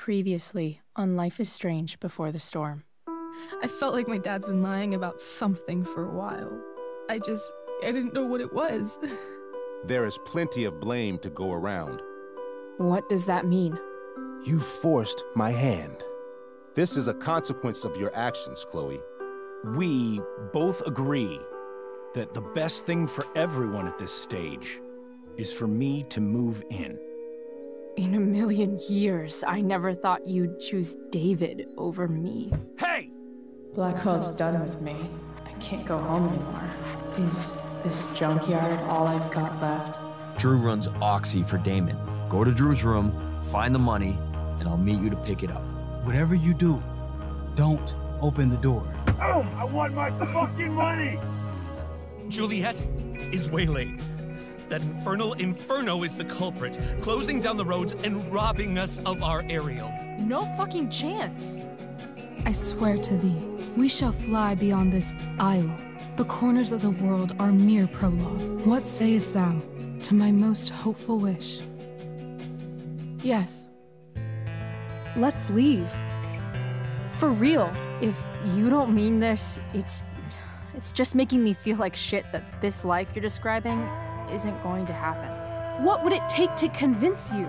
Previously on Life is Strange Before the Storm. I felt like my dad's been lying about something for a while. I didn't know what it was. There is plenty of blame to go around. What does that mean? You forced my hand. This is a consequence of your actions, Chloe. We both agree that the best thing for everyone at this stage is for me to move in. In a million years, I never thought you'd choose David over me. Hey! Blackwell's done with me. I can't go home anymore. Is this junkyard all I've got left? Drew runs Oxy for Damon. Go to Drew's room, find the money, and I'll meet you to pick it up. Whatever you do, don't open the door. Oh, I want my fucking money! Juliet is waylaid. That infernal Inferno is the culprit, closing down the roads and robbing us of our aerial. No fucking chance. I swear to thee, we shall fly beyond this isle. The corners of the world are mere prologue. What sayest thou to my most hopeful wish? Yes. Let's leave. For real. If you don't mean this, it's just making me feel like shit that this life you're describing isn't going to happen. What would it take to convince you?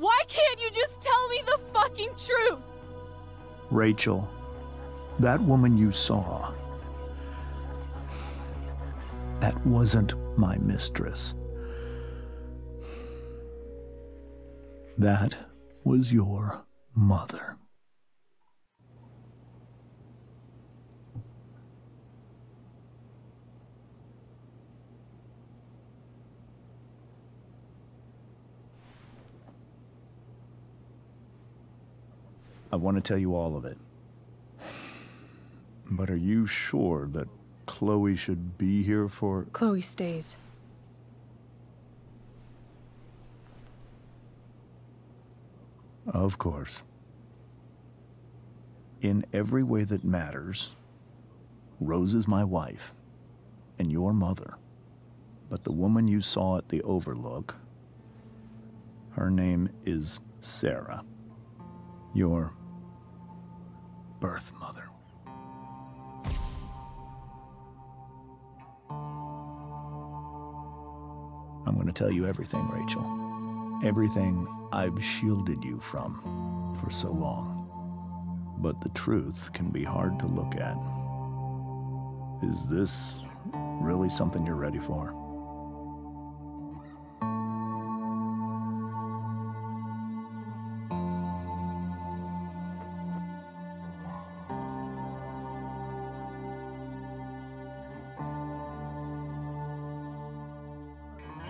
Why can't you just tell me the fucking truth? Rachel, that woman you saw, that wasn't my mistress. That was your mother. I want to tell you all of it. But are you sure that Chloe should be here for... Chloe stays. Of course. In every way that matters, Rose is my wife and your mother. But the woman you saw at the Overlook, her name is Sarah, your birth mother. I'm going to tell you everything, Rachel. Everything I've shielded you from for so long. But the truth can be hard to look at. Is this really something you're ready for?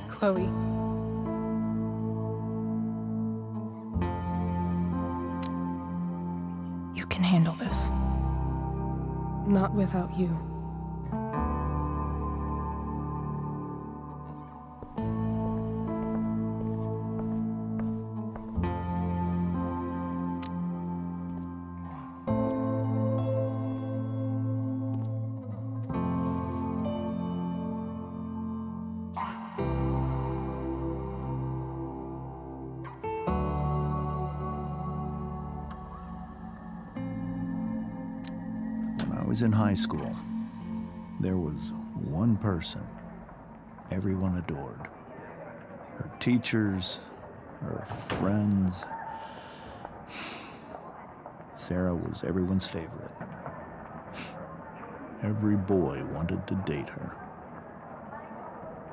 Chloe. You can handle this. Not without you. I was in high school. There was one person everyone adored. Her teachers, her friends. Sarah was everyone's favorite. Every boy wanted to date her.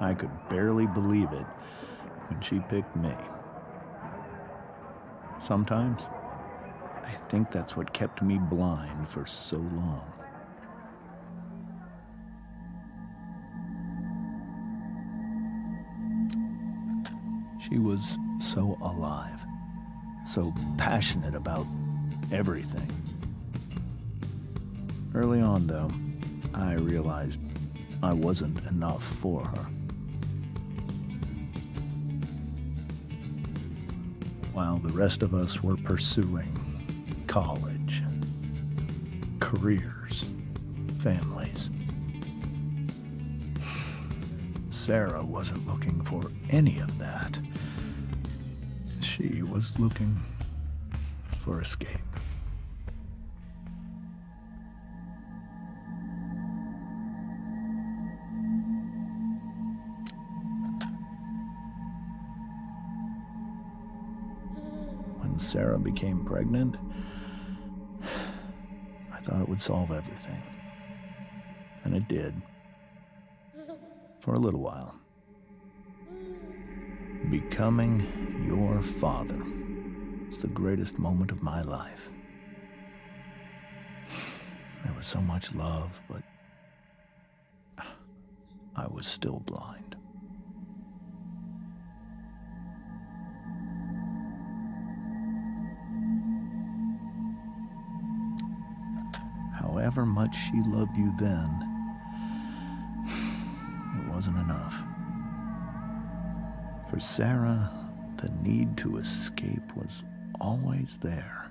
I could barely believe it when she picked me. Sometimes, I think that's what kept me blind for so long. She was so alive, so passionate about everything. Early on, though, I realized I wasn't enough for her. While the rest of us were pursuing college, careers, families, Sarah wasn't looking for any of that. She was looking for escape. When Sarah became pregnant, I thought it would solve everything. And it did. For a little while. Becoming your father was the greatest moment of my life. There was so much love, but I was still blind. However much she loved you then, it wasn't enough. For Sarah, the need to escape was always there.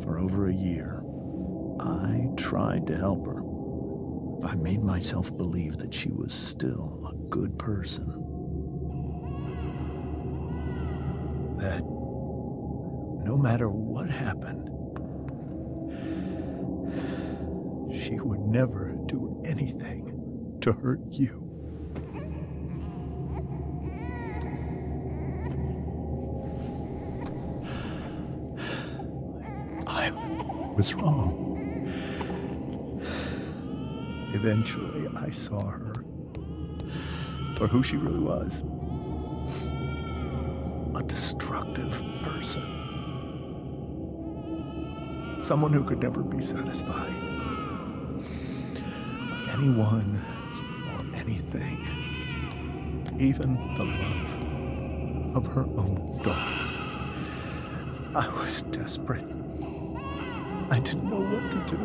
For over a year, I tried to help her. I made myself believe that she was still a good person. That no matter what happened, she would never do anything to hurt you. I was wrong. Eventually, I saw her for who she really was. A destructive person. Someone who could never be satisfied. Anyone or anything. Even the love of her own daughter. I was desperate. I didn't know what to do.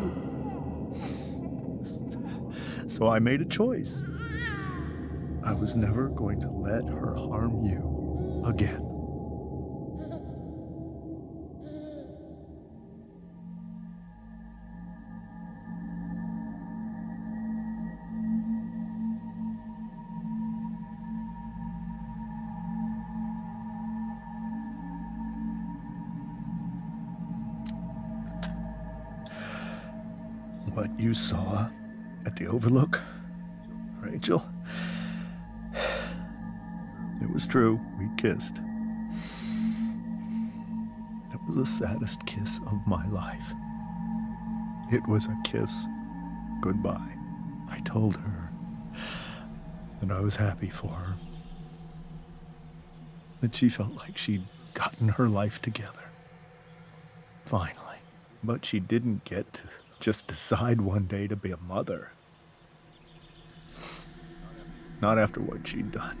So I made a choice. I was never going to let her harm you again. What you saw at the Overlook, Rachel, it was true. We kissed. It was the saddest kiss of my life. It was a kiss goodbye. I told her that I was happy for her. That she felt like she'd gotten her life together. Finally. But she didn't get to just decide one day to be a mother. Not after what she'd done.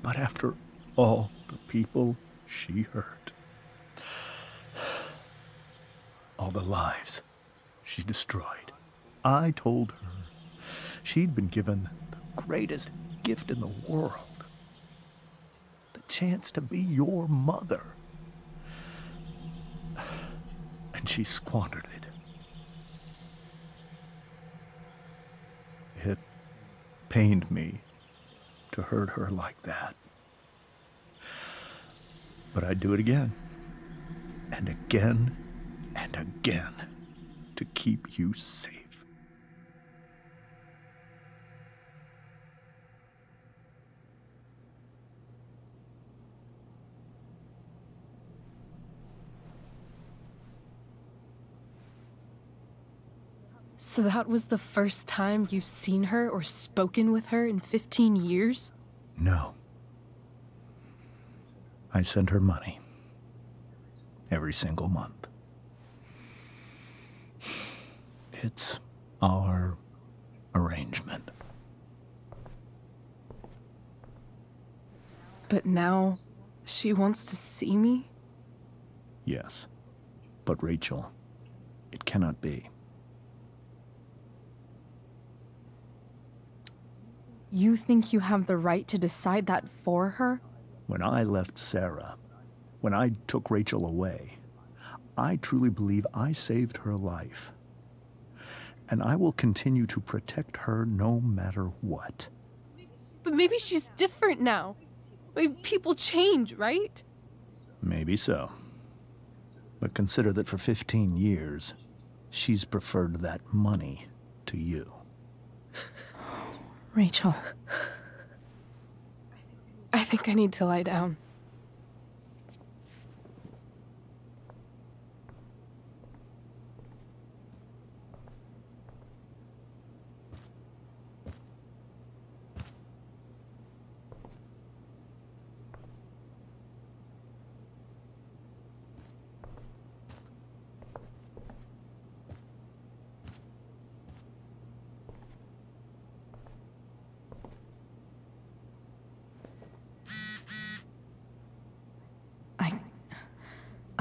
But after all the people she hurt. All the lives she destroyed. I told her she'd been given the greatest gift in the world. The chance to be your mother. And she squandered it. It pained me to hurt her like that. But I'd do it again, and again, and again, to keep you safe. So that was the first time you've seen her or spoken with her in 15 years? No. I sent her money. Every single month. It's our arrangement. But now, she wants to see me? Yes. But Rachel, it cannot be. You think you have the right to decide that for her? When I left Sarah, when I took Rachel away, I truly believe I saved her life. And I will continue to protect her no matter what. But maybe she's different now. Maybe people change, right? Maybe so. But consider that for 15 years, she's preferred that money to you. Rachel. I think I need to lie down.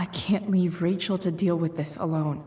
I can't leave Rachel to deal with this alone.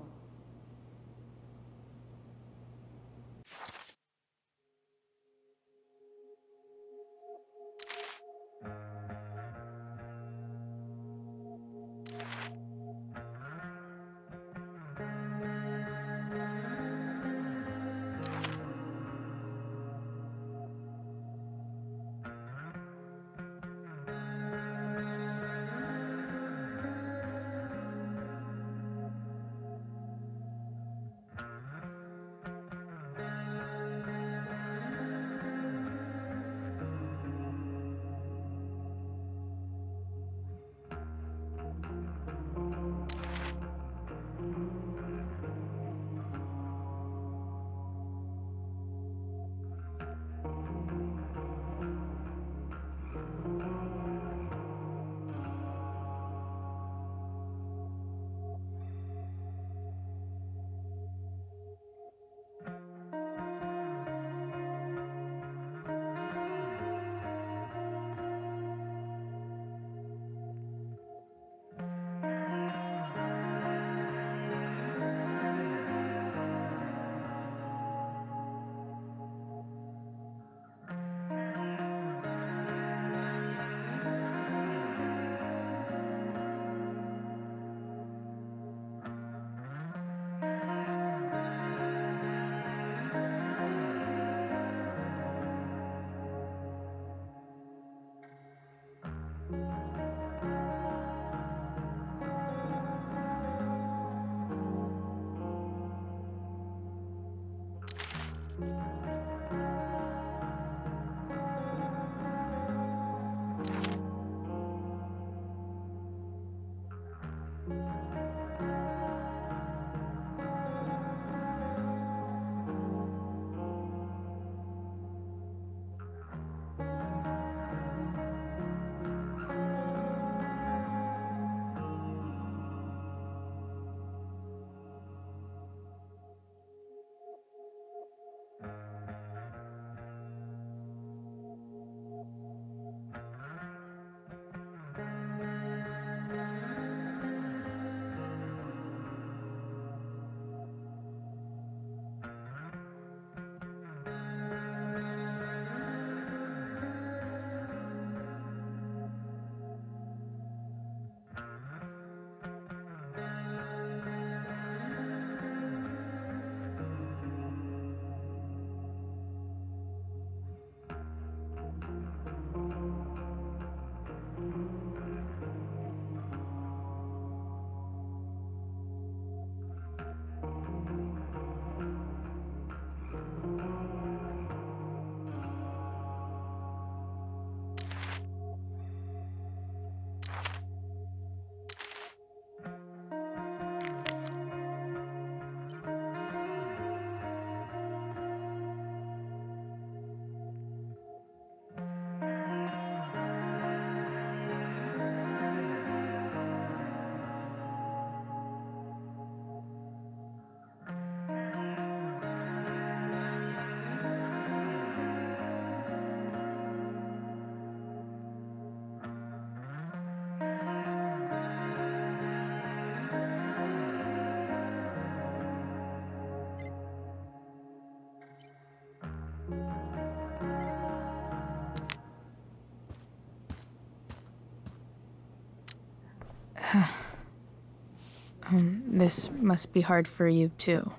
This must be hard for you, too.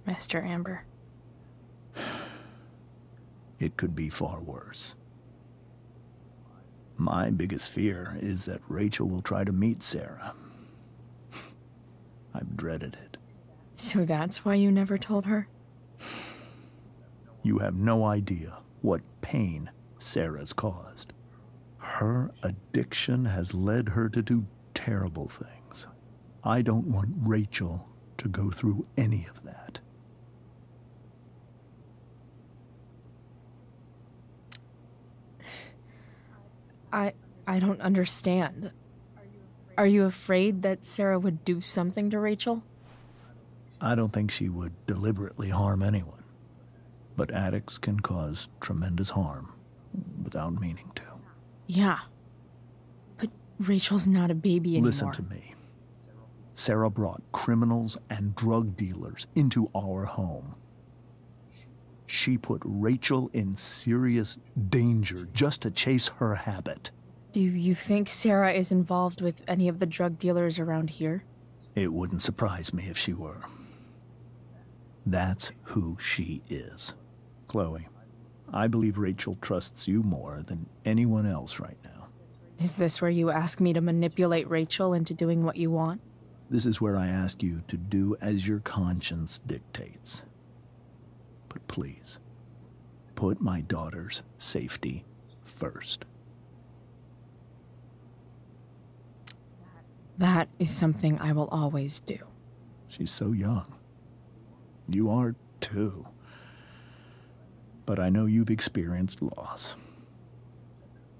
Mr. Amber. It could be far worse. My biggest fear is that Rachel will try to meet Sarah. I've dreaded it. So that's why you never told her? You have no idea what pain Sarah's caused. Her addiction has led her to do terrible things. I don't want Rachel to go through any of that. I don't understand. Are you afraid that Sarah would do something to Rachel? I don't think she would deliberately harm anyone. But addicts can cause tremendous harm without meaning to. Yeah. But Rachel's not a baby anymore. Listen to me. Sarah brought criminals and drug dealers into our home. She put Rachel in serious danger just to chase her habit. Do you think Sarah is involved with any of the drug dealers around here? It wouldn't surprise me if she were. That's who she is. Chloe, I believe Rachel trusts you more than anyone else right now. Is this where you ask me to manipulate Rachel into doing what you want? This is where I ask you to do as your conscience dictates. But please, put my daughter's safety first. That is something I will always do. She's so young. You are too. But I know you've experienced loss.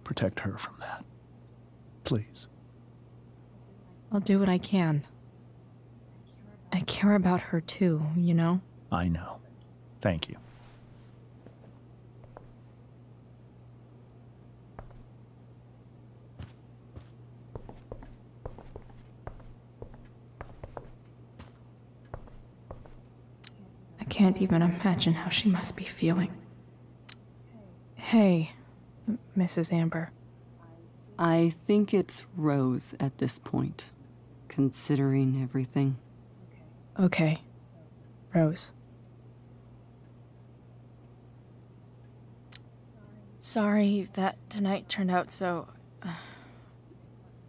Protect her from that. Please. I'll do what I can. I care about her too, you know? I know. Thank you. I can't even imagine how she must be feeling. Hey, Mrs. Amber. I think it's Rose at this point, considering everything. Okay, Rose. Sorry that tonight turned out so...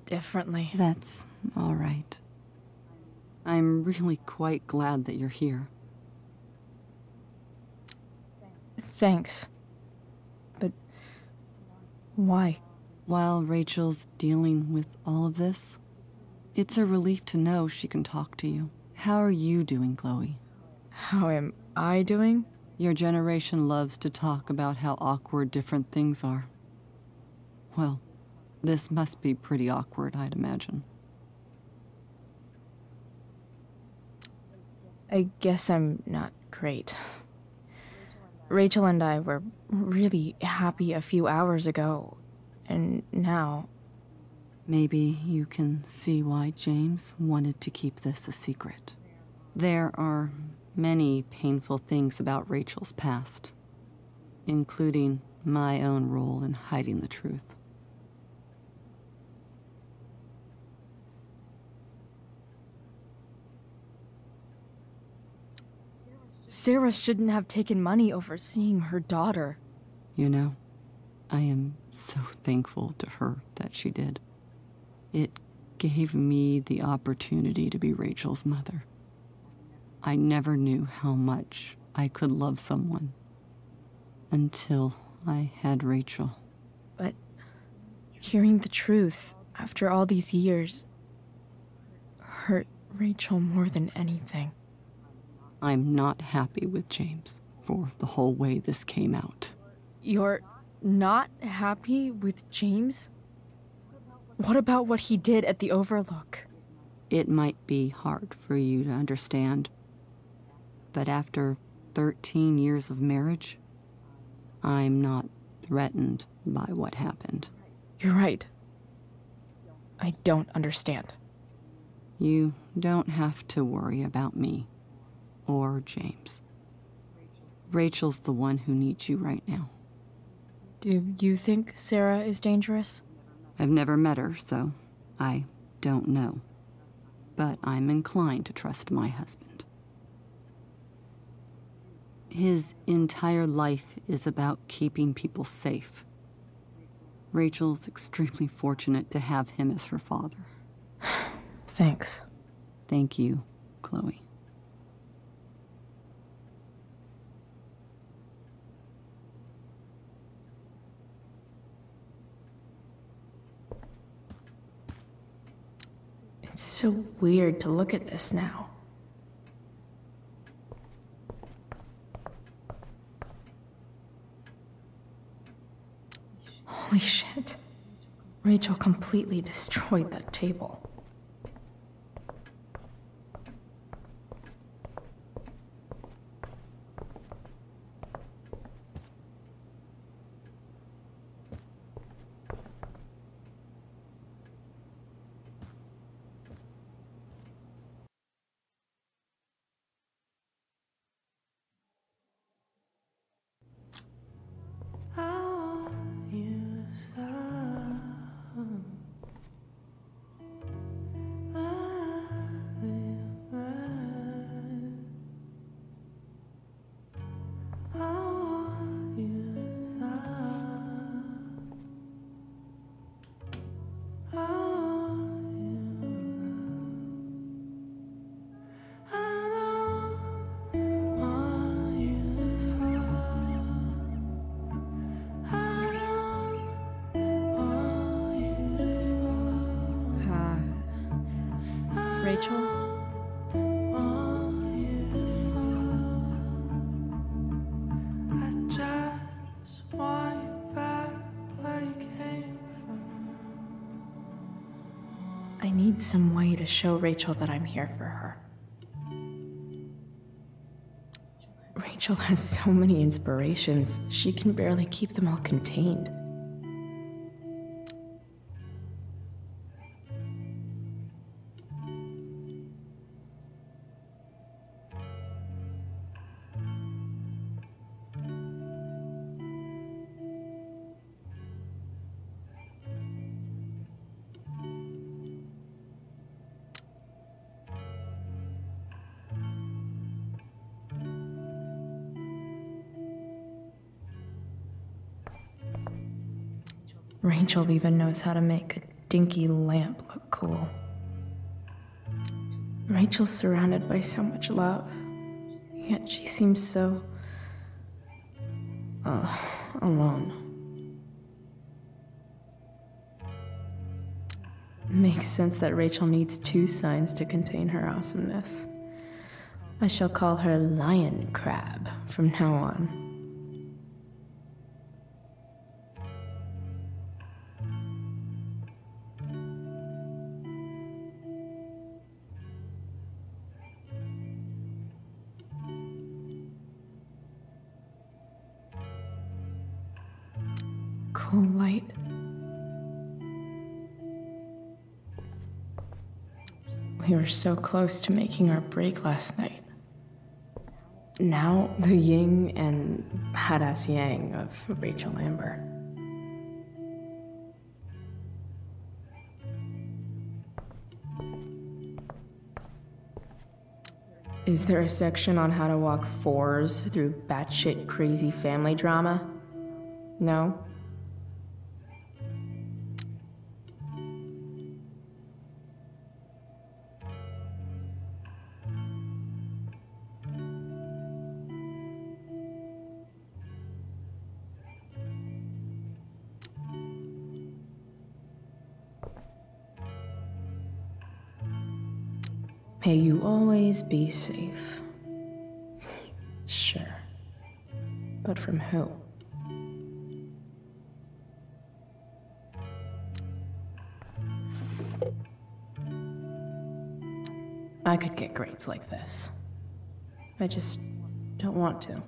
differently. That's all right. I'm really quite glad that you're here. Thanks. But... why? While Rachel's dealing with all of this, it's a relief to know she can talk to you. How are you doing, Chloe? How am I doing? Your generation loves to talk about how awkward different things are. Well, this must be pretty awkward, I'd imagine. I guess I'm not great. Rachel and I were really happy a few hours ago, and now... Maybe you can see why James wanted to keep this a secret. There are many painful things about Rachel's past, including my own role in hiding the truth. Sarah shouldn't have taken money over seeing her daughter. You know, I am so thankful to her that she did. It gave me the opportunity to be Rachel's mother. I never knew how much I could love someone until I had Rachel. But hearing the truth after all these years hurt Rachel more than anything. I'm not happy with James for the whole way this came out. You're not happy with James? What about what he did at the Overlook? It might be hard for you to understand, but after 13 years of marriage, I'm not threatened by what happened. You're right. I don't understand. You don't have to worry about me or James. Rachel's the one who needs you right now. Do you think Sarah is dangerous? I've never met her, so I don't know. But I'm inclined to trust my husband. His entire life is about keeping people safe. Rachel's extremely fortunate to have him as her father. Thanks. Thank you, Chloe. It's so weird to look at this now. Holy shit. Rachel completely destroyed that table. Rachel? I need some way to show Rachel that I'm here for her. Rachel has so many inspirations, she can barely keep them all contained. Rachel even knows how to make a dinky lamp look cool. Rachel's surrounded by so much love, yet she seems so... alone. Makes sense that Rachel needs two signs to contain her awesomeness. I shall call her Lion Crab from now on. Cool light. We were so close to making our break last night. Now, the yin and badass yang of Rachel Amber. Is there a section on how to walk fours through batshit crazy family drama? No? May you always be safe. Sure. But from who? I could get grades like this. I just don't want to.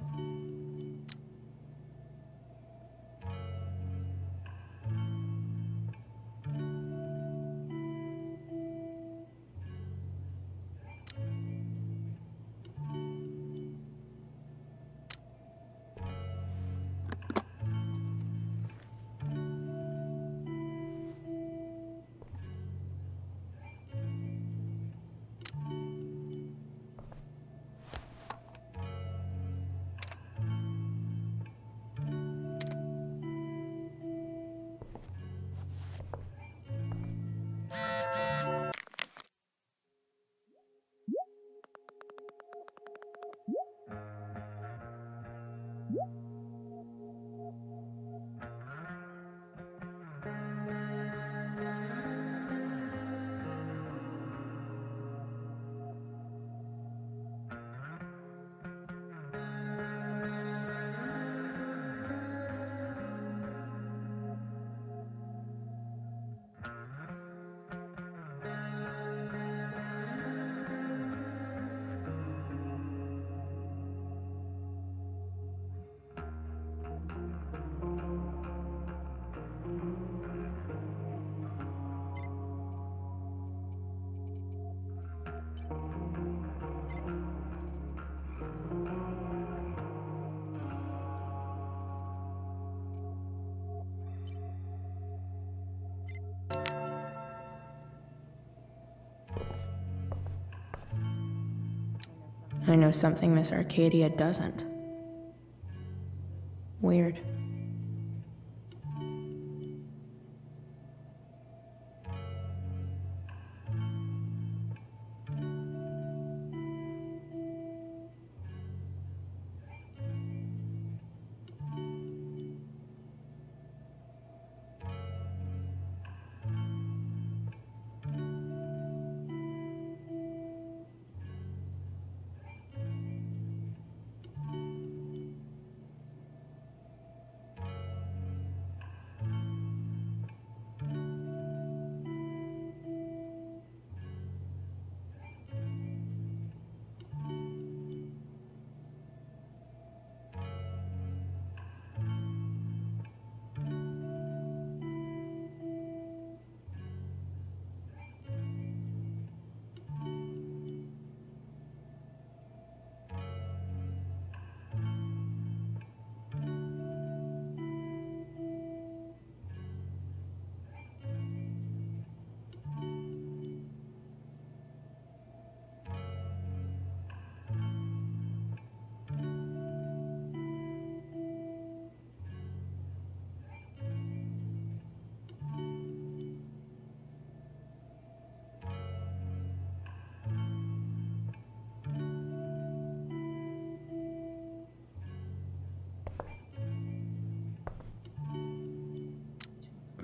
I know something Miss Arcadia doesn't. Weird.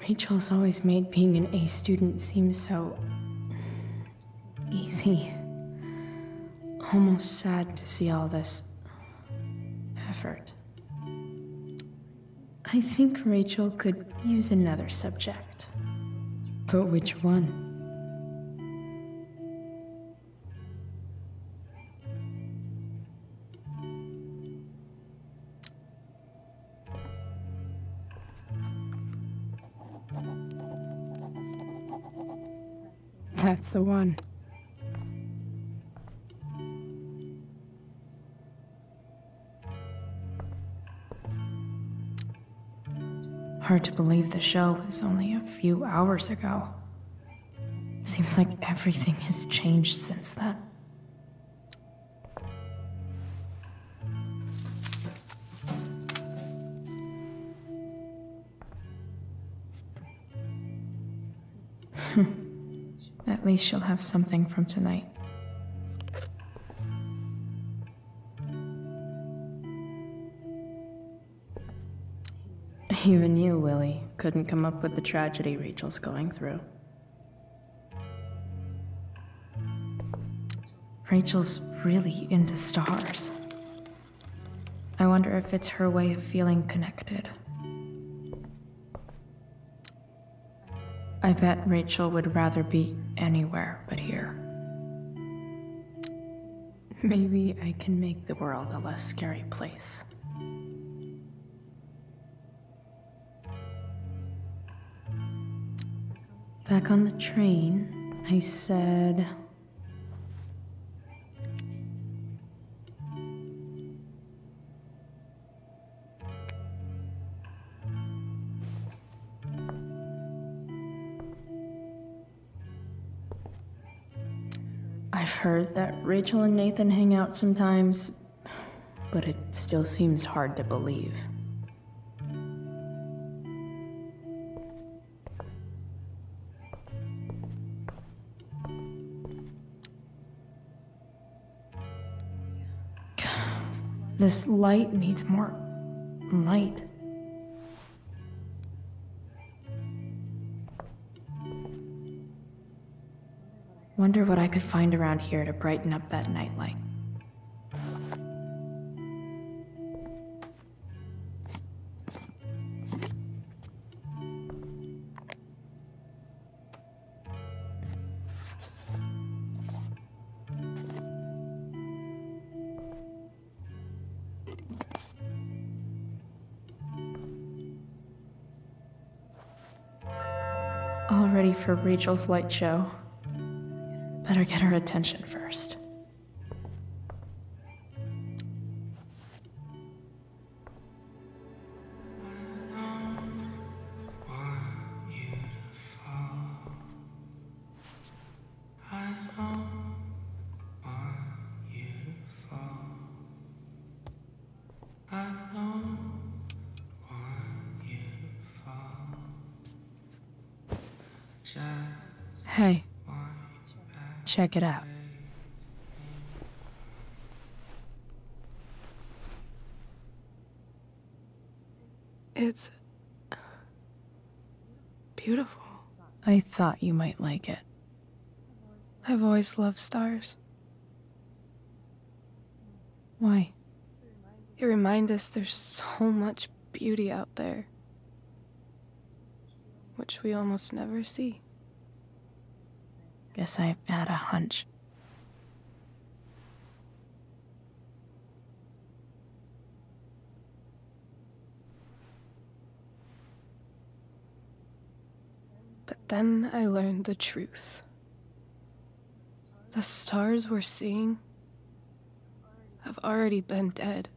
Rachel's always made being an A student seem so easy. Almost sad to see all this effort. I think Rachel could use another subject. But which one? That's the one. Hard to believe the show was only a few hours ago. Seems like everything has changed since then. At least she'll have something from tonight. Even you, Willie, couldn't come up with the tragedy Rachel's going through. Rachel's really into stars. I wonder if it's her way of feeling connected. I bet Rachel would rather be anywhere but here. Maybe I can make the world a less scary place. Back on the train, I said... I've heard that Rachel and Nathan hang out sometimes, but it still seems hard to believe. This light needs more light. Wonder what I could find around here to brighten up that nightlight. All ready for Rachel's light show. Better get her attention first. Hey, check it out. It's beautiful. I thought you might like it. I've always loved stars. Why? They remind us there's so much beauty out there, which we almost never see. Guess I had a hunch. But then I learned the truth. The stars we're seeing have already been dead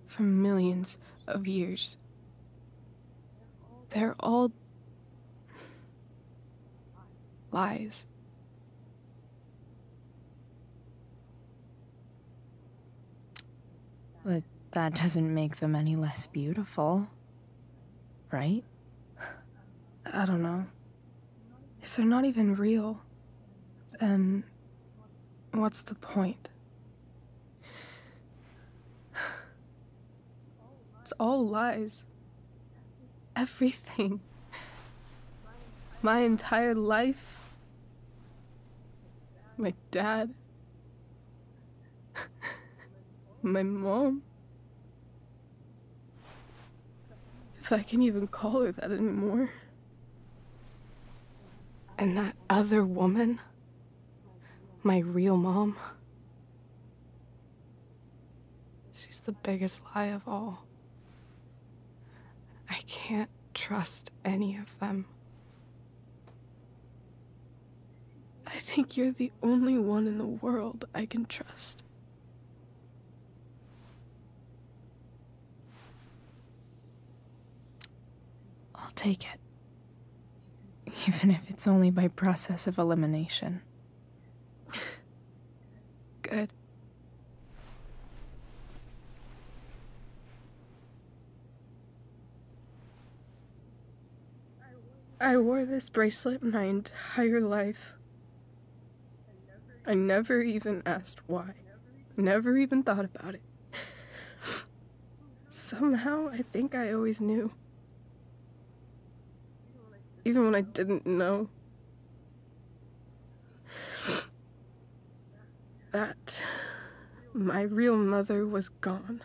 for millions of years. They're all lies. But that doesn't make them any less beautiful, right? I don't know. If they're not even real, then what's the point? It's all lies. Everything. My entire life. My dad. My mom. If I can even call her that anymore. And that other woman. My real mom. She's the biggest lie of all. I can't trust any of them. I think you're the only one in the world I can trust. I'll take it. Even if it's only by process of elimination. Good. I wore this bracelet my entire life. I never even asked why. Never even thought about it. Somehow, I think I always knew. Even when I didn't know. That my real mother was gone.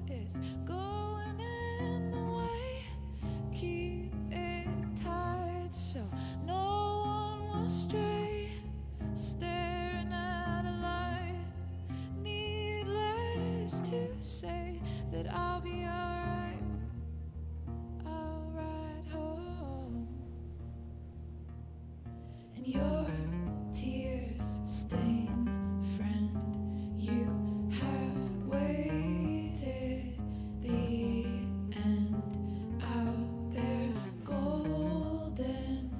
Is going in the way. Keep it tight so no one will stray. Staring at a light. Needless to say that I'll be alright. I'll ride home. And your tears stain, friend. You have waited the end out there, golden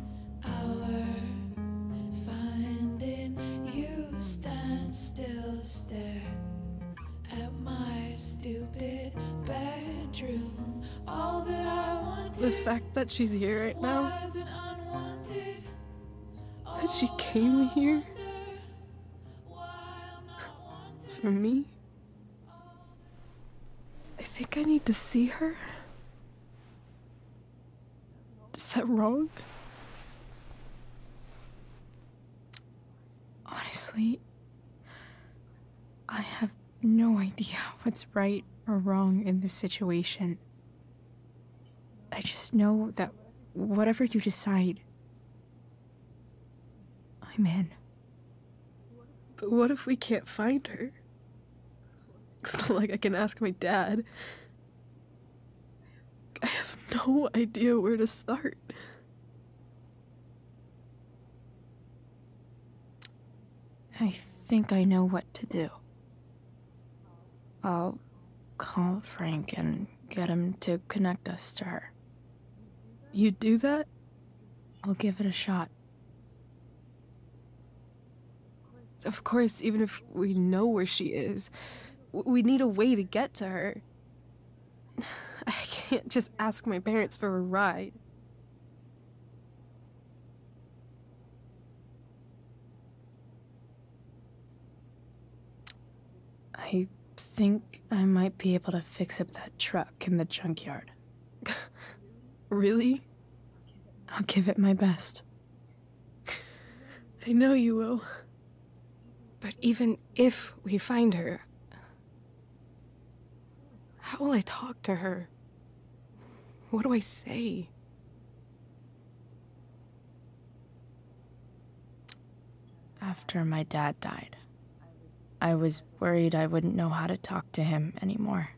hour. Finding you stand still, stare at my stupid bedroom. All that I wanted. The fact that she's here right now, Wasn't unwanted. that she came here for me. I think I need to see her. Is that wrong? Honestly, I have no idea what's right or wrong in this situation. I just know that whatever you decide, I'm in. But what if we can't find her? It's not like I can ask my dad. I have no idea where to start. I think I know what to do. I'll call Frank and get him to connect us to her. You'd do that? I'll give it a shot. Of course, even if we know where she is, we need a way to get to her. I can't just ask my parents for a ride. I think I might be able to fix up that truck in the junkyard. Really? I'll give it my best. I know you will. But even if we find her, how will I talk to her? What do I say? After my dad died, I was worried I wouldn't know how to talk to him anymore.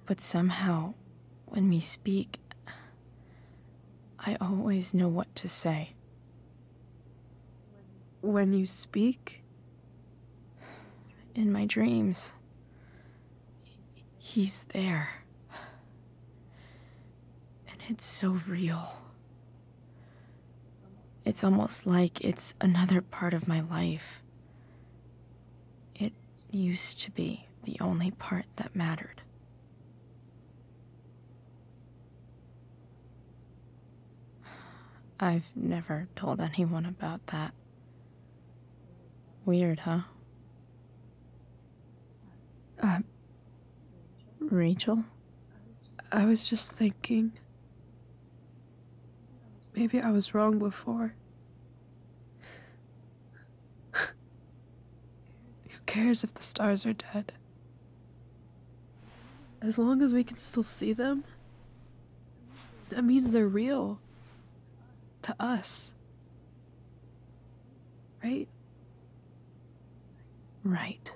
But somehow, when we speak, I always know what to say. When you speak? In my dreams, he's there. And it's so real. It's almost like it's another part of my life. It used to be the only part that mattered. I've never told anyone about that. Weird, huh? Rachel? I was just thinking. Maybe I was wrong before. Who cares if the stars are dead? As long as we can still see them, that means they're real. To us. Right? Right.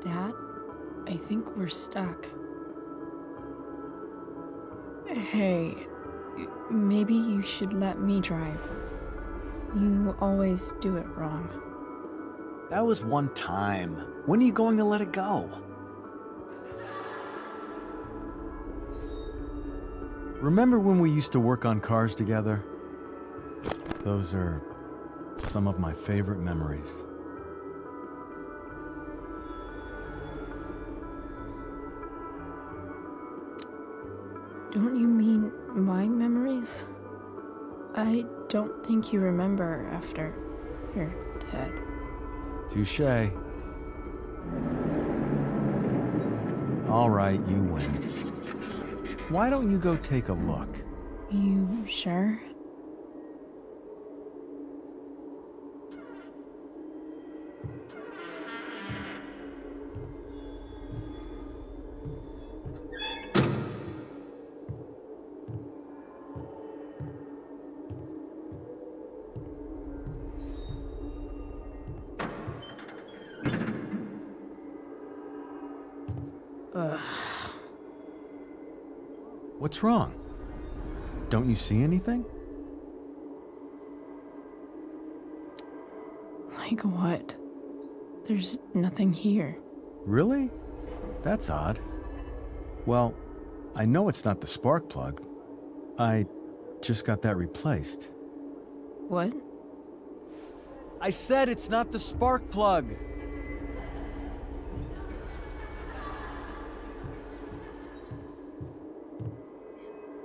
Dad, I think we're stuck. Hey, maybe you should let me drive. You always do it wrong. That was one time. When are you going to let it go? Remember when we used to work on cars together? Those are some of my favorite memories. Don't you mean my memories? I don't think you remember after you're dead. Touché. All right, you win. Why don't you go take a look? You sure? What's wrong? Don't you see anything? Like what? There's nothing here. Really? That's odd. Well, I know it's not the spark plug. I just got that replaced. What? I said it's not the spark plug!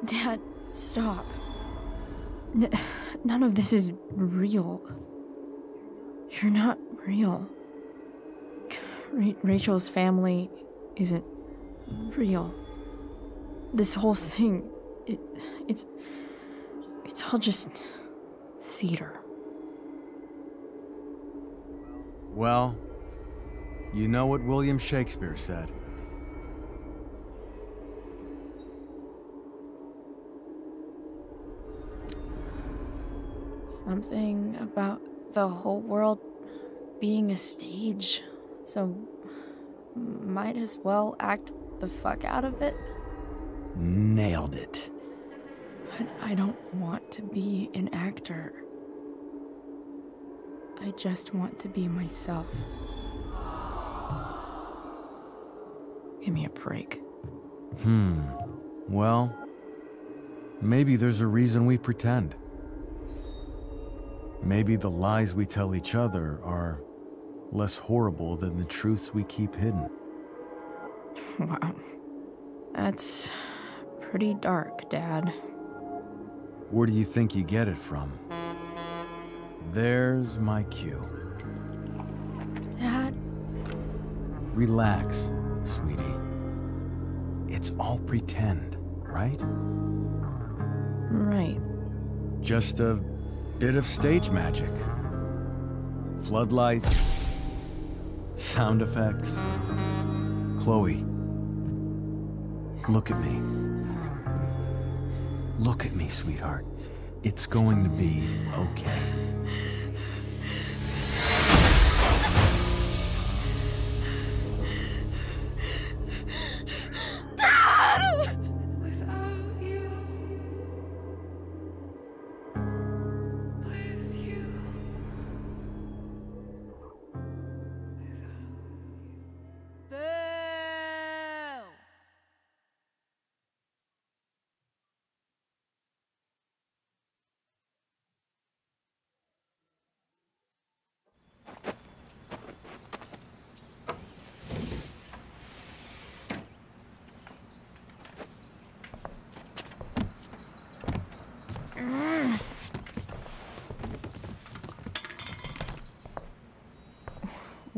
Dad, stop. None of this is real. You're not real. Rachel's family isn't real. This whole thing, it's all just theater. Well, you know what William Shakespeare said. Something about the whole world being a stage, so might as well act the fuck out of it. Nailed it. But I don't want to be an actor. I just want to be myself. Give me a break. Well, maybe there's a reason we pretend. Maybe the lies we tell each other are less horrible than the truths we keep hidden. Wow. That's pretty dark, Dad. Where do you think you get it from? There's my cue. Dad? Relax, sweetie. It's all pretend, right? Right. Just a bit of stage magic. Floodlights, sound effects. Chloe, look at me. Look at me, sweetheart. It's going to be okay.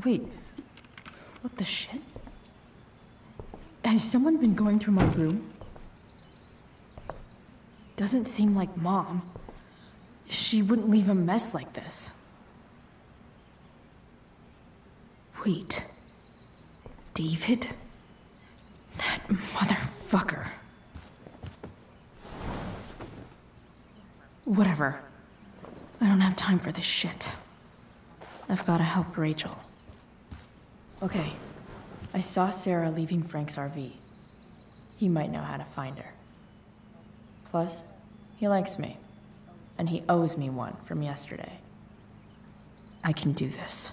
Wait, what the shit? Has someone been going through my room? Doesn't seem like Mom. She wouldn't leave a mess like this. Wait. David? That motherfucker. Whatever. I don't have time for this shit. I've gotta help Rachel. Okay, I saw Sarah leaving Frank's RV. He might know how to find her. Plus, he likes me, and he owes me one from yesterday. I can do this.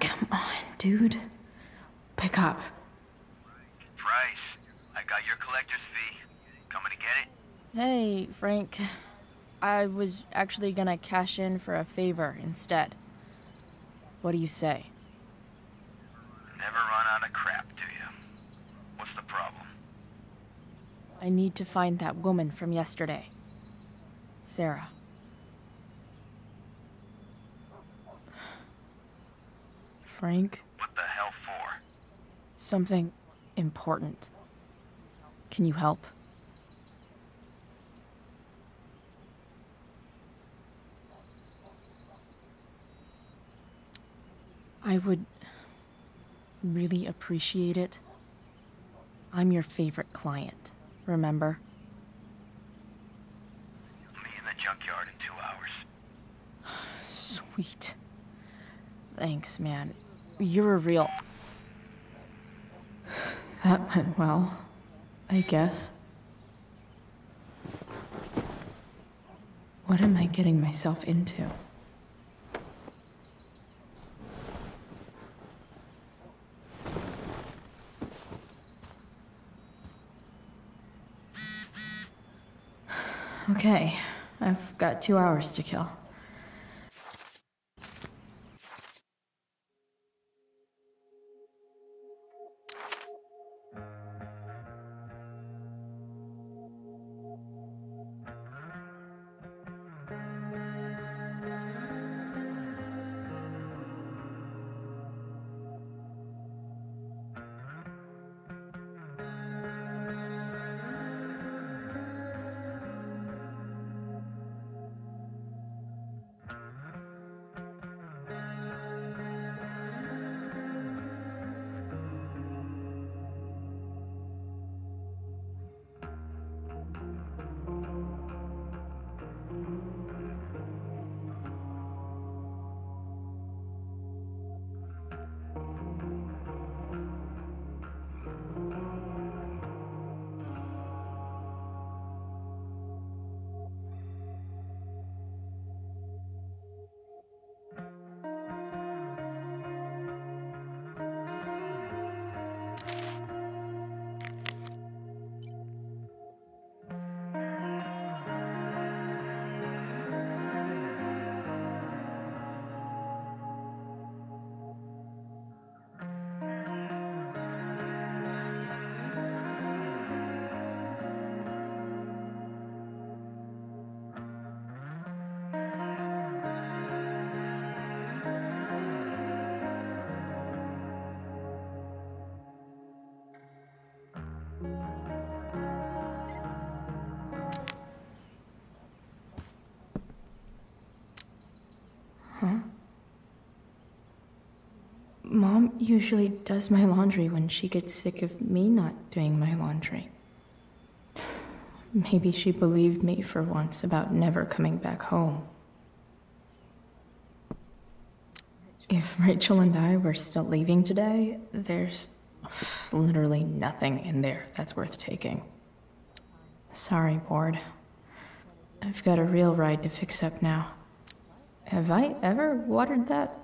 Come on, dude. Pick up. Price, I got your collector's fee. Coming to get it? Hey, Frank. I was actually gonna cash in for a favor instead. What do you say? Never run out of crap, do you? What's the problem? I need to find that woman from yesterday. Sarah. Frank? What the hell for? Something important. Can you help? I would really appreciate it. I'm your favorite client, remember? Meet in the junkyard in 2 hours. Sweet. Thanks, man. You're a real... That went well, I guess. What am I getting myself into? Okay, I've got 2 hours to kill. usually does my laundry when she gets sick of me not doing my laundry. Maybe she believed me for once about never coming back home. If Rachel and I were still leaving today, there's literally nothing in there that's worth taking. Sorry, board. I've got a real ride to fix up now. Have I ever watered that?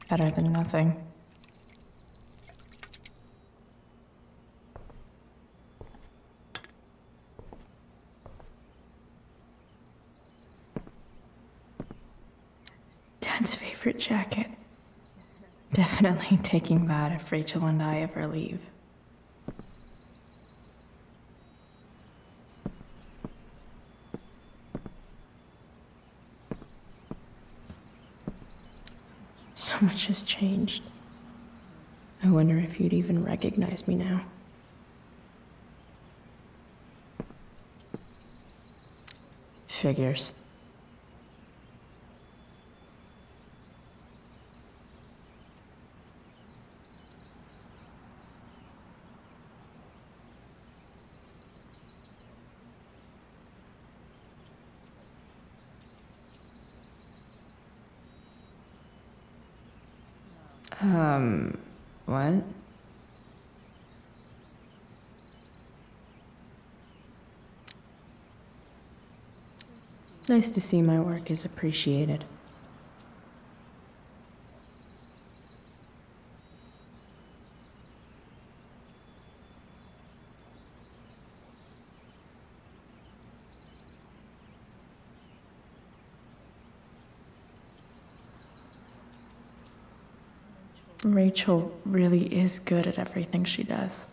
Better than nothing. Dad's favorite jacket. Definitely taking that if Rachel and I ever leave. So much has changed. I wonder if you'd even recognize me now. Figures. What? Nice to see my work is appreciated. Rachel really is good at everything she does.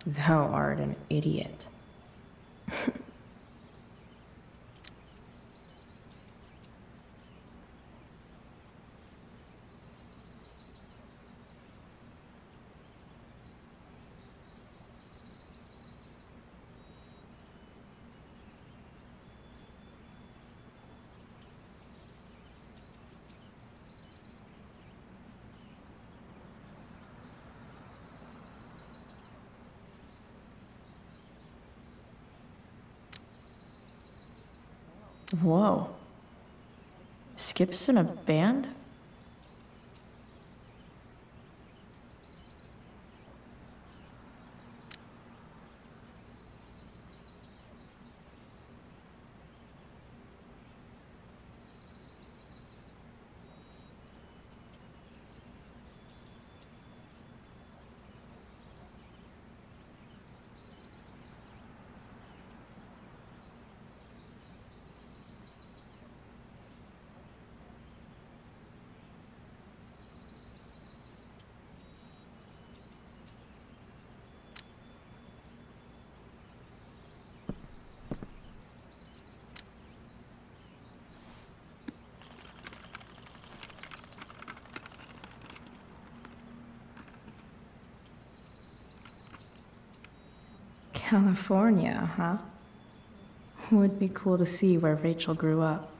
Thou art an idiot. Whoa. Skip's in a band? California, huh? Would be cool to see where Rachel grew up.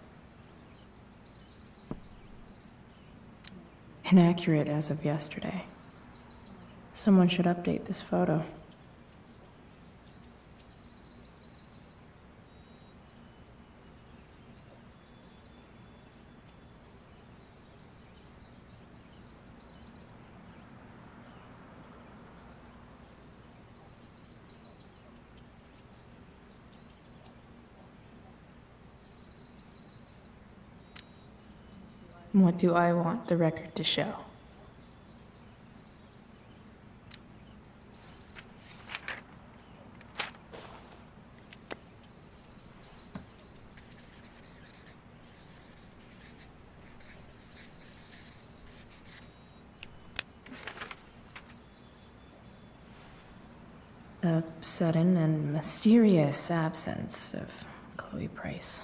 Inaccurate as of yesterday. Someone should update this photo. What do I want the record to show? The sudden and mysterious absence of Chloe Price.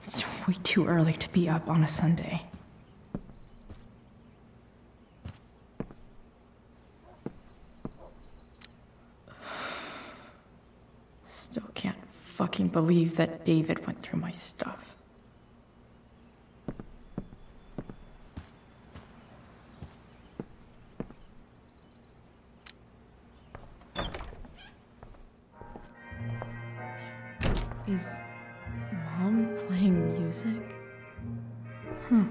It's way too early to be up on a Sunday. Still can't fucking believe that David went through my stuff. Is Mom playing music? Huh.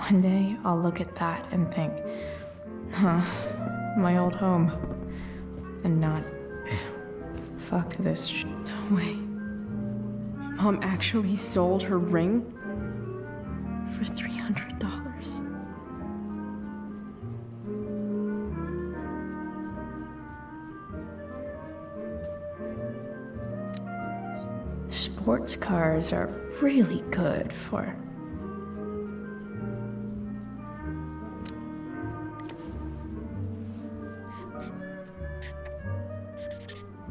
One day, I'll look at that and think, huh, my old home. And not, fuck this no way. Mom actually sold her ring for $300. Sports cars are really good for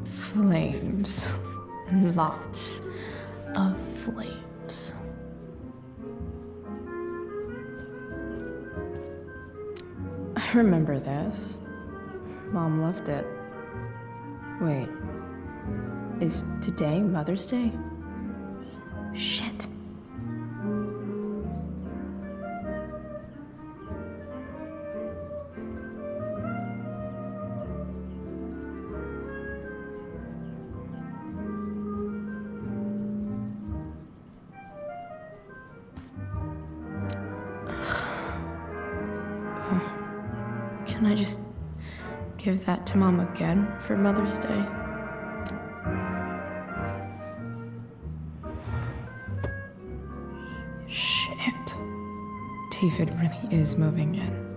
flames. Lots of flames. I remember this. Mom loved it. Wait, is today Mother's Day? Shit. Can I just give that to Mom again for Mother's Day? Shit. David really is moving in.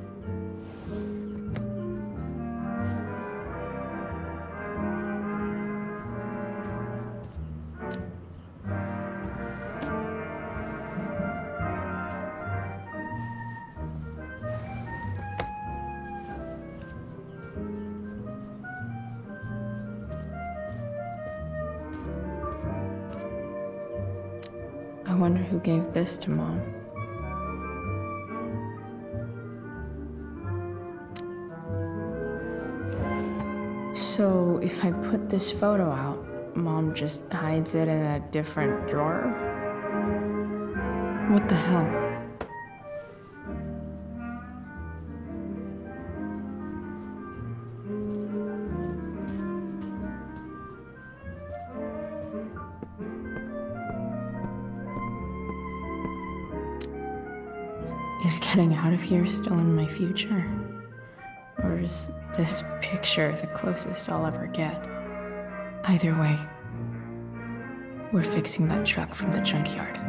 I wonder who gave this to Mom. So if I put this photo out, Mom just hides it in a different drawer? What the hell? Is getting out of here still in my future? Or is this picture the closest I'll ever get? Either way, we're fixing that truck from the junkyard.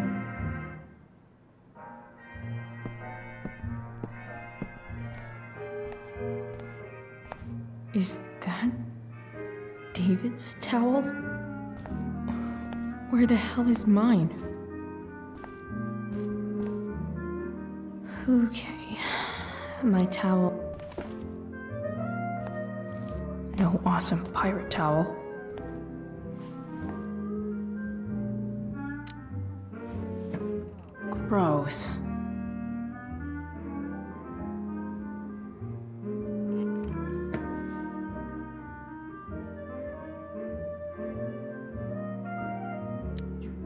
Is that David's towel? Where the hell is mine? Okay, my towel. No awesome pirate towel. Gross.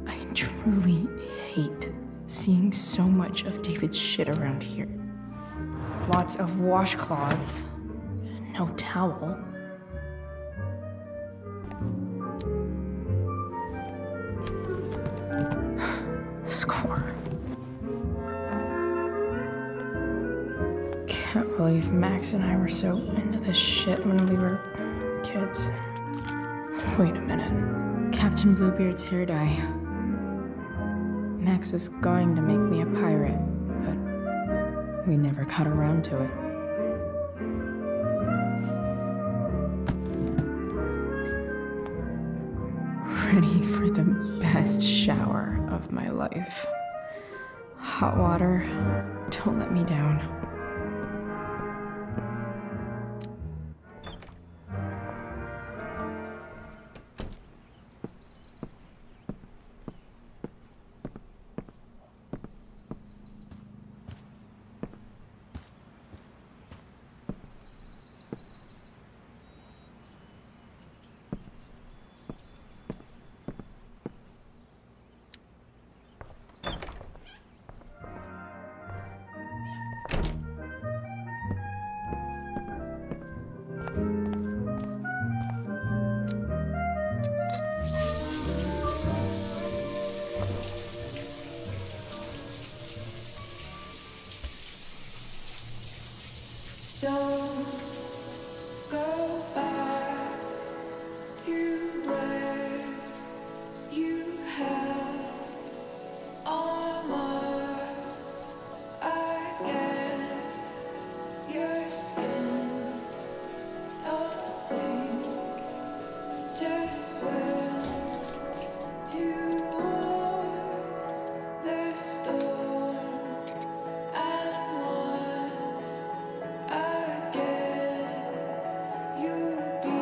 I truly hate seeing so much of David's shit around here. Lots of washcloths, no towel. Score. Can't believe Max and I were so into this shit when we were kids. Wait a minute. Captain Bluebeard's hair dye. Max was going to make me a pirate, but we never got around to it. Ready for the best shower of my life. Hot water, don't let me down. Don't go back to where you had armor against your skin. Don't sink, just swim towards the storm. And once again, you'll be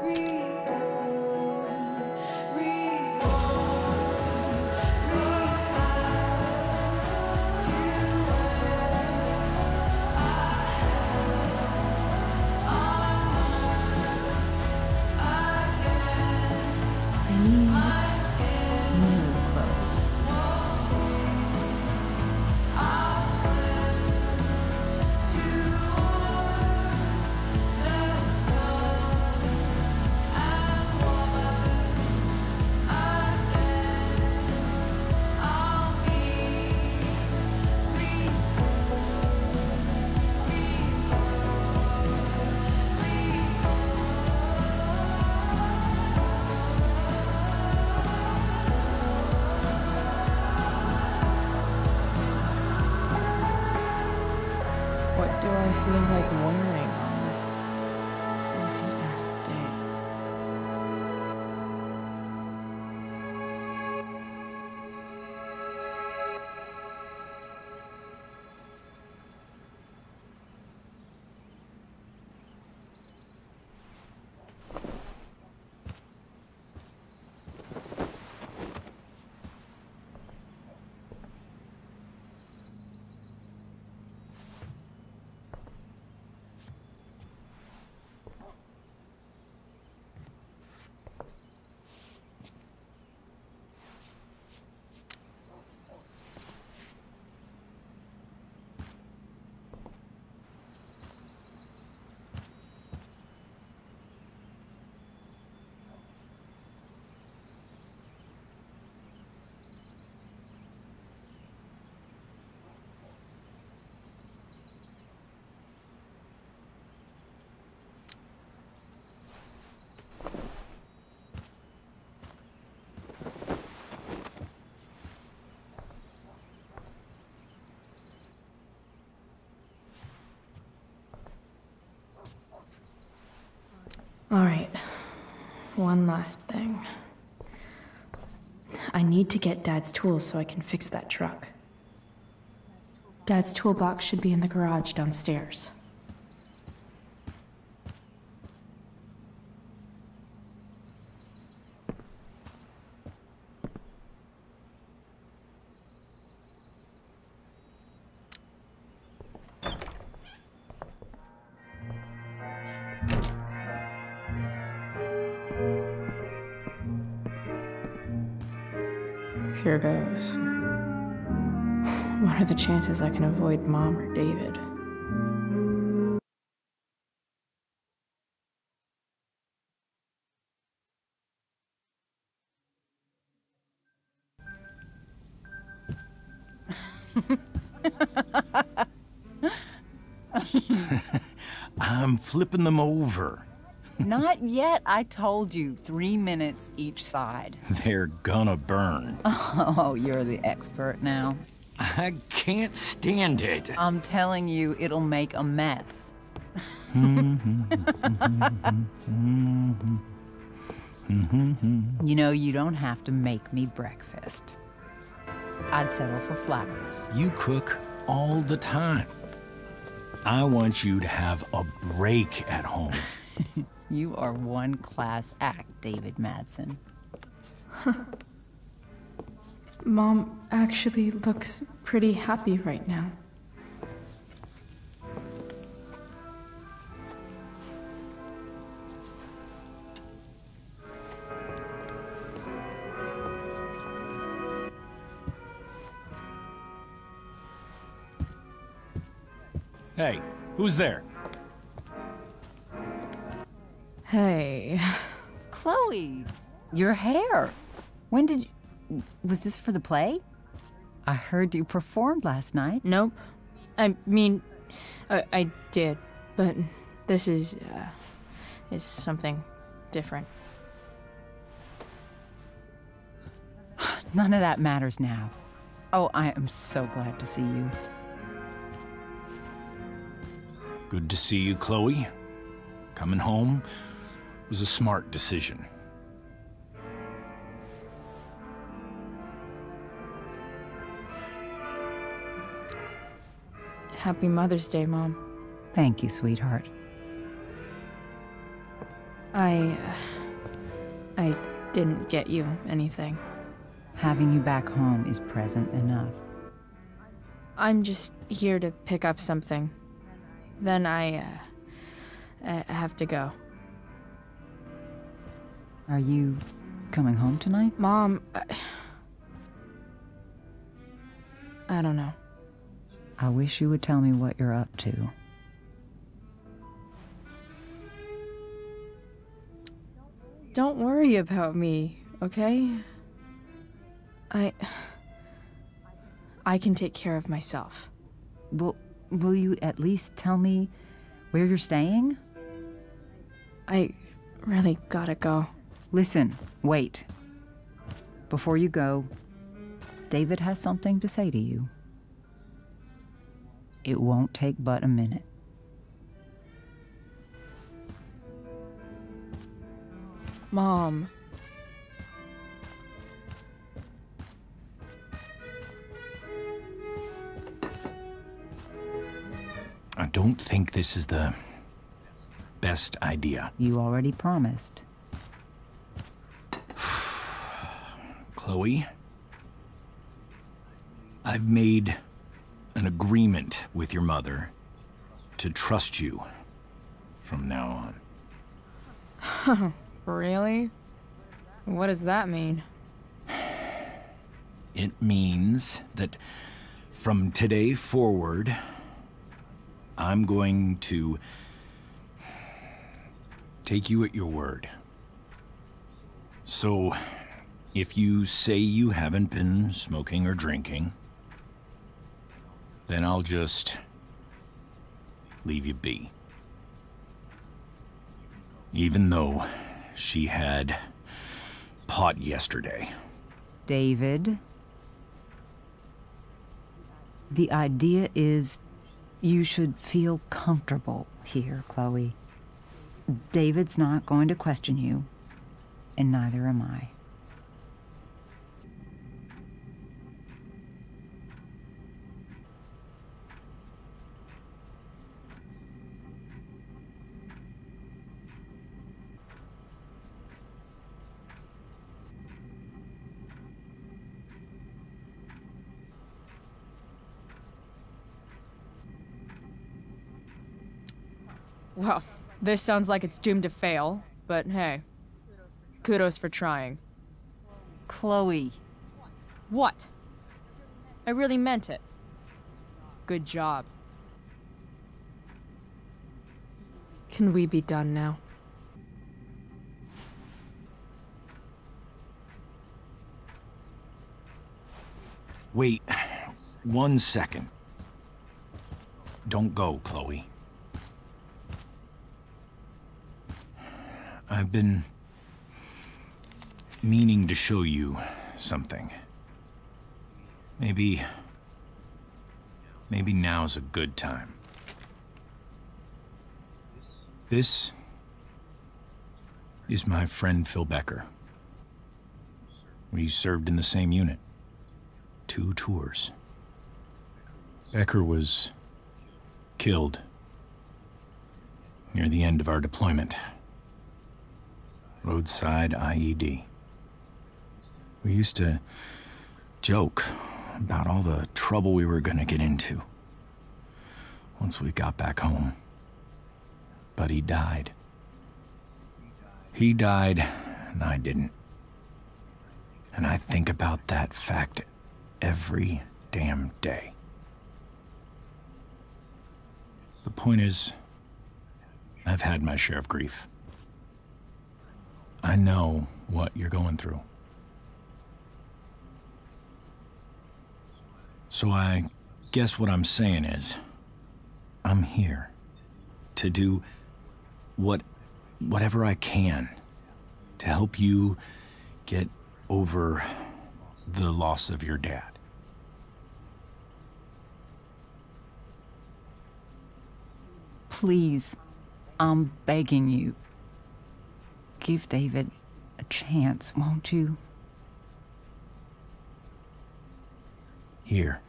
reborn, reborn, Alright, one last thing. I need to get Dad's tools so I can fix that truck. Dad's toolbox should be in the garage downstairs. Here goes. What are the chances I can avoid Mom or David? I'm flipping them over. Not yet. I told you, 3 minutes each side. They're gonna burn. Oh, you're the expert now. I can't stand it. I'm telling you, it'll make a mess. You know, you don't have to make me breakfast. I'd settle for flowers. You cook all the time. I want you to have a break at home. You are one class act, David Madsen. Mom actually looks pretty happy right now. Hey, who's there? Hey. Chloe, your hair. When did you... Was this for the play? I heard you performed last night. Nope. I mean, I did, but this is something different. None of that matters now. Oh, I am so glad to see you. Good to see you, Chloe. Coming home was a smart decision. Happy Mother's Day, Mom. Thank you, sweetheart. I didn't get you anything. Having you back home is present enough. I'm just here to pick up something. Then I have to go. Are you coming home tonight? Mom, I don't know. I wish you would tell me what you're up to. Don't worry about me, okay? I can take care of myself. Will you at least tell me where you're staying? I really gotta go. Listen, wait. Before you go, David has something to say to you. It won't take but a minute. Mom. I don't think this is the best idea. You already promised. Chloe, I've made an agreement with your mother to trust you from now on. Really? What does that mean? It means that from today forward, I'm going to take you at your word. So, if you say you haven't been smoking or drinking, then I'll just leave you be. Even though she had pot yesterday. David, the idea is you should feel comfortable here, Chloe. David's not going to question you, and neither am I. Well, this sounds like it's doomed to fail, but hey, kudos for trying. Chloe. What? I really meant it. Good job. Can we be done now? Wait 1 second. Don't go, Chloe. I've been meaning to show you something. Maybe now's a good time. This is my friend Phil Becker. We served in the same unit. 2 tours. Becker was killed near the end of our deployment. Roadside IED. We used to joke about all the trouble we were gonna get into once we got back home. But he died. He died, and I didn't. And I think about that fact every damn day. The point is, I've had my share of grief. I know what you're going through. So I guess what I'm saying is, I'm here to do whatever I can to help you get over the loss of your dad. Please, I'm begging you. Give David a chance, won't you? Here.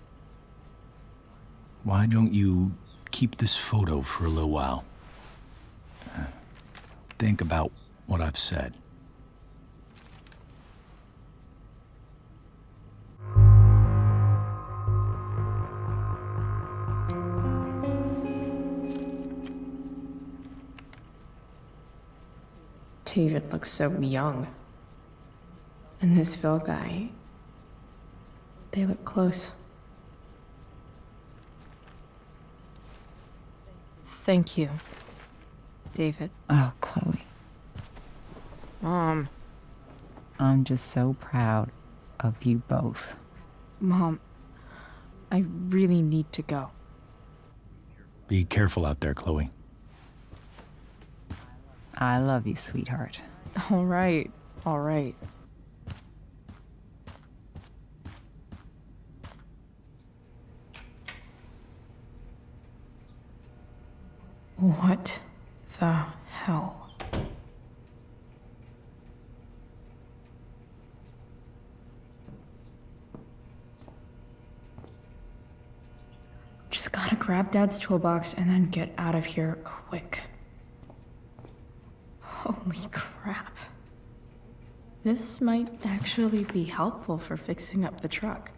Why don't you keep this photo for a little while? Think about what I've said. David looks so young. And this Phil guy, they look close. Thank you, David. Oh, Chloe. Mom. I'm just so proud of you both. Mom, I really need to go. Be careful out there, Chloe. I love you, sweetheart. All right, all right. What the hell? Just gotta grab Dad's toolbox and then get out of here quick. Holy crap. This might actually be helpful for fixing up the truck.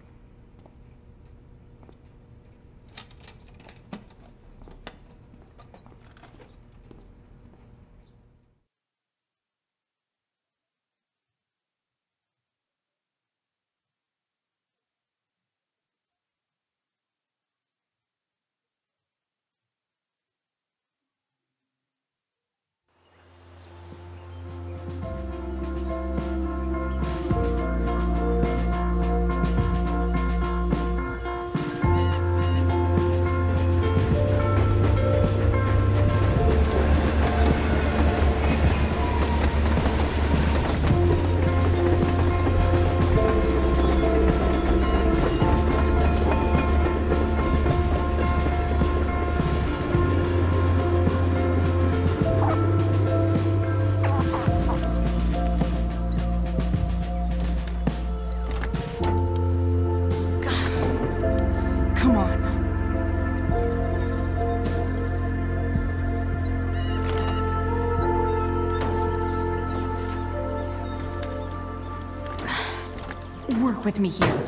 Work with me here.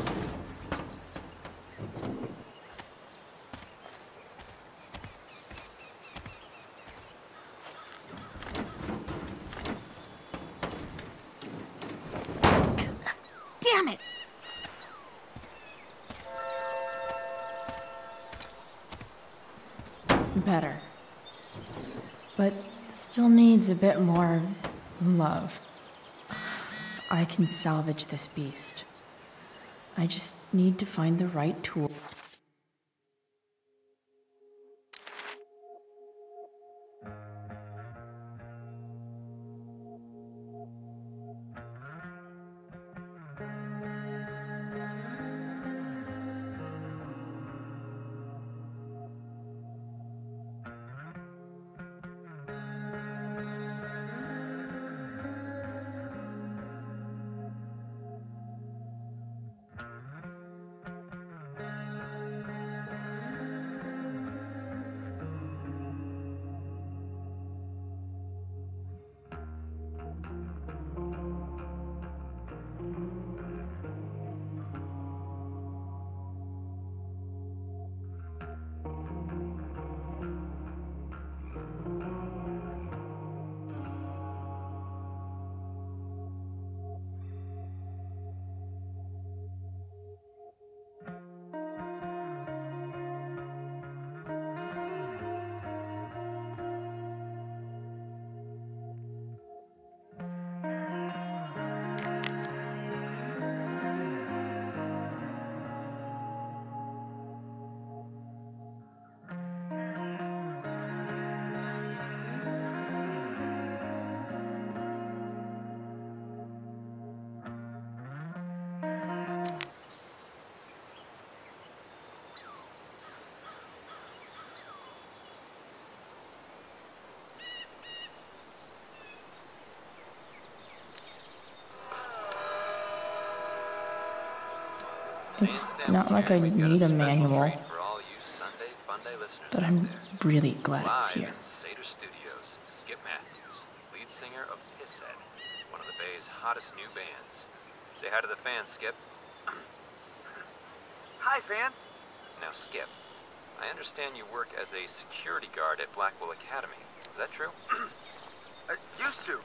Damn it! Better. But still needs a bit more love. I can salvage this beast. I just need to find the right tool. It's not like I need a manual, but I'm really glad it's here. Seder Studios, Skip Matthews, lead singer of Pisshead, one of the Bay's hottest new bands. Say hi to the fans, Skip. Hi, fans. Now, Skip, I understand you work as a security guard at Blackwell Academy. Is that true? Used to.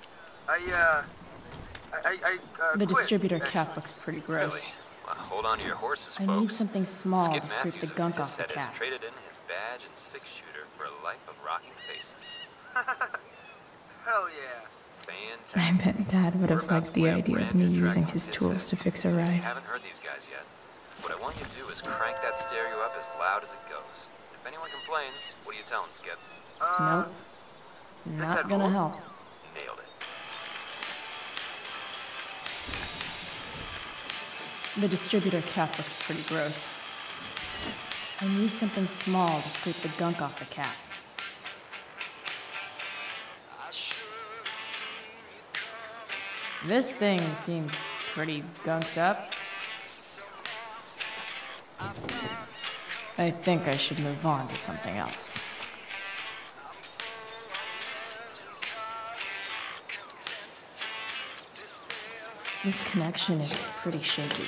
The quit, distributor actually. cap looks pretty gross. Really? Well, hold on to your horses, I folks. need something small Skip to scrape the Matthews gunk of off the Pisshead has cap. traded in his badge and six-shooter for a life of rocking faces. Hell yeah. I bet Dad would have liked the idea of me using his tools to fix a I ride. haven't heard these guys yet. What I want you to do is crank that stereo up as loud as it goes. If anyone complains, what do you tell them, Skip? Nope. Not gonna help. Nailed it. The distributor cap looks pretty gross. I need something small to scrape the gunk off the cap. This thing seems pretty gunked up. I think I should move on to something else. This connection is pretty shaky.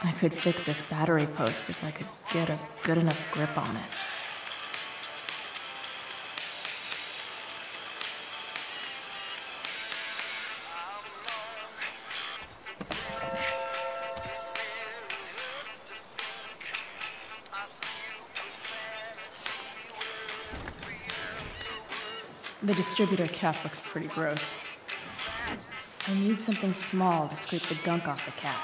I could fix this battery post if I could get a good enough grip on it. The distributor cap looks pretty gross. I need something small to scrape the gunk off the cap.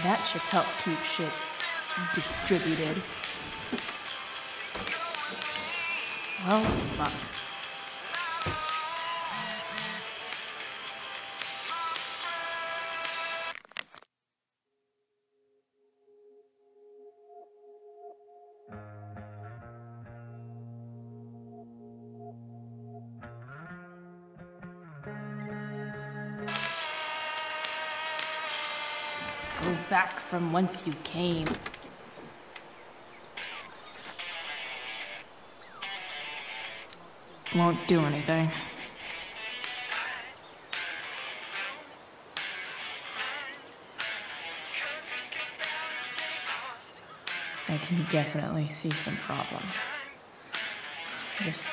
That should help keep shit distributed. Well, fuck. go back from whence you came. Won't do anything. I can definitely see some problems. Just...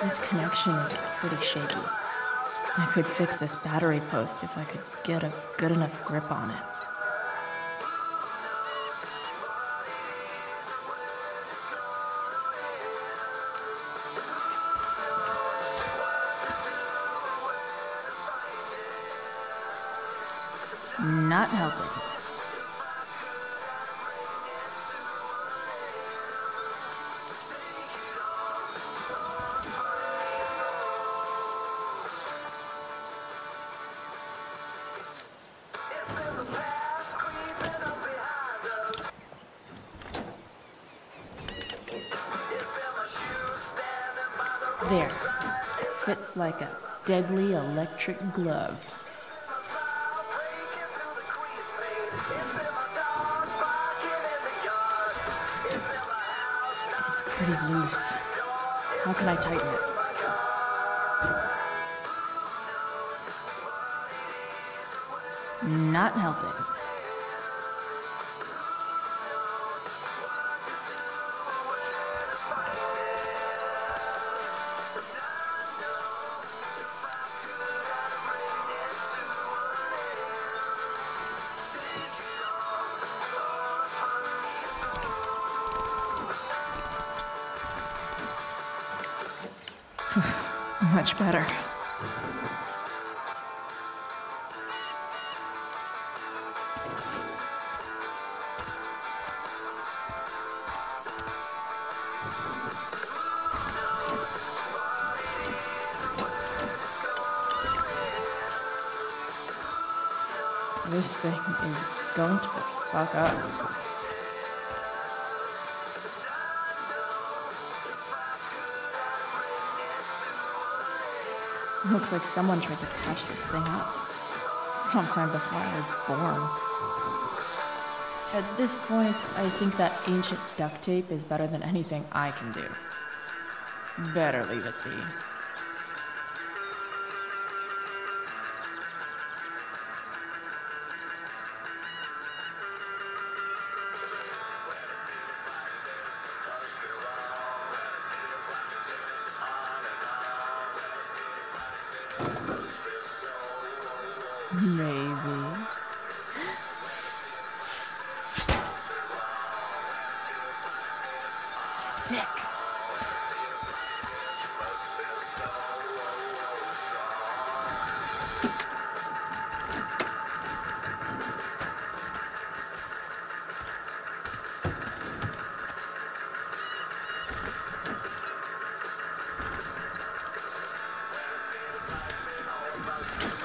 This connection is pretty shaky. I could fix this battery post if I could get a good enough grip on it. Not helping. There. Fits like a deadly electric glove. It's pretty loose. How can I tighten it? Not helping. Much better. This thing is going to the fuck up. Looks like someone tried to patch this thing up sometime before I was born. At this point, I think that ancient duct tape is better than anything I can do. Better leave it be. Maybe. Sick.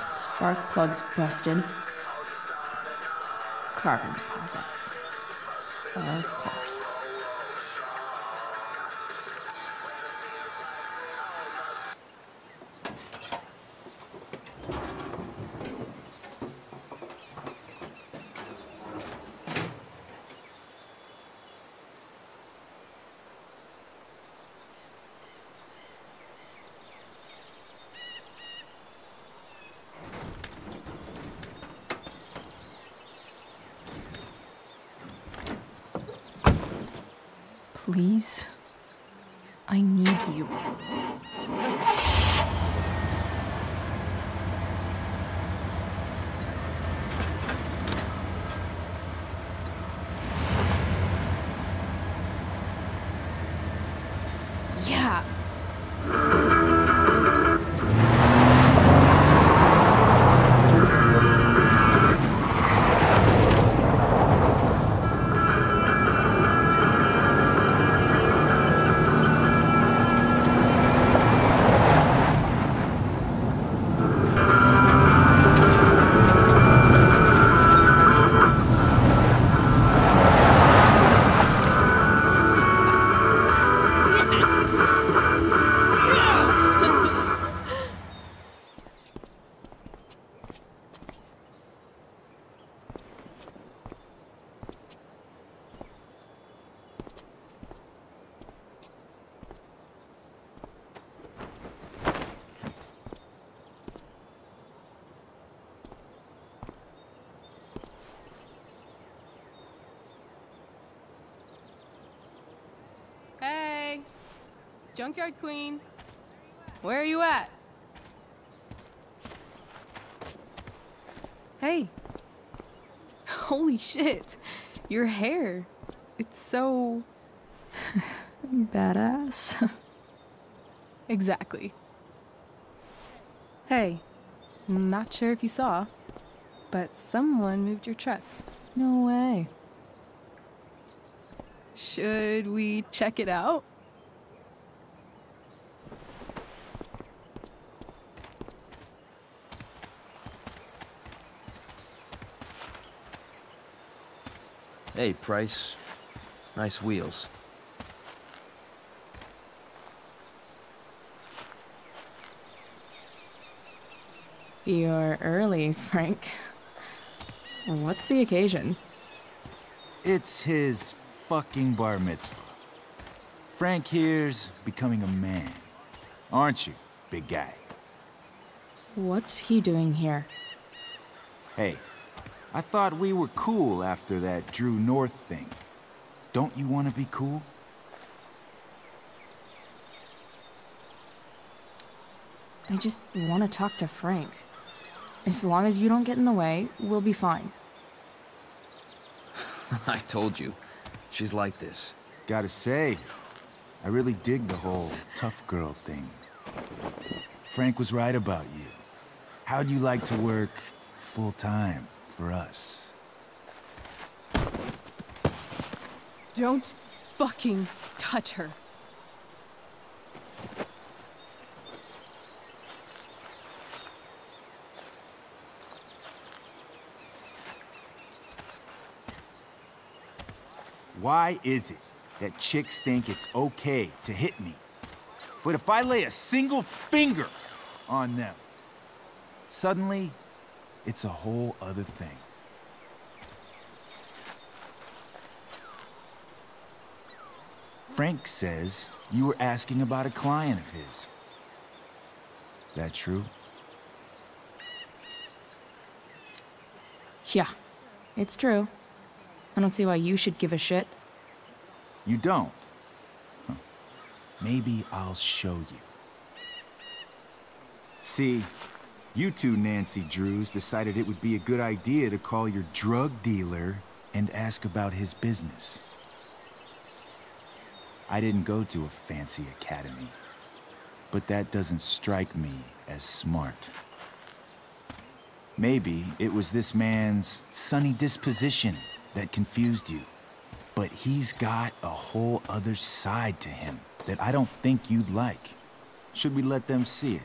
Spark plugs busted. Carbon deposits. Of course. Please, I need you. Yeah. Hey, Junkyard Queen, where are you at? Hey, holy shit, your hair, it's so... Badass. Exactly. Hey, not sure if you saw, but someone moved your truck. No way. Should we check it out? Hey, Price. Nice wheels. You're early, Frank. What's the occasion? It's his fucking bar mitzvah. Frank here's becoming a man. Aren't you, big guy? What's he doing here? Hey, I thought we were cool after that Drew North thing. Don't you want to be cool? I just want to talk to Frank. As long as you don't get in the way, we'll be fine. I told you. She's like this. Gotta say, I really dig the whole tough girl thing. Frank was right about you. How'd you like to work full-time for us? Don't fucking touch her. Why is it that chicks think it's okay to hit me? But if I lay a single finger on them, suddenly, it's a whole other thing. Frank says you were asking about a client of his. That true? Yeah, it's true. I don't see why you should give a shit. You don't? Huh. Maybe I'll show you. See, you two Nancy Drews decided it would be a good idea to call your drug dealer and ask about his business. I didn't go to a fancy academy, but that doesn't strike me as smart. Maybe it was this man's sunny disposition that confused you. But he's got a whole other side to him that I don't think you'd like. Should we let them see it?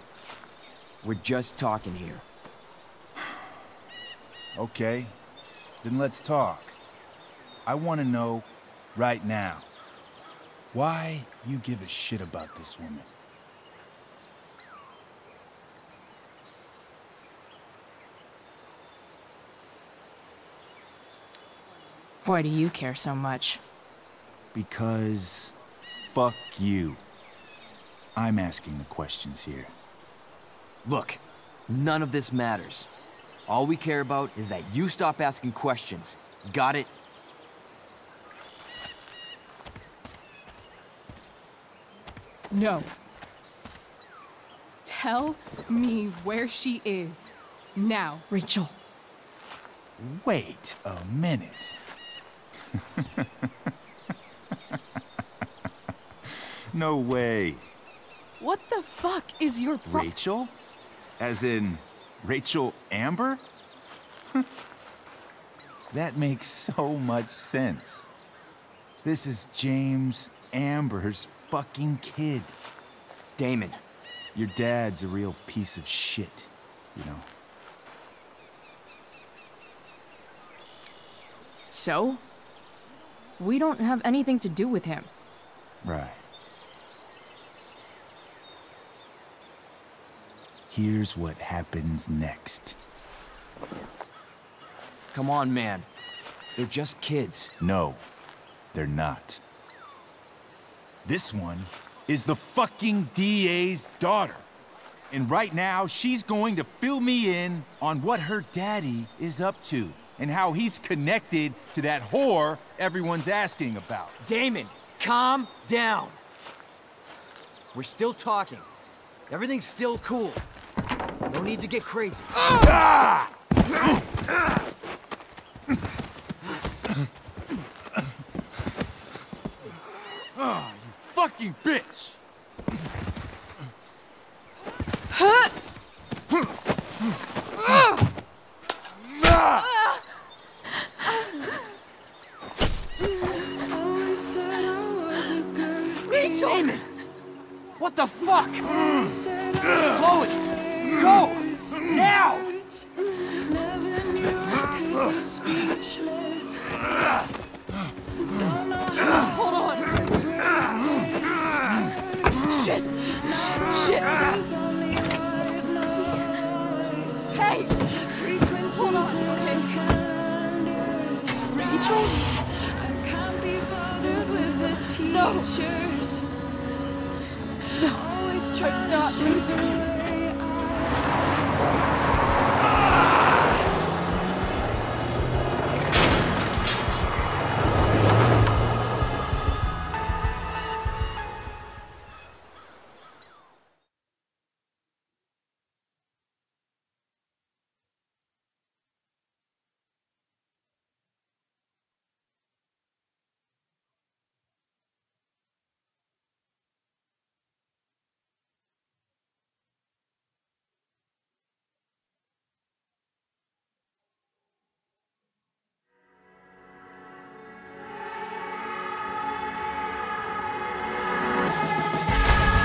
We're just talking here. Okay, then let's talk. I want to know right now why you give a shit about this woman. Why do you care so much? Because fuck you. I'm asking the questions here. Look, none of this matters. All we care about is that you stop asking questions. Got it? No. Tell me where she is. Now. Rachel. Wait a minute. No way. What the fuck is your Rachel? As in, Rachel Amber? That makes so much sense. This is James Amber's fucking kid. Damon. Your dad's a real piece of shit, you know? So? We don't have anything to do with him. Right. Here's what happens next. Come on, man. They're just kids. No, they're not. This one is the fucking DA's daughter. And right now, she's going to fill me in on what her daddy is up to and how he's connected to that whore everyone's asking about. Damon, calm down. We're still talking. Everything's still cool. No need to get crazy. Ah! Oh, you fucking bitch! Rachel! Damon! What the fuck? Chloe! Go! Now! Hold on! Shit! Shit! adventures. Always I'm trying not to losing you.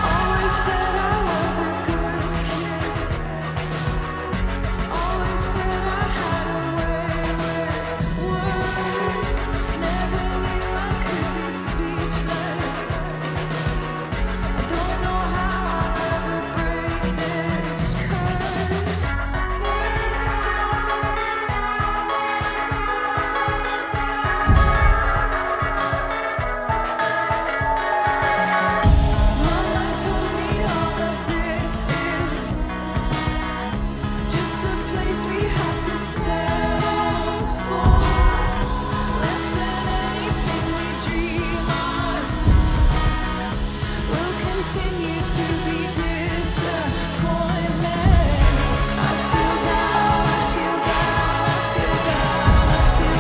Always said I was a good kid. Always said I had a way with words. Never knew I could be speechless. I don't know how I'll ever break this Mama told me all of this is just a place we have to settle for. Less than anything we dream of. Will continue to be disappointments. I feel down, I feel down, I feel down, I feel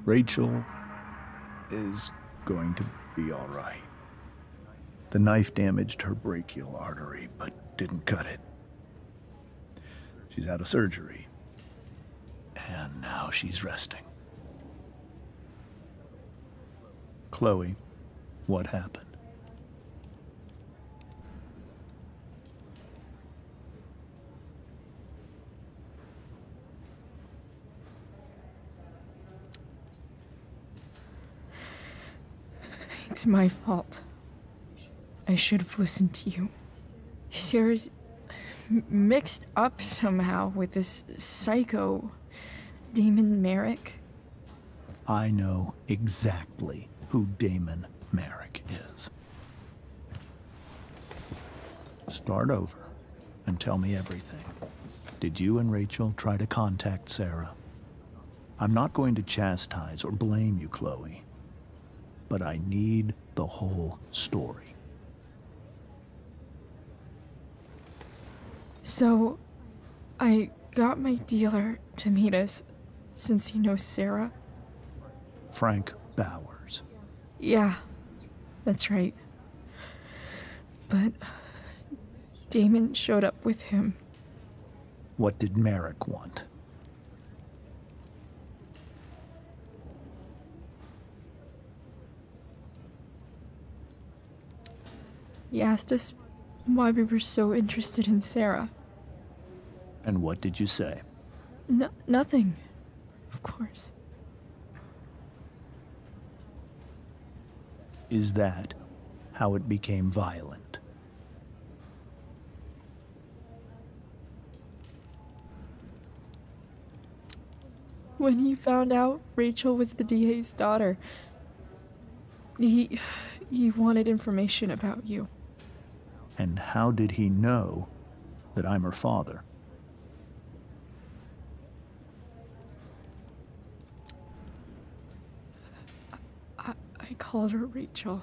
Rachel is going to be all right. The knife damaged her brachial artery, but didn't cut it. She's out of surgery, and now she's resting. Chloe, what happened? It's my fault. I should have listened to you. Sarah's mixed up somehow with this psycho Damon Merrick. I know exactly who Damon Merrick is. Start over and tell me everything. Did you and Rachel try to contact Sarah? I'm not going to chastise or blame you, Chloe, but I need the whole story. So, I got my dealer to meet us since he knows Sarah. Frank Bowers. Yeah, that's right. But Damon showed up with him. What did Merrick want? He asked us why we were so interested in Sarah. And what did you say? Nothing, of course. Is that how it became violent? When he found out Rachel was the DA's daughter, he wanted information about you. And how did he know that I'm her father? I called her Rachel.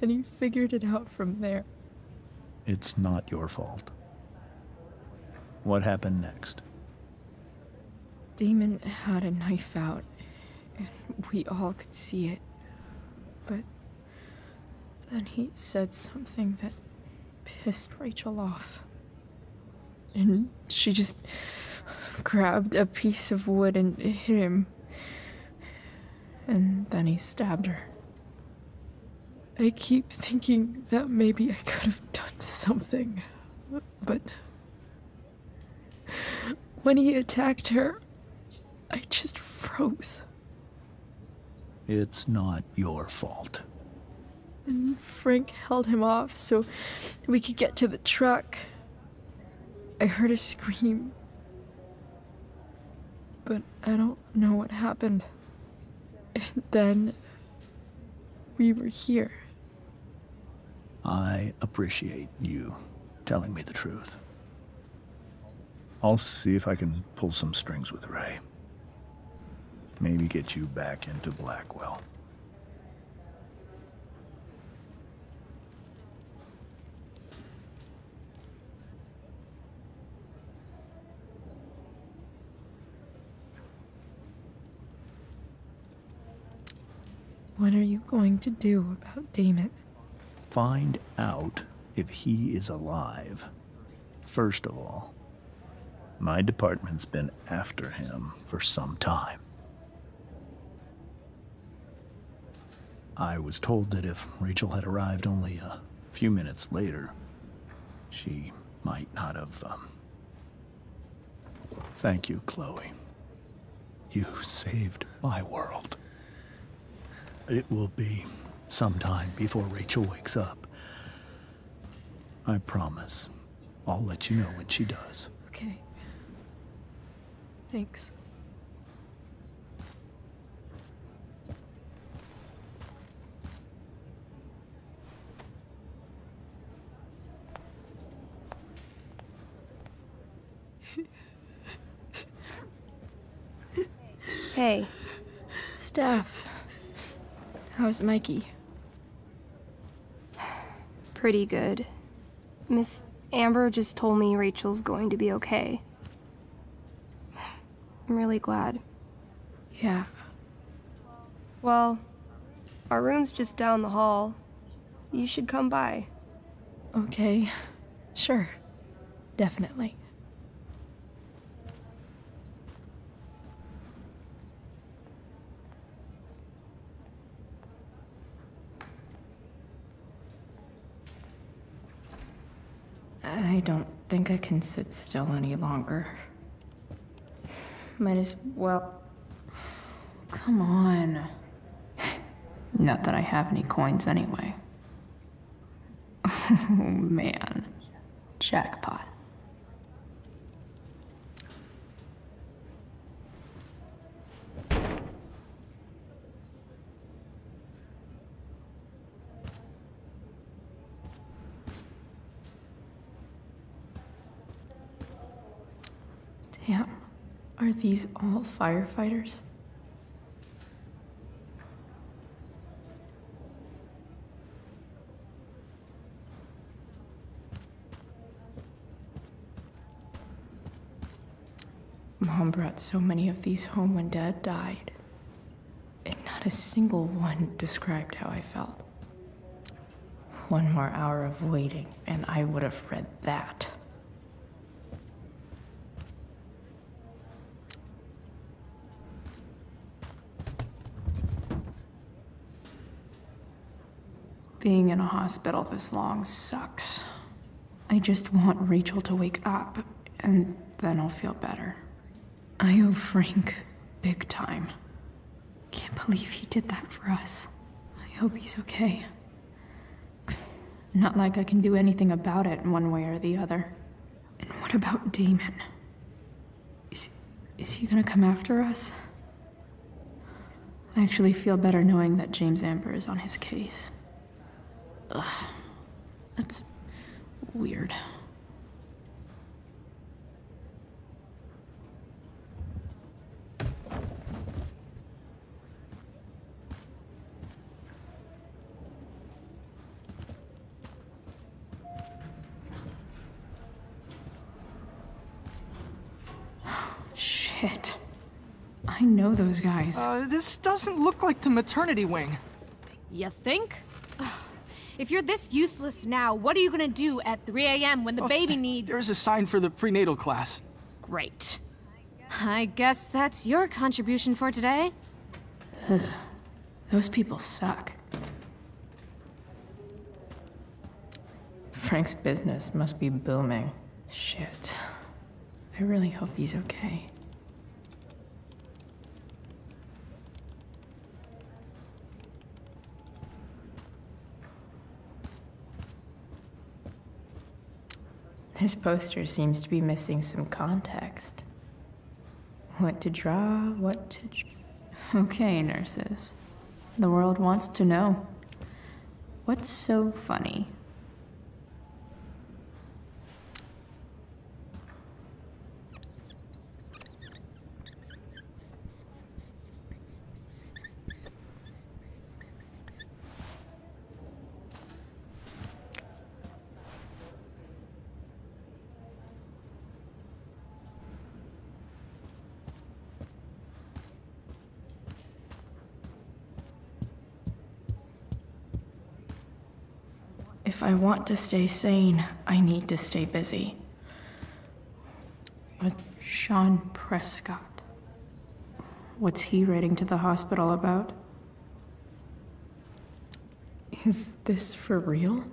And he figured it out from there. It's not your fault. What happened next? Damon had a knife out, and we all could see it. But then he said something that pissed Rachel off. And she just grabbed a piece of wood and hit him. And then he stabbed her. I keep thinking that maybe I could have done something, but when he attacked her, I just froze. It's not your fault. and Frank held him off so we could get to the truck. I heard a scream, but I don't know what happened. And then we were here. I appreciate you telling me the truth. I'll see if I can pull some strings with Ray. Maybe get you back into Blackwell. What are you going to do about Damon? Find out if he is alive. First of all, my department's been after him for some time. I was told that if Rachel had arrived only a few minutes later, she might not have, Thank you, Chloe. You saved my world. It will be some time before Rachel wakes up. I promise. I'll let you know when she does. Okay. Thanks. Hey. Steph. How's Mikey? Pretty good. Miss Amber just told me Rachel's going to be okay. I'm really glad. Yeah. Well, our room's just down the hall. You should come by. Okay. Sure. Definitely. I don't think I can sit still any longer. Might as well... Come on. Not that I have any coins anyway. Oh, man. Jackpot. Damn. Are these all firefighters? Mom brought so many of these home when Dad died, and not a single one described how I felt. One more hour of waiting, and I would have read that. Being in a hospital this long sucks. I just want Rachel to wake up, and then I'll feel better. I owe Frank big time. Can't believe he did that for us. I hope he's okay. Not like I can do anything about it one way or the other. And what about Damon? Is he gonna come after us? I actually feel better knowing that James Amber is on his case. Ugh, that's weird. Shit. I know those guys. This doesn't look like the maternity wing. You think? Ugh. If you're this useless now, what are you gonna do at 3 a.m. when the baby needs... There's a sign for the prenatal class. Great. I guess that's your contribution for today. Ugh. Those people suck. Frank's business must be booming. Shit. I really hope he's okay. This poster seems to be missing some context. What to draw, what to... Okay, nurses. The world wants to know. What's so funny? If I want to stay sane, I need to stay busy. But Sean Prescott. What's he writing to the hospital about? Is this for real?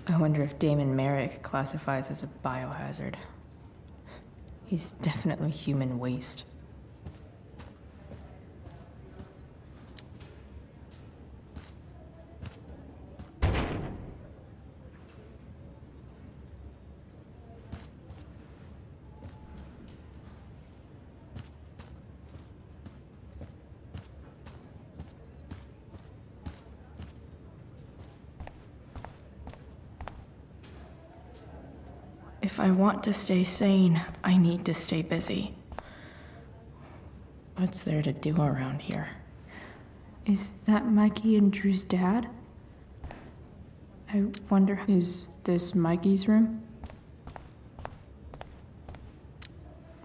I wonder if Damon Merrick classifies as a biohazard. He's definitely human waste. If I want to stay sane, I need to stay busy. What's there to do around here? Is that Mikey and Drew's dad? I wonder, is this Mikey's room?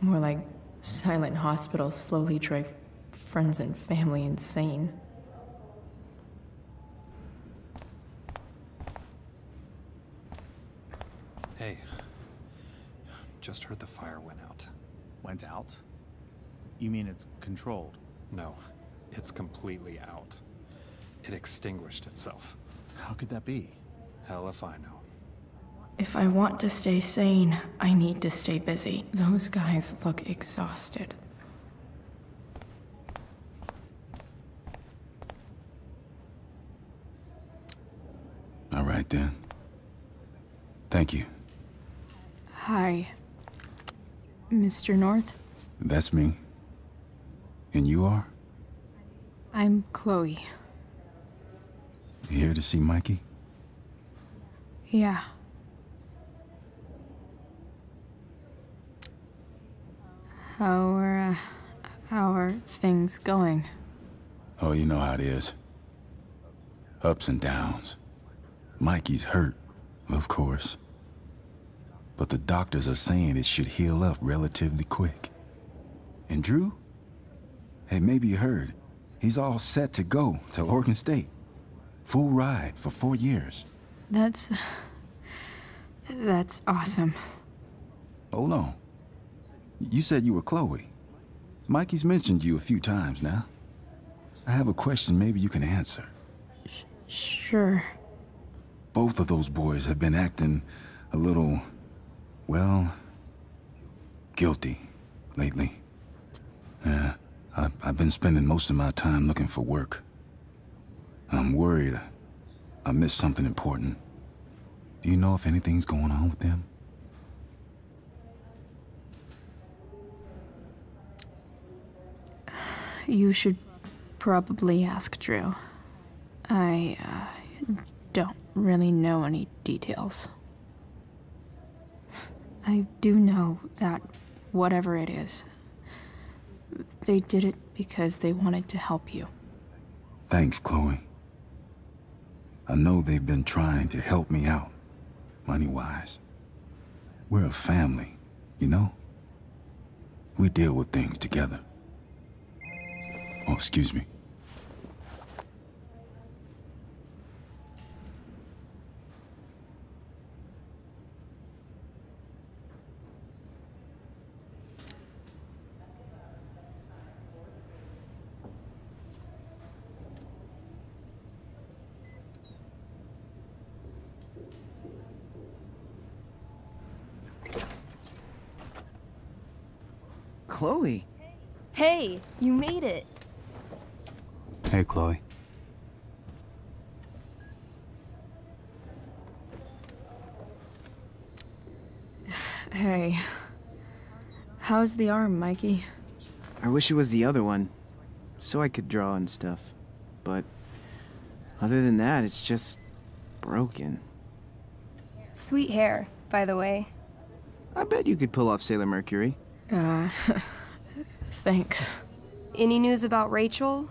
More like silent hospitals slowly drive friends and family insane. Hey. Just heard the fire went out. Went out? You mean it's controlled? No, it's completely out. It extinguished itself. How could that be? Hell if I know. If I want to stay sane, I need to stay busy. Those guys look exhausted. All right then. Thank you. Hi, Mr. North. That's me. And you are? I'm Chloe. You here to see Mikey? Yeah. How are things going? Oh, you know how it is. Ups and downs. Mikey's hurt, of course. But the doctors are saying it should heal up relatively quick. And Drew? Hey, maybe you heard. He's all set to go to Oregon State. Full ride for 4 years. That's awesome. Hold on. You said you were Chloe. Mikey's mentioned you a few times now. I have a question maybe you can answer. Sure. Both of those boys have been acting a little, well, guilty lately. Yeah, I've been spending most of my time looking for work. I'm worried I missed something important. Do you know if anything's going on with them? You should probably ask Drew. I don't really know any details. I do know that whatever it is, they did it because they wanted to help you. Thanks, Chloe. I know they've been trying to help me out, money-wise. We're a family, you know? We deal with things together. Oh, excuse me. Chloe. Hey, you made it. Hey, Chloe. Hey. How's the arm, Mikey? I wish it was the other one, so I could draw and stuff. But other than that, it's just broken. Sweet hair, by the way. I bet you could pull off Sailor Mercury. Thanks. Any news about Rachel?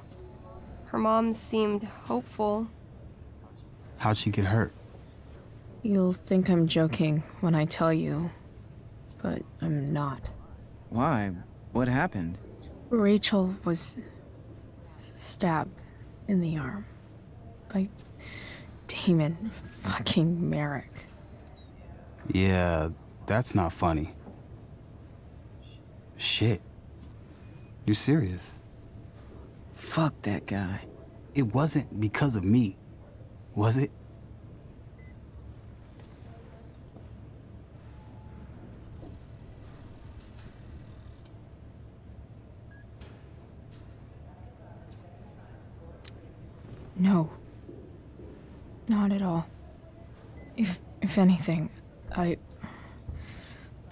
Her mom seemed hopeful. How'd she get hurt? You'll think I'm joking when I tell you, but I'm not. Why? What happened? Rachel was stabbed in the arm by Damon fucking Merrick. Yeah, that's not funny. Shit. You're serious? Fuck that guy. It wasn't because of me, was it? No. Not at all. If anything, I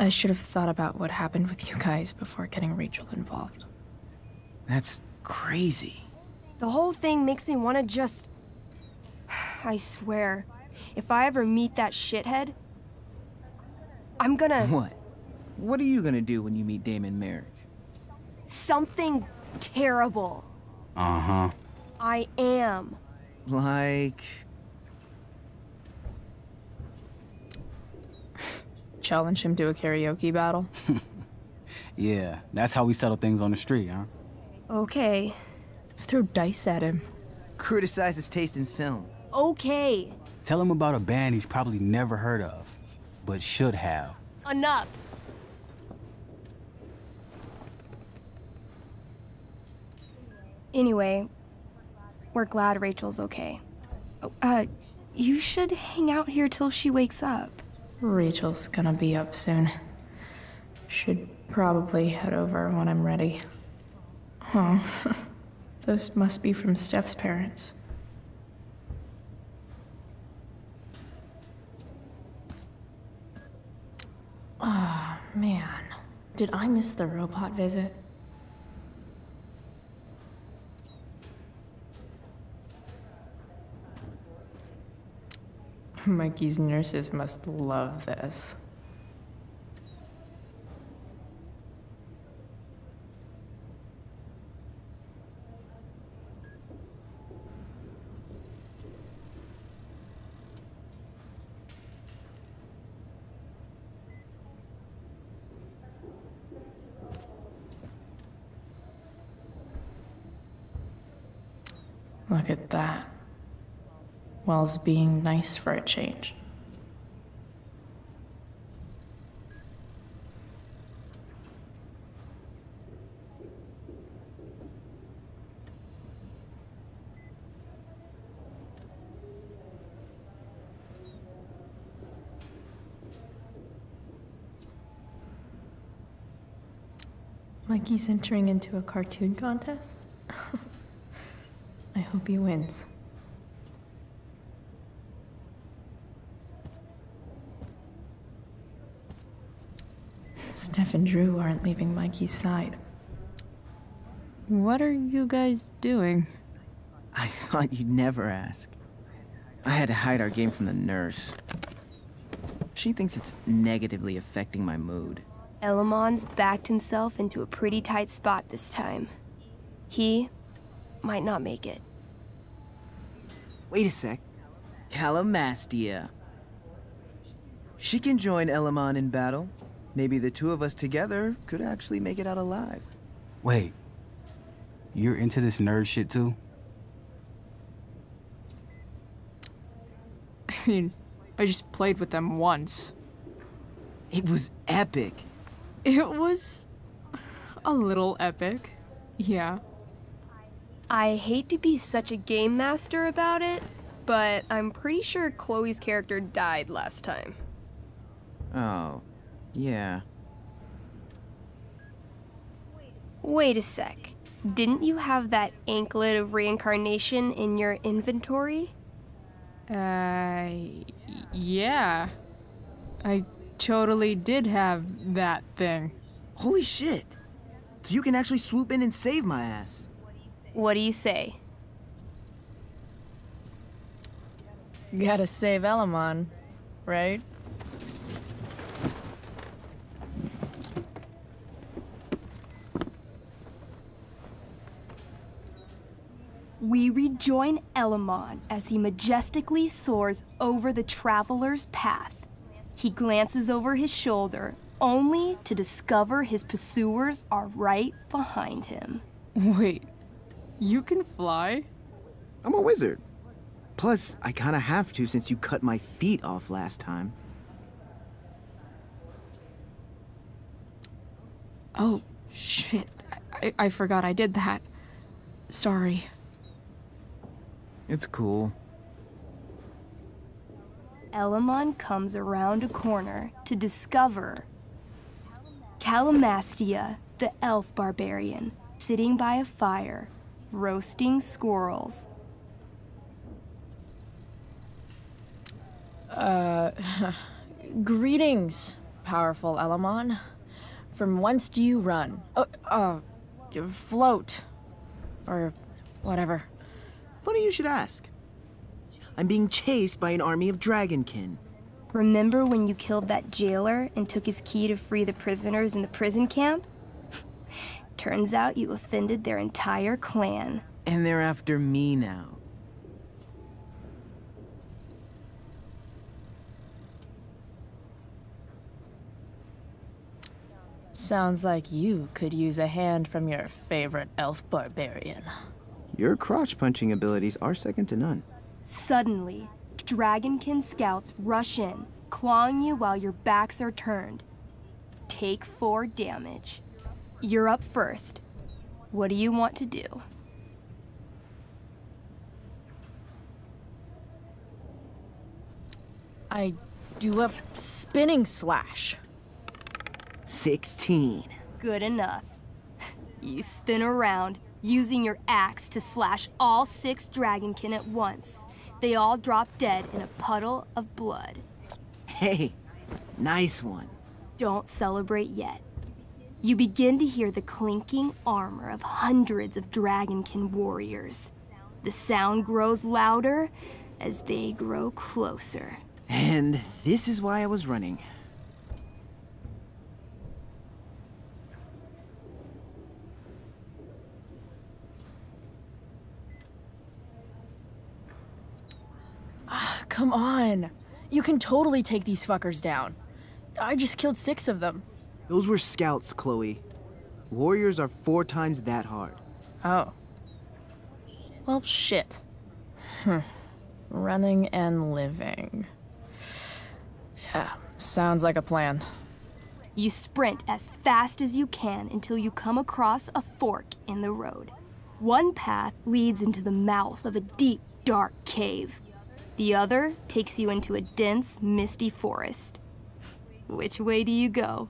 should have thought about what happened with you guys before getting Rachel involved. That's crazy. The whole thing makes me want to just... I swear, if I ever meet that shithead, I'm gonna... What? What are you gonna do when you meet Damon Merrick? Something terrible. Uh-huh. I am. Like... Challenge him to a karaoke battle? Yeah, that's how we settle things on the street, huh? Okay. Throw dice at him. Criticize his taste in film. Okay. Tell him about a band he's probably never heard of, but should have. Enough. Anyway, we're glad Rachel's okay. You should hang out here till she wakes up. Rachel's gonna be up soon. Should probably head over when I'm ready. Huh. Those must be from Steph's parents. Ah, man. Did I miss the robot visit? Mikey's nurses must love this. Look at that. Wells being nice for a change. Mikey's entering into a cartoon contest? I hope he wins. Steph and Drew aren't leaving Mikey's side. What are you guys doing? I thought you'd never ask. I had to hide our game from the nurse. She thinks it's negatively affecting my mood. Elamon's backed himself into a pretty tight spot this time. He might not make it. Wait a sec. Calamastia. She can join Elamon in battle. Maybe the two of us together could actually make it out alive. Wait. You're into this nerd shit too? I mean, I just played with them once. It was epic. It was a little epic, yeah. I hate to be such a game master about it, but I'm pretty sure Chloe's character died last time. Oh, yeah. Wait a sec. Didn't you have that anklet of reincarnation in your inventory? Yeah. I totally did have that thing. Holy shit! So you can actually swoop in and save my ass. What do you say? Gotta save Elamon, right? We rejoin Elamon as he majestically soars over the traveler's path. He glances over his shoulder, only to discover his pursuers are right behind him. Wait, you can fly? I'm a wizard. Plus, I kinda have to since you cut my feet off last time. Oh, shit. I forgot I did that. Sorry. It's cool. Elamon comes around a corner to discover Calamastia, the elf barbarian, sitting by a fire, roasting squirrels. Greetings, powerful Elamon. From whence do you run? Float. Or whatever. Funny you should ask. I'm being chased by an army of dragonkin. Remember when you killed that jailer and took his key to free the prisoners in the prison camp? Turns out you offended their entire clan. And they're after me now. Sounds like you could use a hand from your favorite elf barbarian. Your crotch-punching abilities are second to none. Suddenly, dragonkin scouts rush in, clawing you while your backs are turned. Take 4 damage. You're up first. What do you want to do? I do a spinning slash. 16. Good enough. You spin around, using your axe to slash all 6 dragonkin at once. They all drop dead in a puddle of blood. Hey, nice one. Don't celebrate yet. You begin to hear the clinking armor of hundreds of dragonkin warriors. The sound grows louder as they grow closer. And this is why I was running. Come on. You can totally take these fuckers down. I just killed 6 of them. Those were scouts, Chloe. Warriors are 4 times that hard. Oh. Well, shit. Running and living. Yeah, sounds like a plan. You sprint as fast as you can until you come across a fork in the road. One path leads into the mouth of a deep, dark cave. The other takes you into a dense, misty forest. Which way do you go?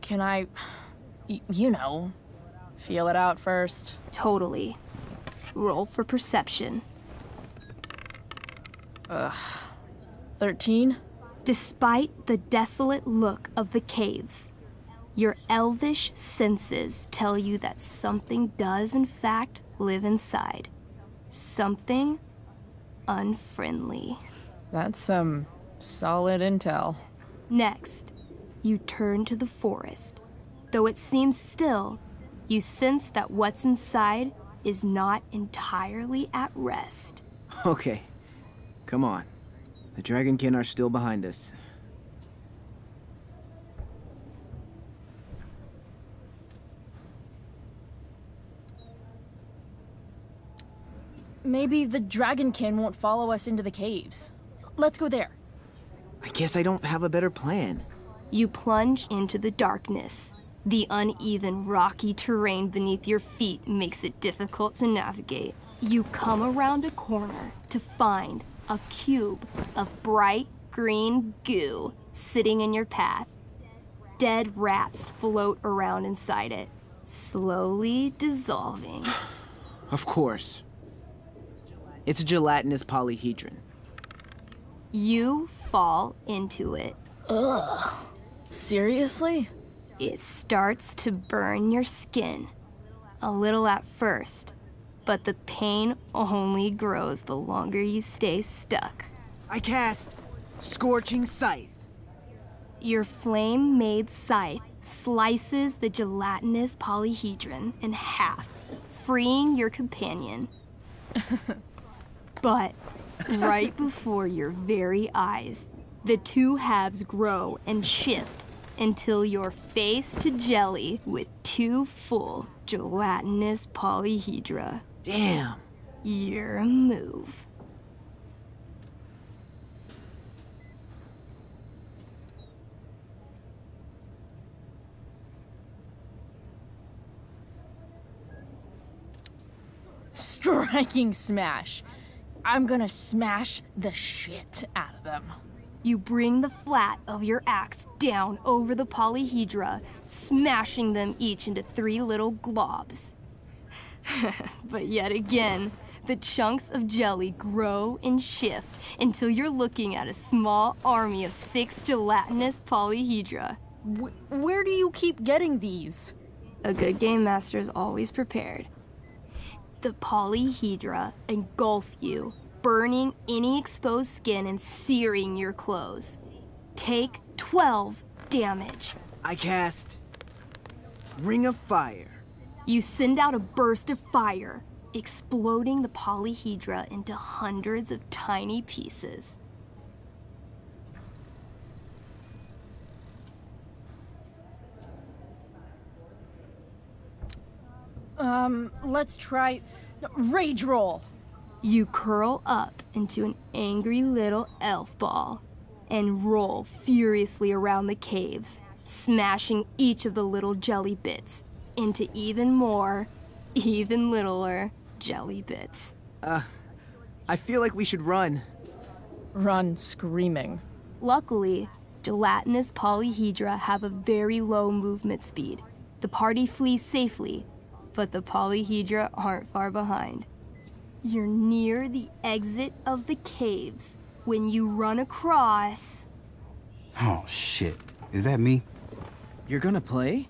Can I, you know, feel it out first? Totally. Roll for perception. 13? Despite the desolate look of the caves, your elvish senses tell you that something does in fact live inside. Something unfriendly. That's some solid intel. Next, you turn to the forest. Though it seems still, you sense that what's inside is not entirely at rest. Okay, come on. The dragonkin are still behind us. Maybe the dragonkin won't follow us into the caves. Let's go there. I guess I don't have a better plan. You plunge into the darkness. The uneven, rocky terrain beneath your feet makes it difficult to navigate. You come around a corner to find a cube of bright, green goo sitting in your path. Dead rats float around inside it, slowly dissolving. Of course. It's a gelatinous polyhedron. You fall into it. Ugh. Seriously? It starts to burn your skin. A little at first, but the pain only grows the longer you stay stuck. I cast Scorching Scythe. Your flame-made scythe slices the gelatinous polyhedron in half, freeing your companion. But right before your very eyes, the two halves grow and shift until you're face to jelly with two full gelatinous polyhedra. Damn. Your move. Striking smash. I'm gonna smash the shit out of them. You bring the flat of your axe down over the polyhedra, smashing them each into 3 little globs. But yet again, the chunks of jelly grow and shift until you're looking at a small army of 6 gelatinous polyhedra. Where do you keep getting these? A good game master is always prepared. The polyhedra engulf you, burning any exposed skin and searing your clothes. Take 12 damage. I cast Ring of Fire. You send out a burst of fire, exploding the polyhedra into hundreds of tiny pieces. Let's try Rage Roll. You curl up into an angry little elf ball and roll furiously around the caves, smashing each of the little jelly bits into even more, even littler jelly bits. I feel like we should run. Run screaming. Luckily, gelatinous polyhedra have a very low movement speed. The party flees safely, but the polyhedra aren't far behind. You're near the exit of the caves when you run across... Oh, shit. Is that me? You're gonna play?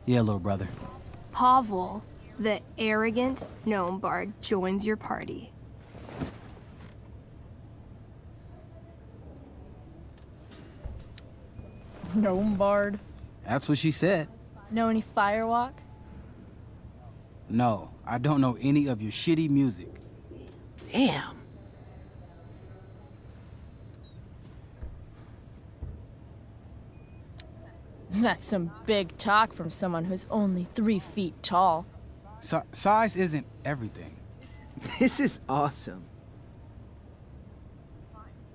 Yeah, little brother. Pavel, the arrogant gnome bard, joins your party. Gnome Bard. That's what she said. Know any Firewalk? No, I don't know any of your shitty music. Damn. That's some big talk from someone who's only 3 feet tall. Size isn't everything. This is awesome.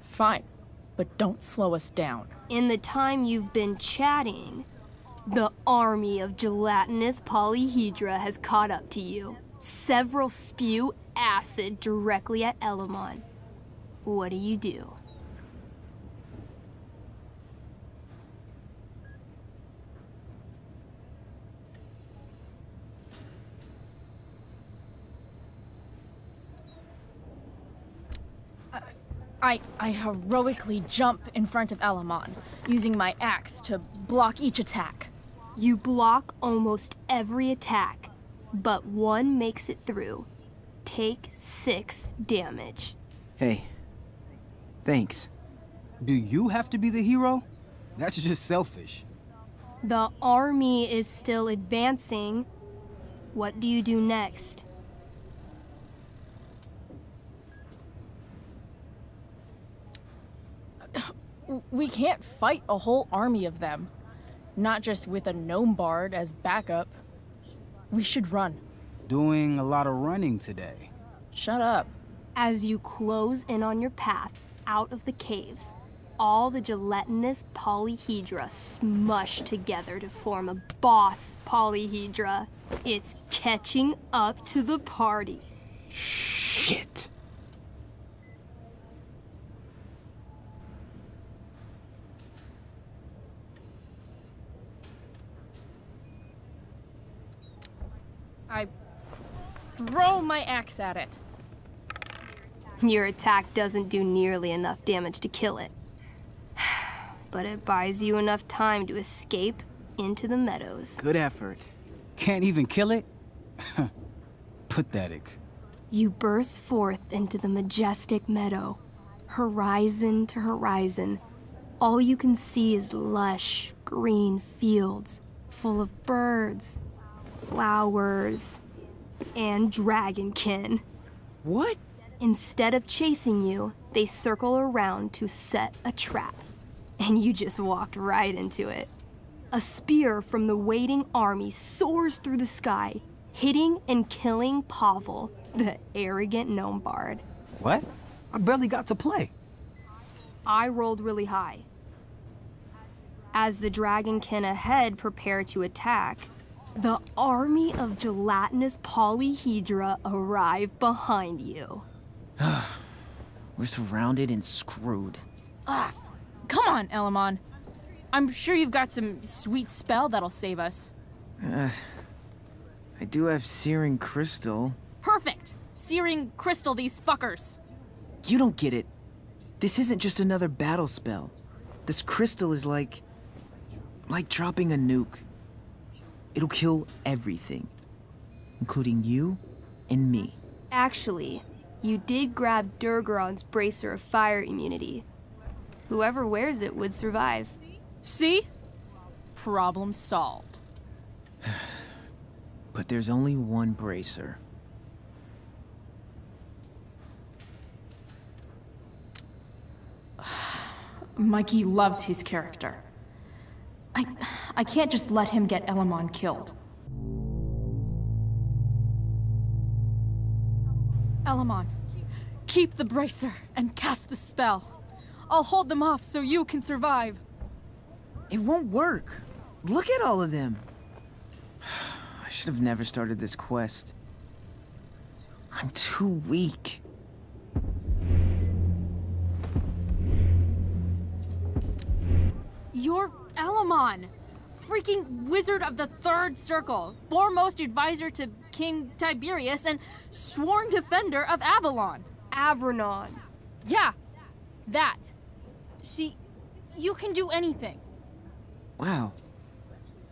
Fine, but don't slow us down. In the time you've been chatting, the army of gelatinous polyhedra has caught up to you. Several spew acid directly at Elamon. What do you do? I heroically jump in front of Elamon, using my axe to block each attack. You block almost every attack, but one makes it through. Take 6 damage. Hey, thanks. Do you have to be the hero? That's just selfish. The army is still advancing. What do you do next? We can't fight a whole army of them. Not just with a gnome bard as backup. We should run. Doing a lot of running today. Shut up. As you close in on your path out of the caves, all the gelatinous polyhedra smush together to form a boss polyhedra. It's catching up to the party. Shit. throw my axe at it. Your attack doesn't do nearly enough damage to kill it. But it buys you enough time to escape into the meadows. Good effort. Can't even kill it? Pathetic. You burst forth into the majestic meadow, horizon to horizon. All you can see is lush, green fields full of birds, flowers, and dragonkin. What? Instead of chasing you, they circle around to set a trap. And you just walked right into it. A spear from the waiting army soars through the sky, hitting and killing Pavel, the arrogant gnome bard. What? I barely got to play. I rolled really high. As the dragonkin ahead prepare to attack, the army of gelatinous polyhedra arrive behind you. We're surrounded and screwed. Ah, come on, Elamon. I'm sure you've got some sweet spell that'll save us. I do have searing crystal. Perfect! Searing crystal these fuckers. You don't get it. This isn't just another battle spell. This crystal is like dropping a nuke. It'll kill everything, including you and me. Actually, you did grab Durgaron's bracer of fire immunity. Whoever wears it would survive. See? Problem solved. But there's only one bracer. Mikey loves his character. I can't just let him get Elamon killed. Elamon, keep the bracer and cast the spell. I'll hold them off so you can survive. It won't work. Look at all of them. I should have never started this quest. I'm too weak. You're Elamon, freaking wizard of the Third Circle, foremost advisor to King Tiberius, and sworn defender of Avalon. Avronon. Yeah, that. See, you can do anything. Wow.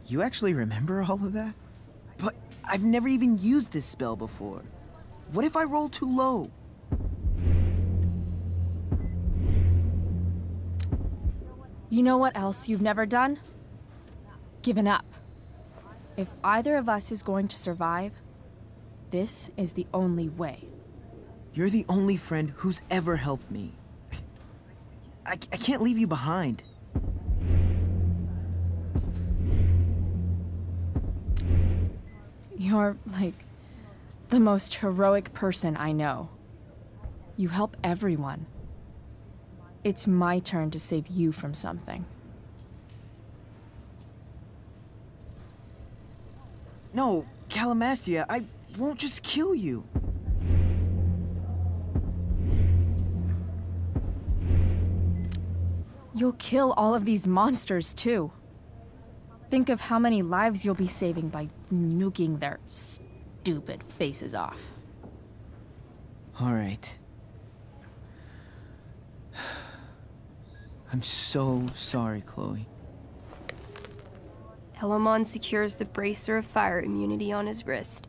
You actually remember all of that? But I've never even used this spell before. What if I roll too low? You know what else you've never done? Given up. If either of us is going to survive, this is the only way. You're the only friend who's ever helped me. I can't leave you behind. You're, like, the most heroic person I know. You help everyone. It's my turn to save you from something. No, Calamastia, I won't just kill you. You'll kill all of these monsters, too. Think of how many lives you'll be saving by nuking their stupid faces off. All right. I'm so sorry, Chloe. Elamon secures the bracer of fire immunity on his wrist.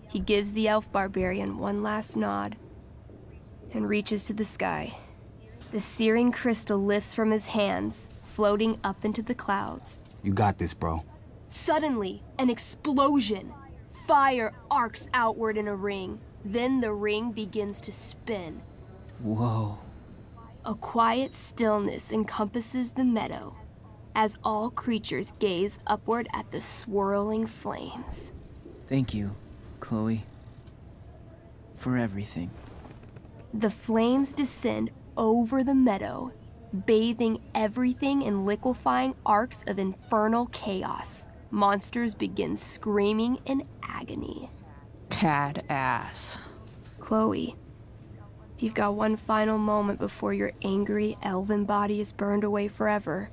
He gives the elf barbarian one last nod and reaches to the sky. The searing crystal lifts from his hands, floating up into the clouds. You got this, bro. Suddenly, an explosion. Fire arcs outward in a ring. Then the ring begins to spin. Whoa. A quiet stillness encompasses the meadow as all creatures gaze upward at the swirling flames. Thank you, Chloe, for everything. The flames descend over the meadow, bathing everything in liquefying arcs of infernal chaos. Monsters begin screaming in agony. Badass. Chloe, you've got one final moment before your angry elven body is burned away forever.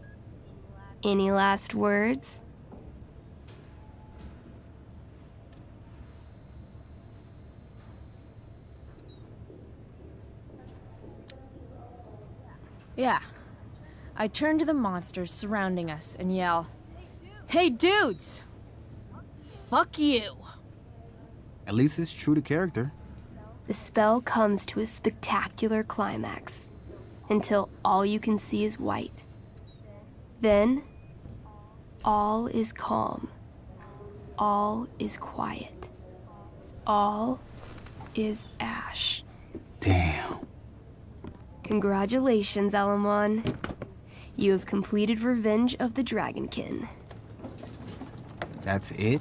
Any last words? Yeah. I turn to the monsters surrounding us and yell, "Hey, dudes! Fuck you!" At least it's true to character. The spell comes to a spectacular climax until all you can see is white. Then, all is calm. All is quiet. All is ash. Damn. Congratulations, Alamon. You have completed Revenge of the Dragonkin. That's it?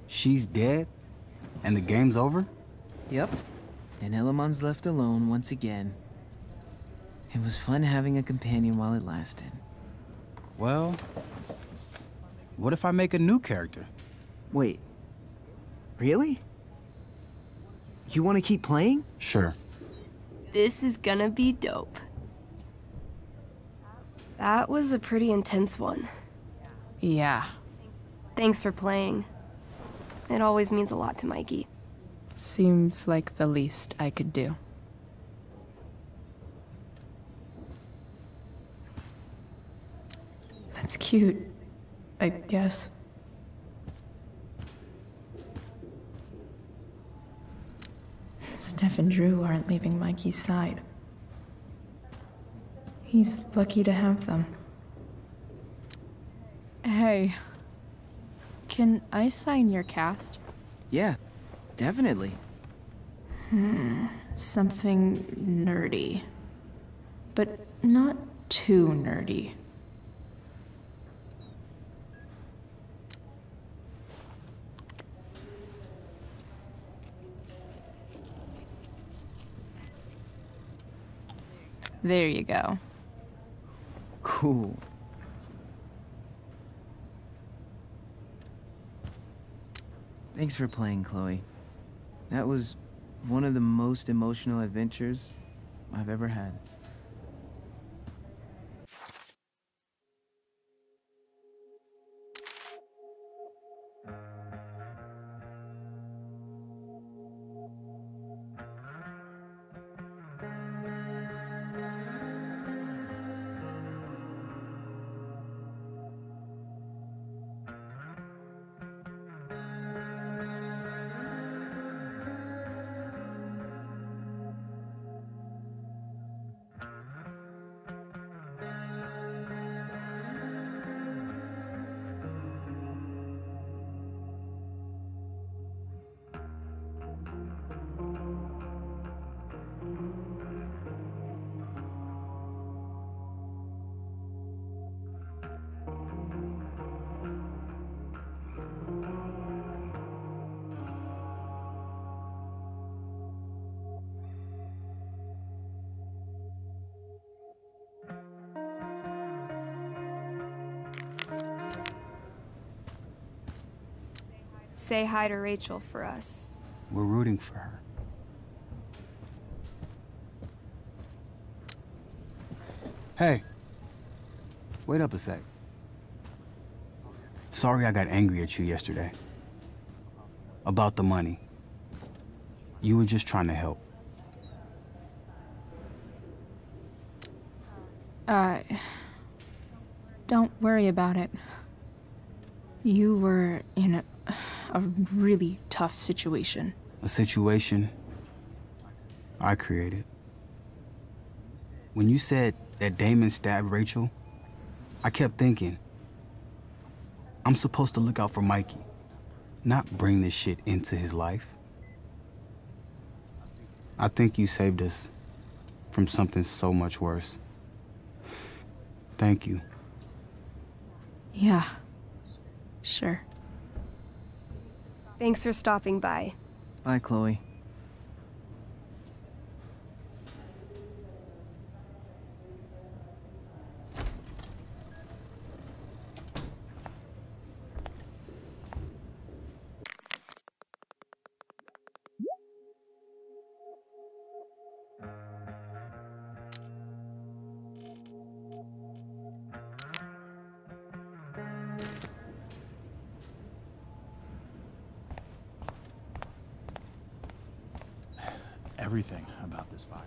She's dead? And the game's over? Yep. And Elamon's left alone once again. It was fun having a companion while it lasted. Well, what if I make a new character? Wait. Really? You want to keep playing? Sure. This is gonna be dope. That was a pretty intense one. Yeah. Thanks for playing. It always means a lot to Mikey. Seems like the least I could do. That's cute, I guess. Steph and Drew aren't leaving Mikey's side. He's lucky to have them. Hey, can I sign your cast? Yeah, definitely. Something nerdy. But not too nerdy. There you go. Cool. Thanks for playing, Chloe. That was one of the most emotional adventures I've ever had. Say hi to Rachel for us. We're rooting for her. Hey. Wait up a sec. Sorry I got angry at you yesterday. About the money. You were just trying to help. Don't worry about it. You were in a really tough situation. A situation I created. When you said that Damon stabbed Rachel, I kept thinking, I'm supposed to look out for Mikey, not bring this shit into his life. I think you saved us from something so much worse. Thank you. Yeah, sure. Thanks for stopping by. Bye, Chloe. Everything about this fire.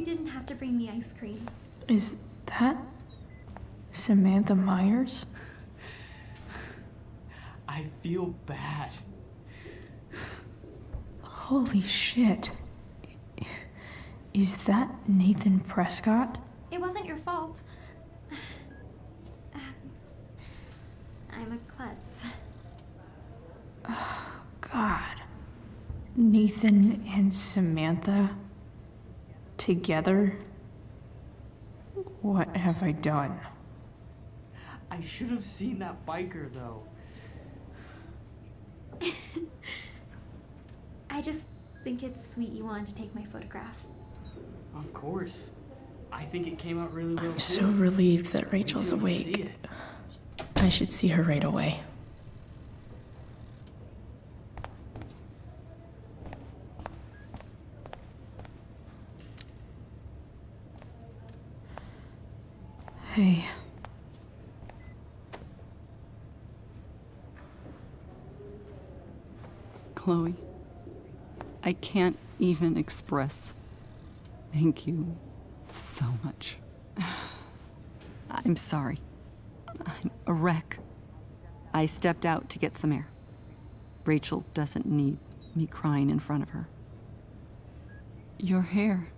You didn't have to bring me ice cream. Is that Samantha Myers? I feel bad. Holy shit. Is that Nathan Prescott? It wasn't your fault. I'm a klutz. Oh, God. Nathan and Samantha together? What have I done? I should have seen that biker, though. I just think it's sweet you wanted to take my photograph. Of course. I think it came out really well. I'm so relieved that Rachel's awake. I should see her right away. Hey. Chloe, I can't even express thank you so much. I'm sorry. I'm a wreck. I stepped out to get some air. Rachel doesn't need me crying in front of her. Your hair.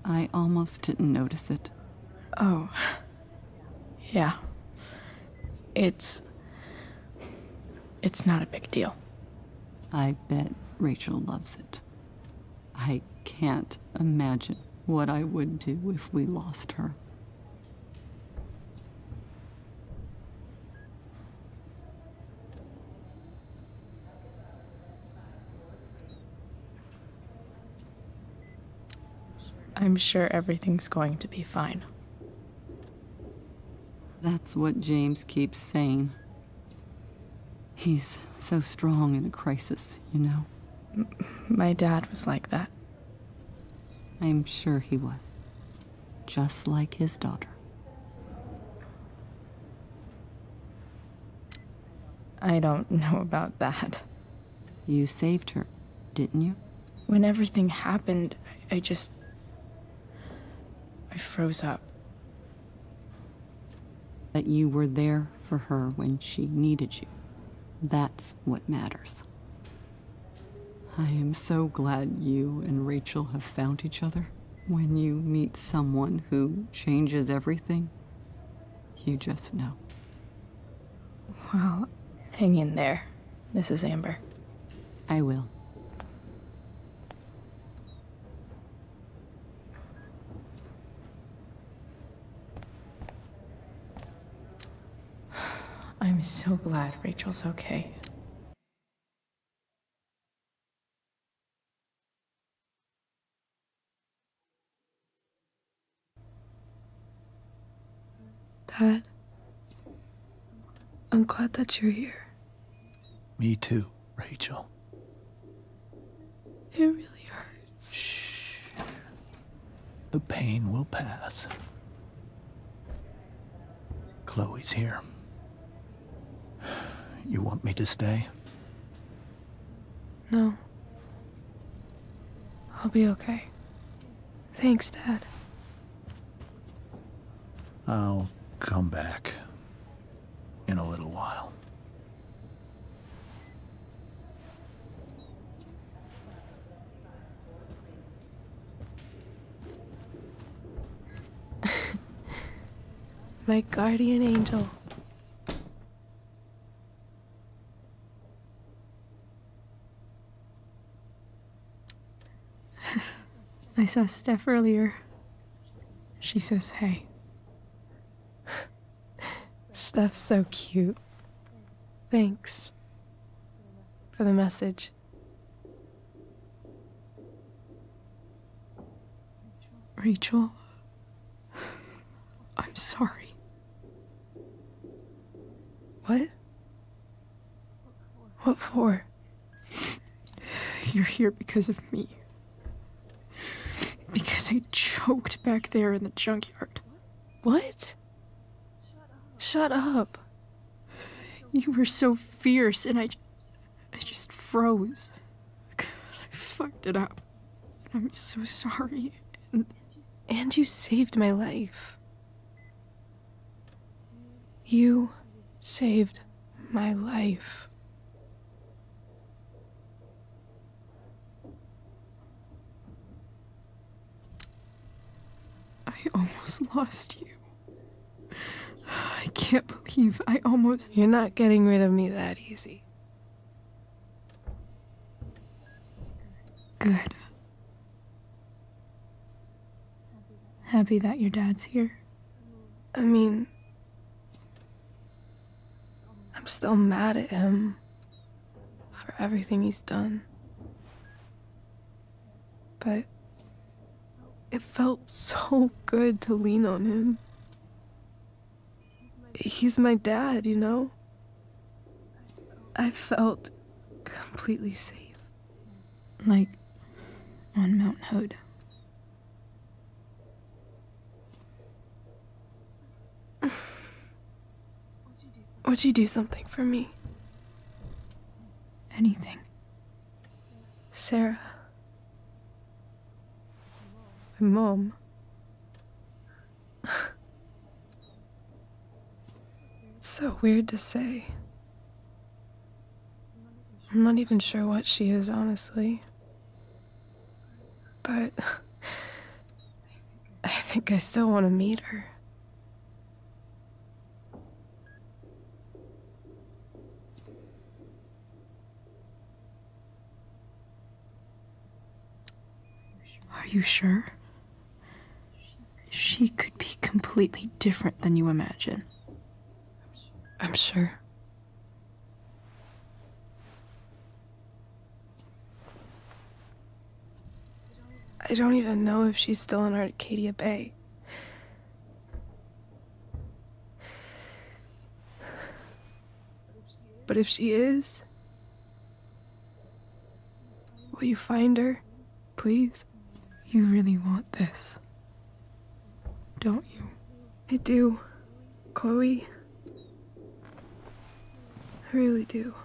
I almost didn't notice it. Oh. Yeah. It's not a big deal. I bet Rachel loves it. I can't imagine what I would do if we lost her. I'm sure everything's going to be fine. That's what James keeps saying. He's so strong in a crisis, you know? My dad was like that. I'm sure he was. Just like his daughter. I don't know about that. You saved her, didn't you? When everything happened, I froze up. That you were there for her when she needed you. That's what matters. I am so glad you and Rachel have found each other. When you meet someone who changes everything, you just know. Well, hang in there, Mrs. Amber. I will. I'm so glad Rachel's okay. Dad, I'm glad that you're here. Me too, Rachel. It really hurts. Shh. The pain will pass. Chloe's here. You want me to stay? No. I'll be okay. Thanks, Dad. I'll come back in a little while. My guardian angel. I saw Steph earlier. She says hey. Steph's so cute. Thanks for the message. Rachel, I'm sorry. What? What for? You're here because of me. Because I choked back there in the junkyard. What? Shut up. You were so fierce and I just froze. God, I fucked it up. I'm so sorry. And And you saved my life. You saved my life. I almost lost you. I can't believe I almost... You're not getting rid of me that easy. Good. Happy that your dad's here? I mean... I'm still mad at him for everything he's done. But it felt so good to lean on him. He's my dad, you know? I felt completely safe. Like on Mount Hood. Would you do something for me? Anything. Sarah. My mom. It's so weird to say. I'm not even sure what she is, honestly. But I think I still want to meet her. Are you sure? She could be completely different than you imagine. I'm sure. I don't even know if she's still in Arcadia Bay. But if she is, will you find her, please? You really want this, don't you? I do, Chloe. I really do.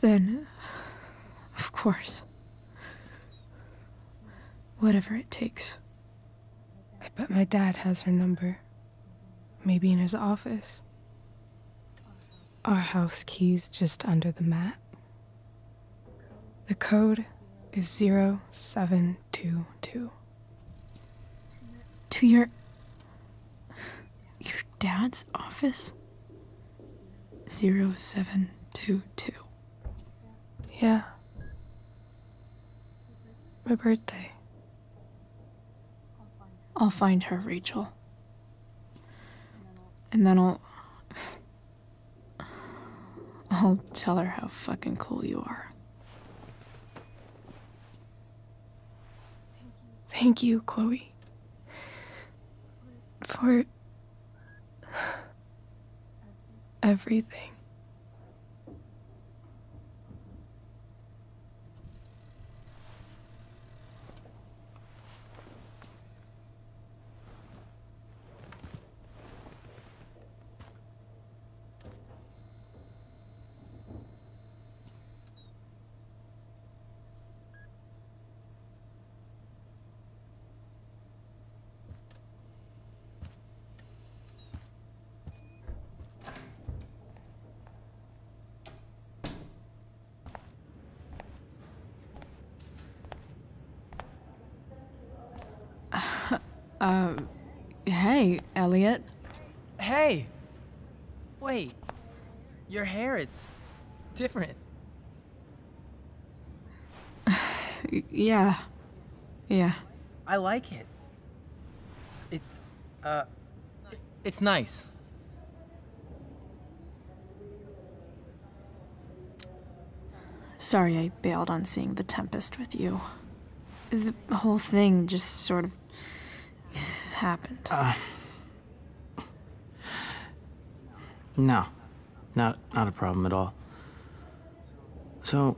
Then, of course. Whatever it takes. I bet my dad has her number. Maybe in his office. Our house key's just under the mat. The code is 0722. To your dad's office? 0722. Yeah. My birthday. I'll find her, Rachel. And then I'll tell her how fucking cool you are. Thank you, Chloe. For everything. Hey, Elliot. Hey! Wait. Your hair, it's different. Yeah. I like it. It's nice. Sorry I bailed on seeing The Tempest with you. The whole thing just sort of happened. No. Not a problem at all. So,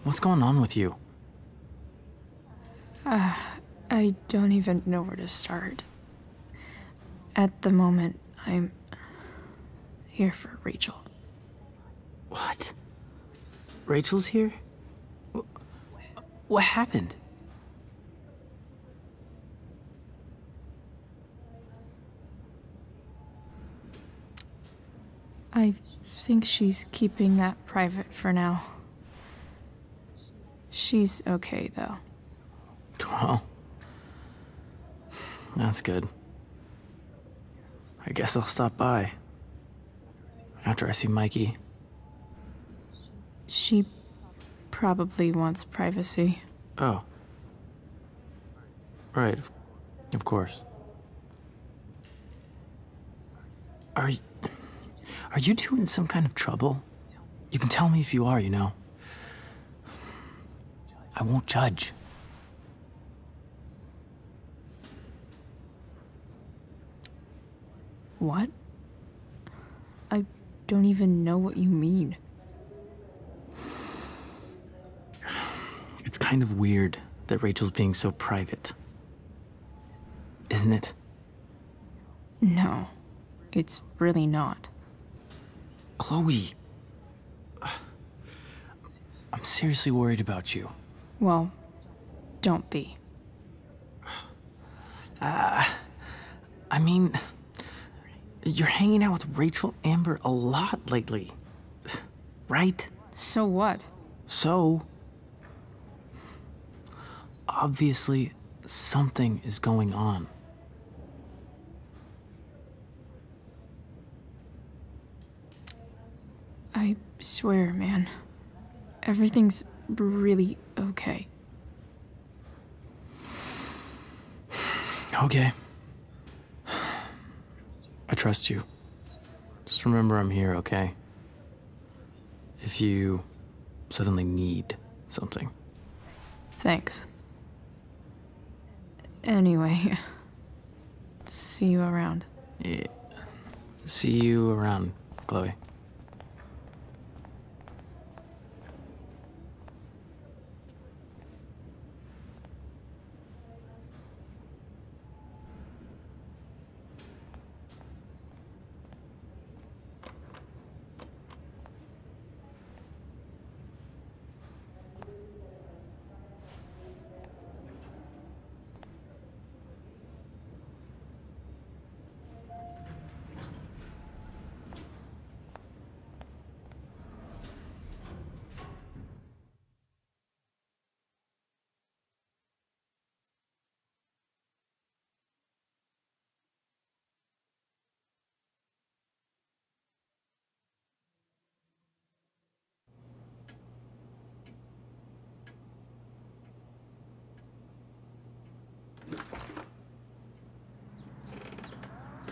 what's going on with you? I don't even know where to start. At the moment, I'm here for Rachel. What? Rachel's here? What happened? I think she's keeping that private for now. She's okay, though. Well, that's good. I guess I'll stop by after I see Mikey. She probably wants privacy. Oh. Right, of course. Are you two in some kind of trouble? You can tell me if you are, you know. I won't judge. What? I don't even know what you mean. It's kind of weird that Rachel's being so private. Isn't it? No, it's really not. Chloe. I'm seriously worried about you. Well, don't be. I mean, you're hanging out with Rachel Amber a lot lately, right? So what? So, obviously, something is going on. I swear, man. Everything's really okay. Okay. I trust you. Just remember I'm here, okay? If you suddenly need something. Thanks. Anyway, see you around. Yeah. See you around, Chloe.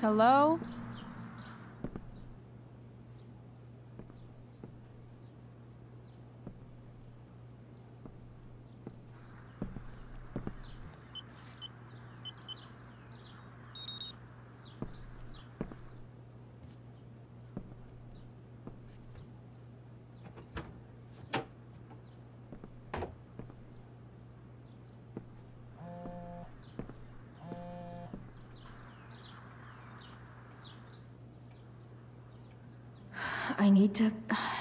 Hello? I need to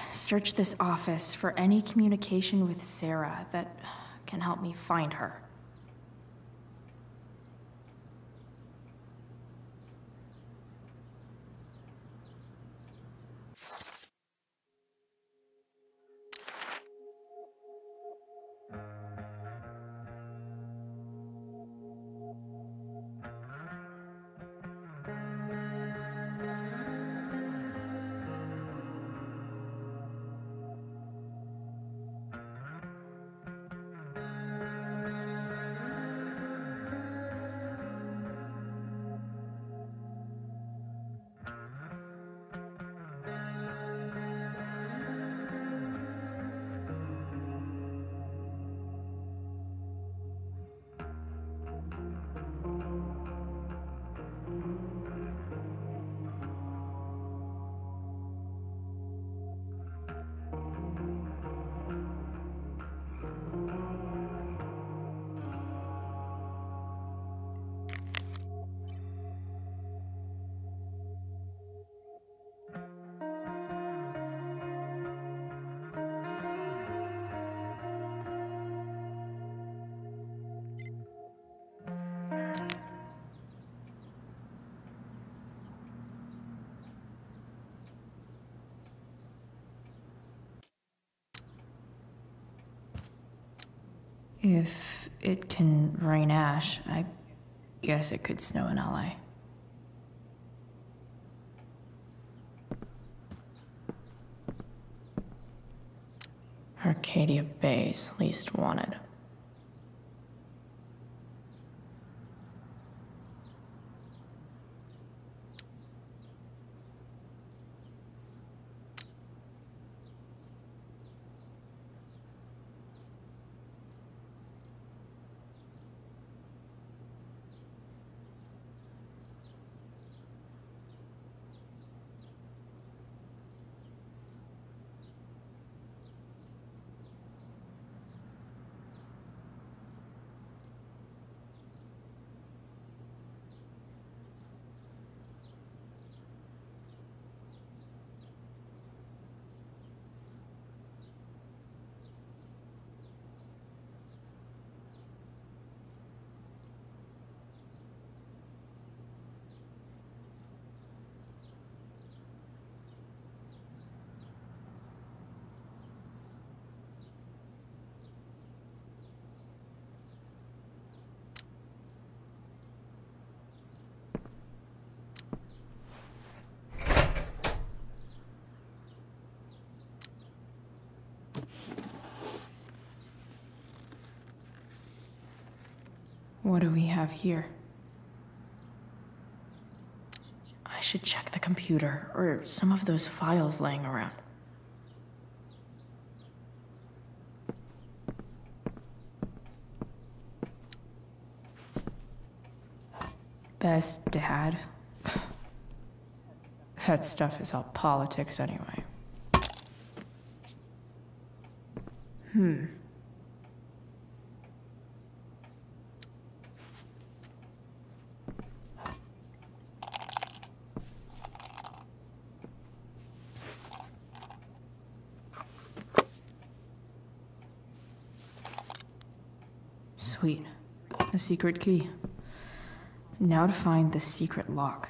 search this office for any communication with Sarah that can help me find her. If it can rain ash, I guess it could snow in LA. Arcadia Bay's least wanted. What do we have here? I should check the computer, or some of those files laying around. Best dad? That stuff is all politics anyway. Sweet. A secret key. Now to find the secret lock.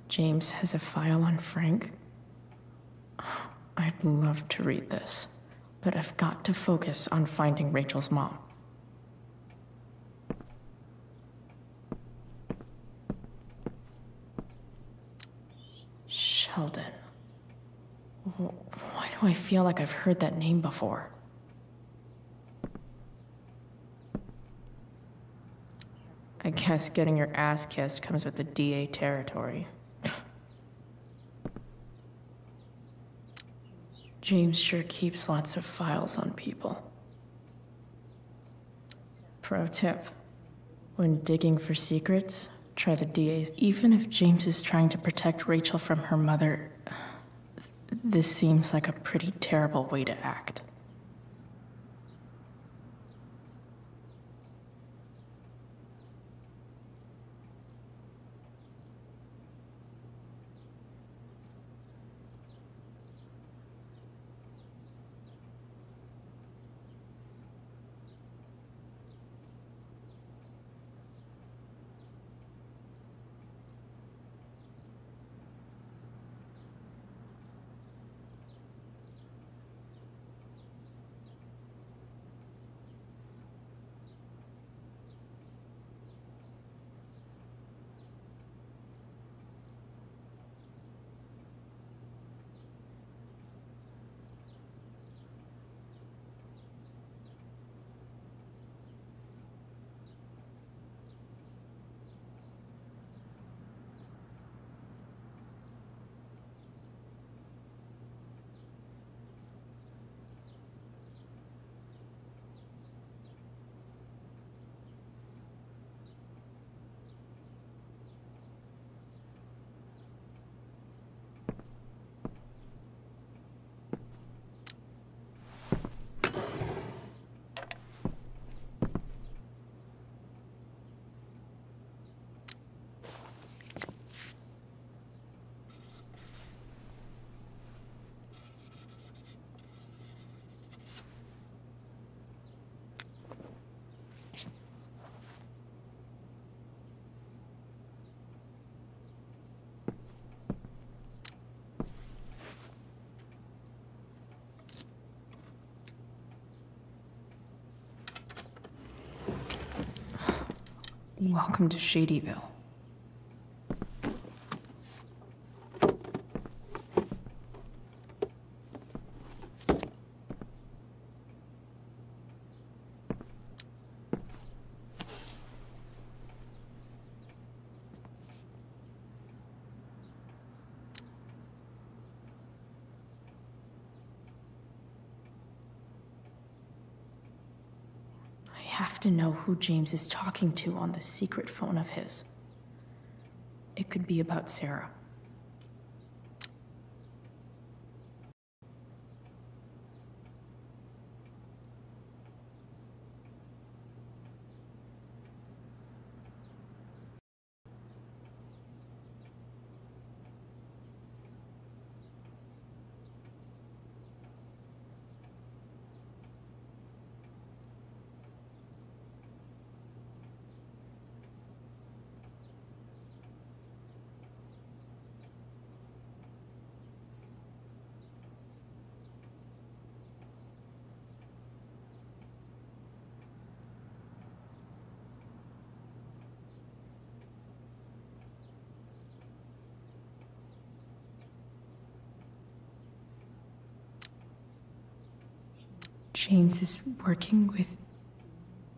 James has a file on Frank. I'd love to read this, but I've got to focus on finding Rachel's mom. Sheldon. Why do I feel like I've heard that name before? I guess getting your ass kissed comes with the DA territory. James sure keeps lots of files on people. Pro tip: when digging for secrets, try the DA's. Even if James is trying to protect Rachel from her mother, this seems like a pretty terrible way to act. Welcome to Shadyville. I have to know who James is talking to on the secret phone of his. It could be about Sarah. James is working with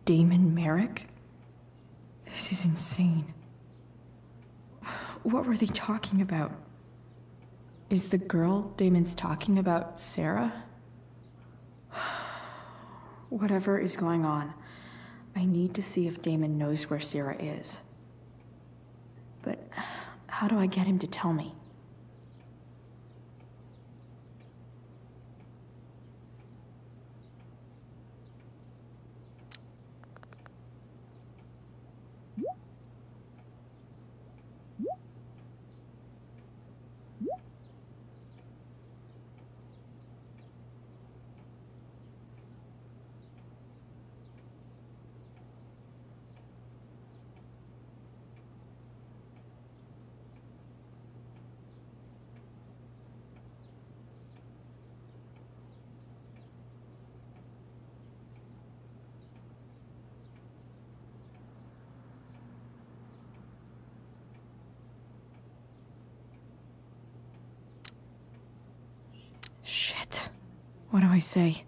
Damon Merrick? This is insane. What were they talking about? Is the girl Damon's talking about Sarah? Whatever is going on, I need to see if Damon knows where Sarah is. But how do I get him to tell me? Shit. What do I say?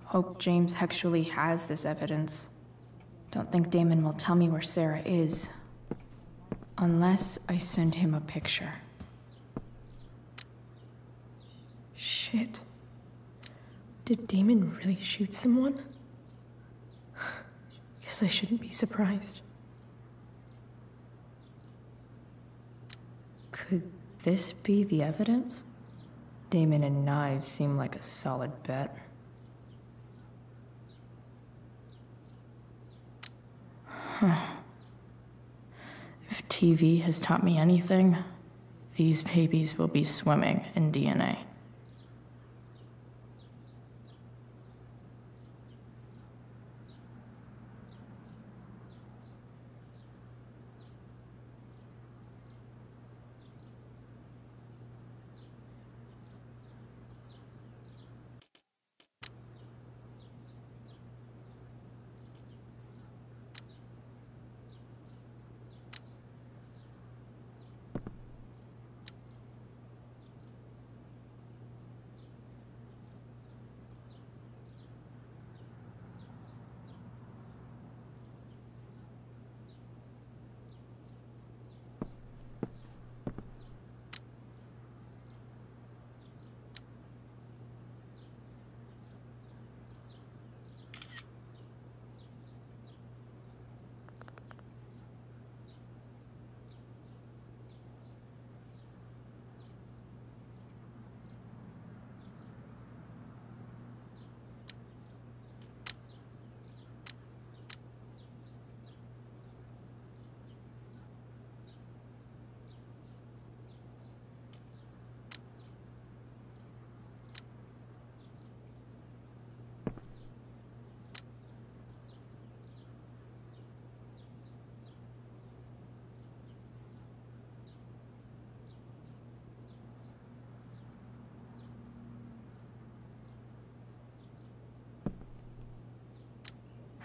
Hope James actually has this evidence. Don't think Damon will tell me where Sarah is. Unless I send him a picture. Shit. Did Damon really shoot someone? Guess I shouldn't be surprised. Could this be the evidence? Damon and knives seem like a solid bet. Huh. If TV has taught me anything, these babies will be swimming in DNA.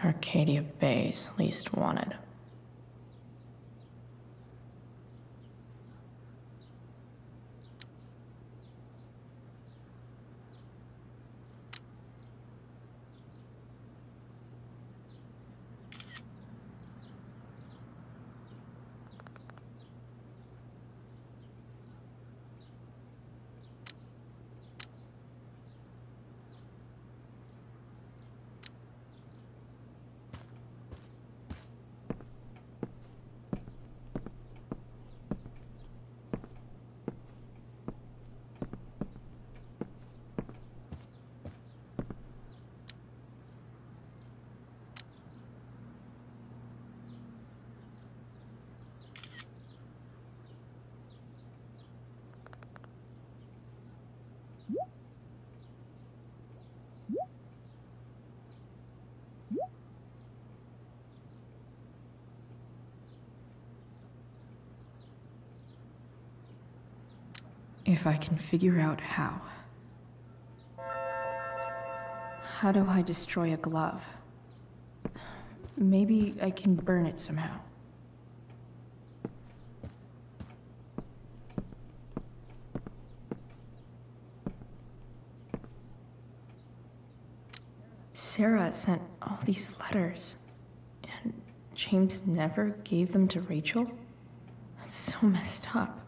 Arcadia Bay's least wanted. If I can figure out how. How do I destroy a glove? Maybe I can burn it somehow. Sarah sent all these letters, and James never gave them to Rachel? That's so messed up.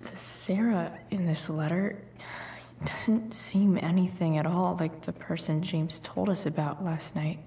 The Sarah in this letter doesn't seem anything at all like the person James told us about last night.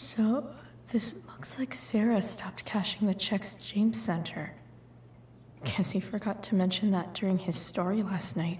So, this looks like Sarah stopped cashing the checks James sent her. Guess he forgot to mention that during his story last night.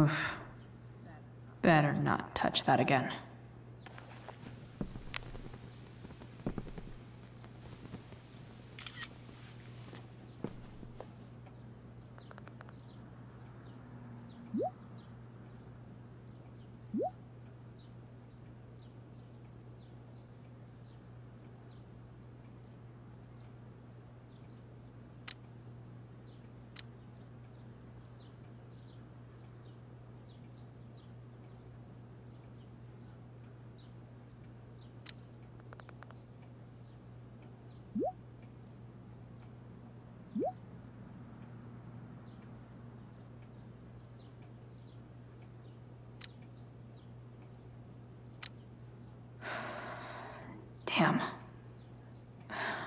Oof. Better not touch that again. Damn.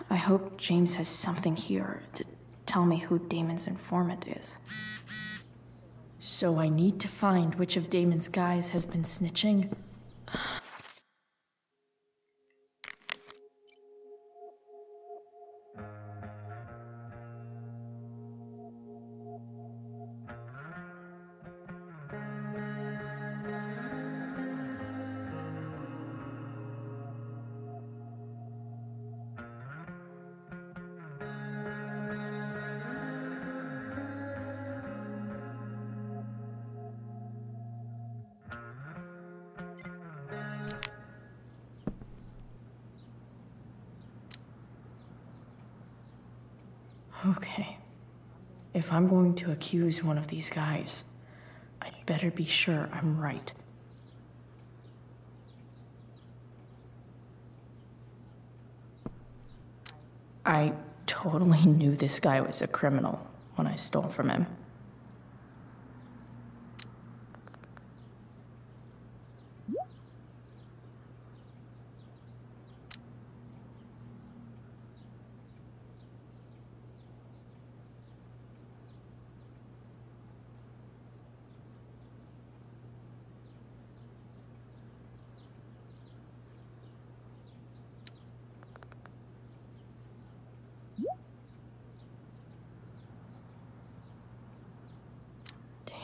I hope James has something here to tell me who Damon's informant is. So I need to find which of Damon's guys has been snitching. Okay. If I'm going to accuse one of these guys, I'd better be sure I'm right. I totally knew this guy was a criminal when I stole from him.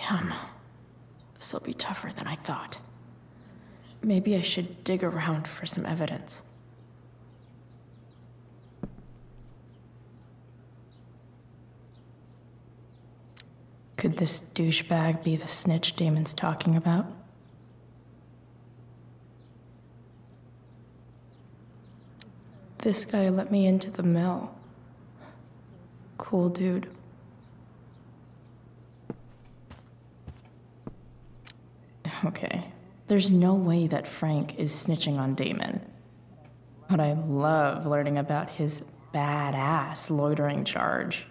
Damn. This'll be tougher than I thought. Maybe I should dig around for some evidence. Could this douchebag be the snitch Damon's talking about? This guy let me into the mill. Cool dude. Okay, there's no way that Frank is snitching on Damon. But I love learning about his badass loitering charge.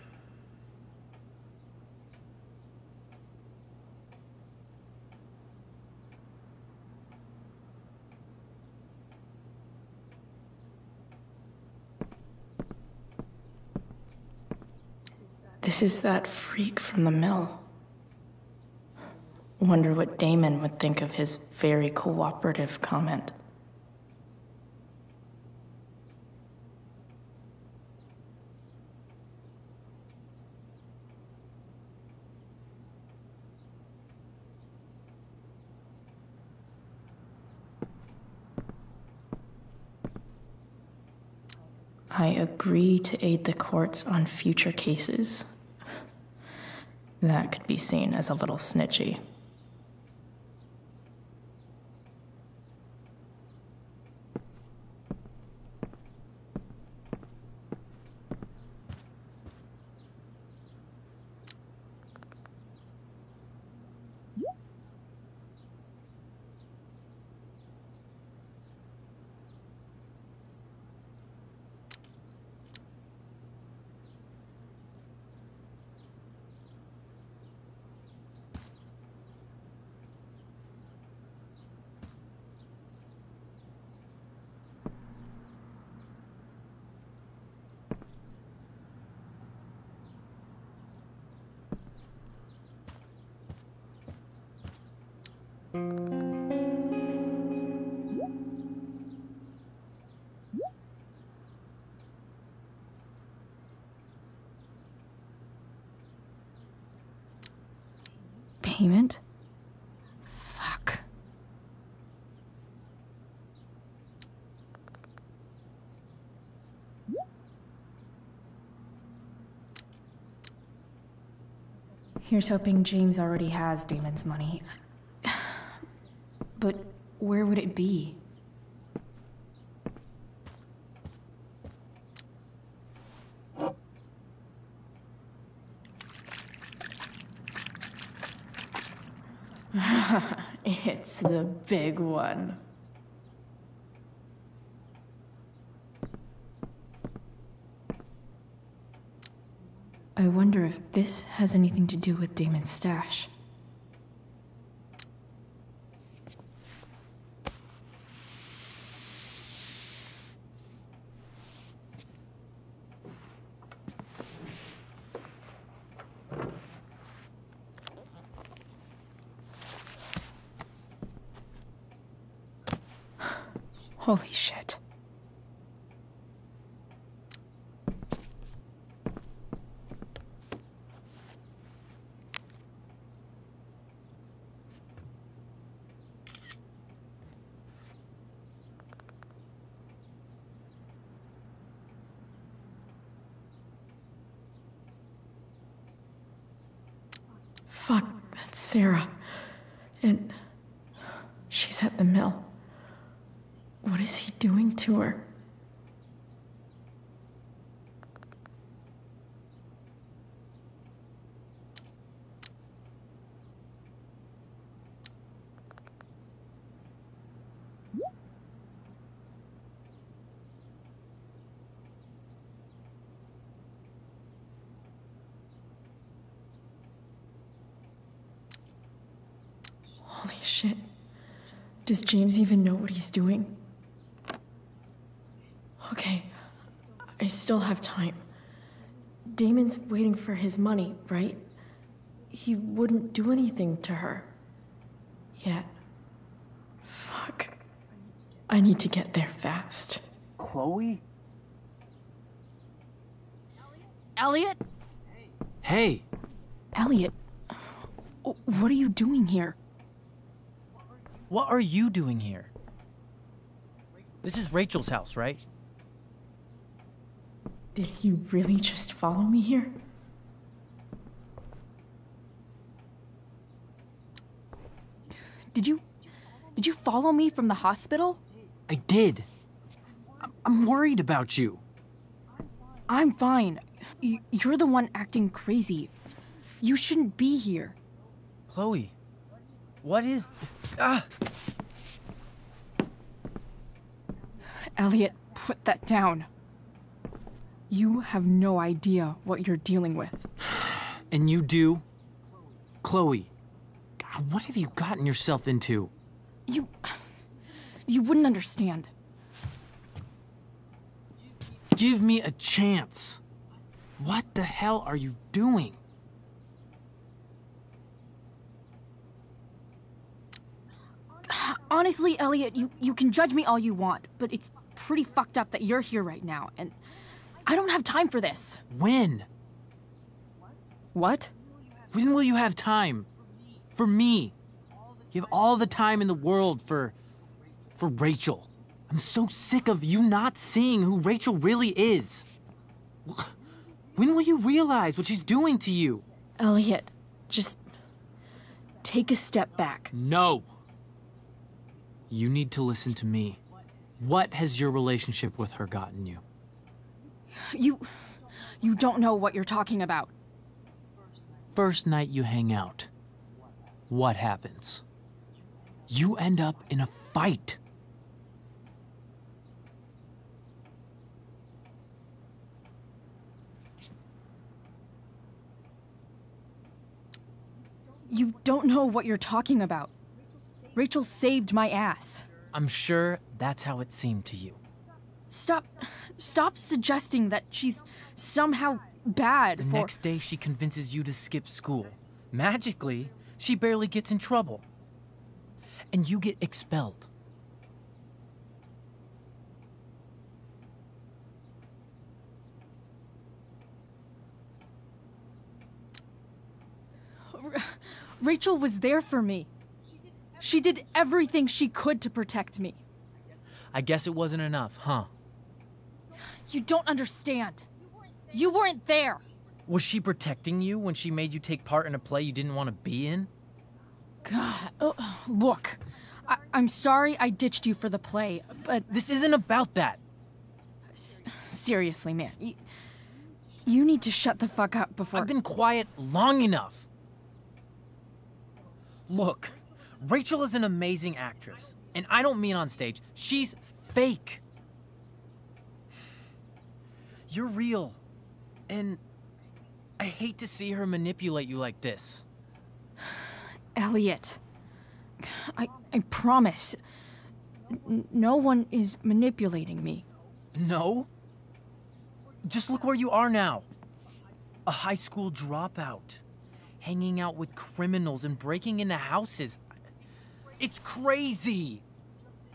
This is that freak from the mill. Wonder what Damon would think of his very cooperative comment. I agree to aid the courts on future cases. That could be seen as a little snitchy. Payment? Here's hoping James already has Damon's money. But where would it be? It's the big one. I wonder if this has anything to do with Damon's stash. Holy shit. Fuck, that's Sarah. And she's at the mill. What is he doing to her? Holy shit. Does James even know what he's doing? Okay, I still have time. Damon's waiting for his money, right? He wouldn't do anything to her. Yet. Fuck. I need to get there fast. Chloe? Elliot? Hey! Elliot, what are you doing here? What are you doing here? This is Rachel's house, right? Did he really just follow me here? Did you follow me from the hospital? I did. I'm worried about you. I'm fine. You're the one acting crazy. You shouldn't be here. Chloe, what is... Ah! Elliot, put that down. You have no idea what you're dealing with. And you do? Chloe, God, what have you gotten yourself into? You wouldn't understand. Give me a chance. What the hell are you doing? Honestly, Elliot, you can judge me all you want, but it's pretty fucked up that you're here right now, and I don't have time for this. When? What? When will you have time? For me. You have all the time in the world for Rachel. I'm so sick of you not seeing who Rachel really is. When will you realize what she's doing to you? Elliot, just take a step back. No. You need to listen to me. What has your relationship with her gotten you? You don't know what you're talking about. First night you hang out, what happens? You end up in a fight. You don't know what you're talking about. Rachel saved my ass. I'm sure that's how it seemed to you. Stop suggesting that she's somehow bad The next day she convinces you to skip school. Magically, she barely gets in trouble. And you get expelled. Rachel was there for me. She did everything she could to protect me. I guess it wasn't enough, huh? You don't understand. You weren't there. Was she protecting you when she made you take part in a play you didn't want to be in? God, look. I'm sorry I ditched you for the play, but... This isn't about that. Seriously, man. You need to shut the fuck up before... I've been quiet long enough. Look, Rachel is an amazing actress. And I don't mean on stage. She's fake. You're real. And I hate to see her manipulate you like this. Elliot. I promise. No one is manipulating me. No? Just look where you are now. A high school dropout. Hanging out with criminals and breaking into houses. It's crazy.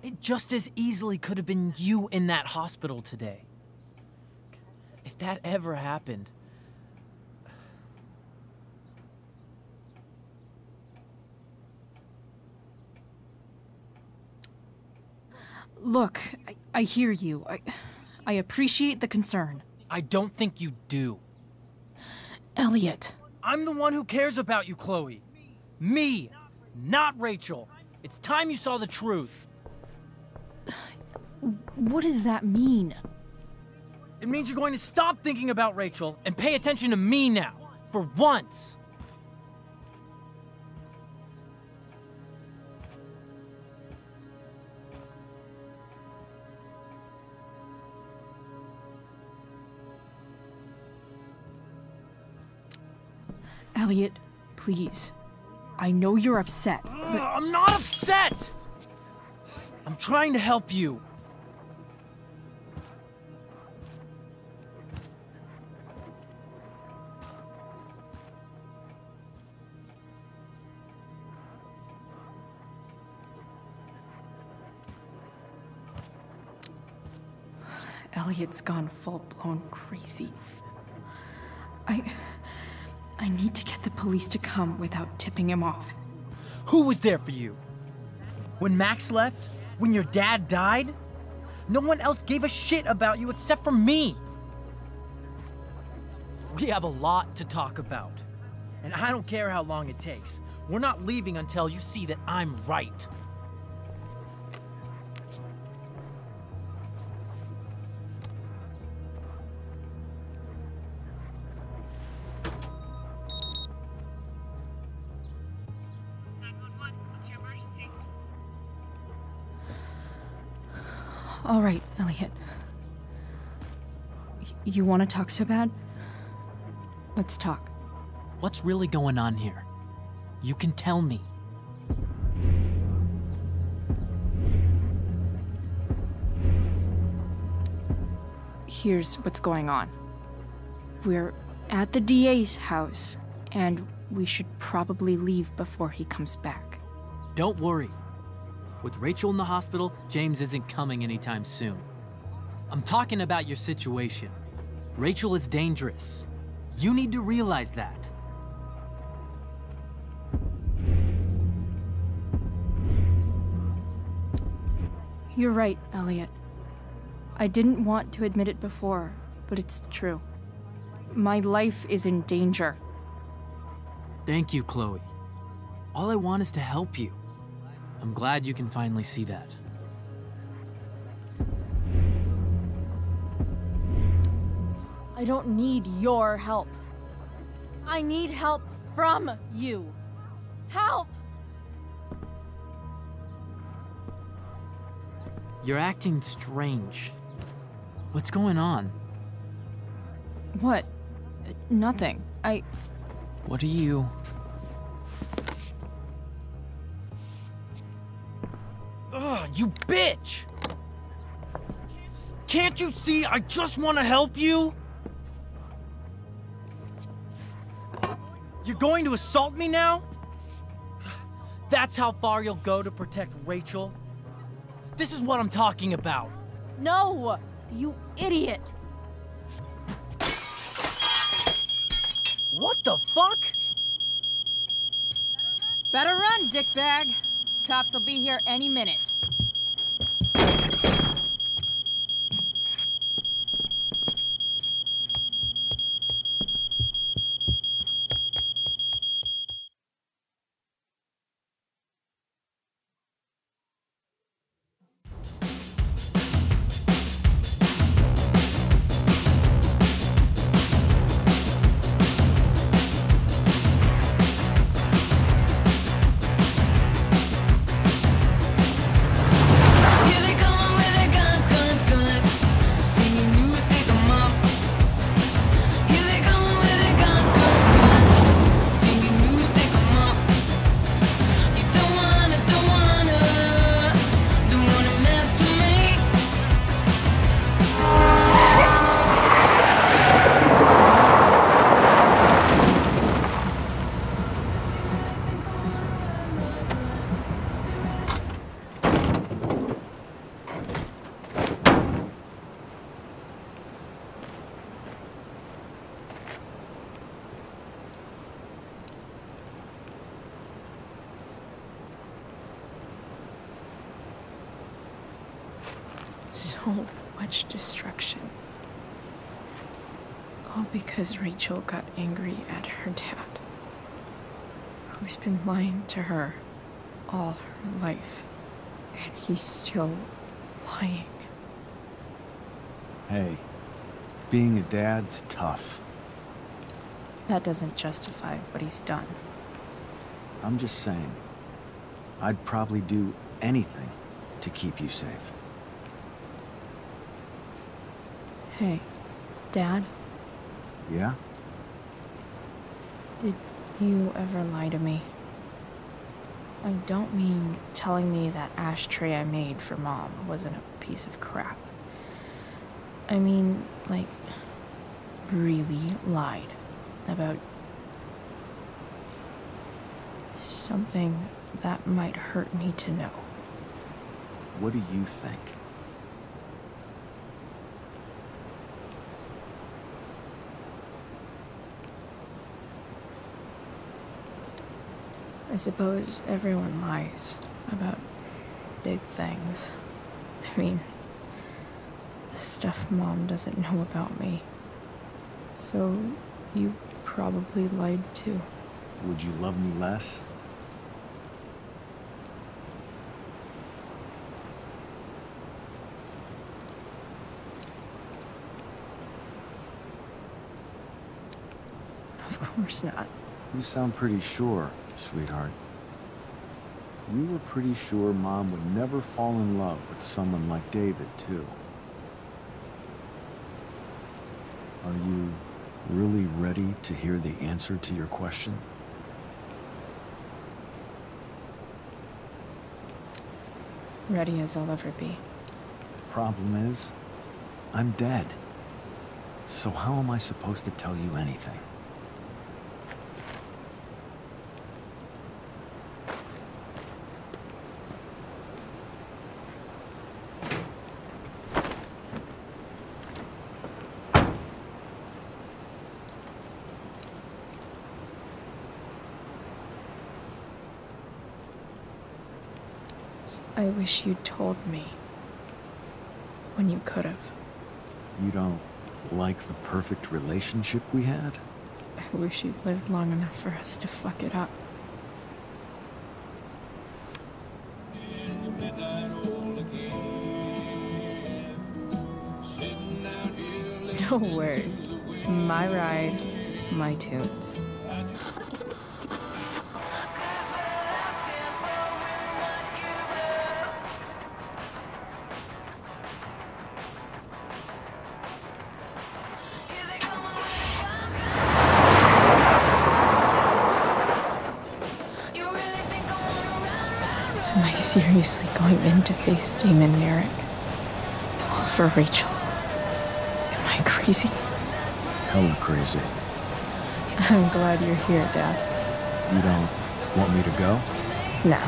It just as easily could have been you in that hospital today. If that ever happened... Look, I hear you. I appreciate the concern. I don't think you do. Elliot. I'm the one who cares about you, Chloe. Me, not Rachel. It's time you saw the truth. What does that mean? It means you're going to stop thinking about Rachel and pay attention to me now, for once. Elliot, please. I know you're upset, but... I'm not upset! I'm trying to help you. Elliot's gone full-blown crazy. I need to get the police to come without tipping him off. Who was there for you? When Max left? When your dad died? No one else gave a shit about you except for me. We have a lot to talk about. And I don't care how long it takes. We're not leaving until you see that I'm right. All right, Elliot. You want to talk so bad? Let's talk. What's really going on here? You can tell me. Here's what's going on. We're at the DA's house, and we should probably leave before he comes back. Don't worry. With Rachel in the hospital, James isn't coming anytime soon. I'm talking about your situation. Rachel is dangerous. You need to realize that. You're right, Elliot. I didn't want to admit it before, but it's true. My life is in danger. Thank you, Chloe. All I want is to help you. I'm glad you can finally see that. I don't need your help. I need help from you. Help! You're acting strange. What's going on? What? Nothing. What are you... Ugh, you bitch! Can't you see I just want to help you? You're going to assault me now? That's how far you'll go to protect Rachel? This is what I'm talking about. No! You idiot! What the fuck? Better run, dickbag. Cops will be here any minute. So much destruction. All because Rachel got angry at her dad, who's been lying to her all her life. And he's still lying. Hey, being a dad's tough. That doesn't justify what he's done. I'm just saying, I'd probably do anything to keep you safe. Hey, Dad? Yeah? Did you ever lie to me? I don't mean telling me that ashtray I made for Mom wasn't a piece of crap. I mean, like, really lied about something that might hurt me to know. What do you think? I suppose everyone lies about big things. I mean, the stuff Mom doesn't know about me. So, you probably lied too. Would you love me less? Of course not. You sound pretty sure, sweetheart. You were pretty sure Mom would never fall in love with someone like David, too. Are you really ready to hear the answer to your question? Ready as I'll ever be. Problem is, I'm dead. So how am I supposed to tell you anything? I wish you'd told me when you could have. You don't like the perfect relationship we had? I wish you'd lived long enough for us to fuck it up. No word. My ride, my tunes. Am I seriously going in to face Damon Merrick? All for Rachel? Am I crazy? Hella crazy. I'm glad you're here, Dad. You don't want me to go? No.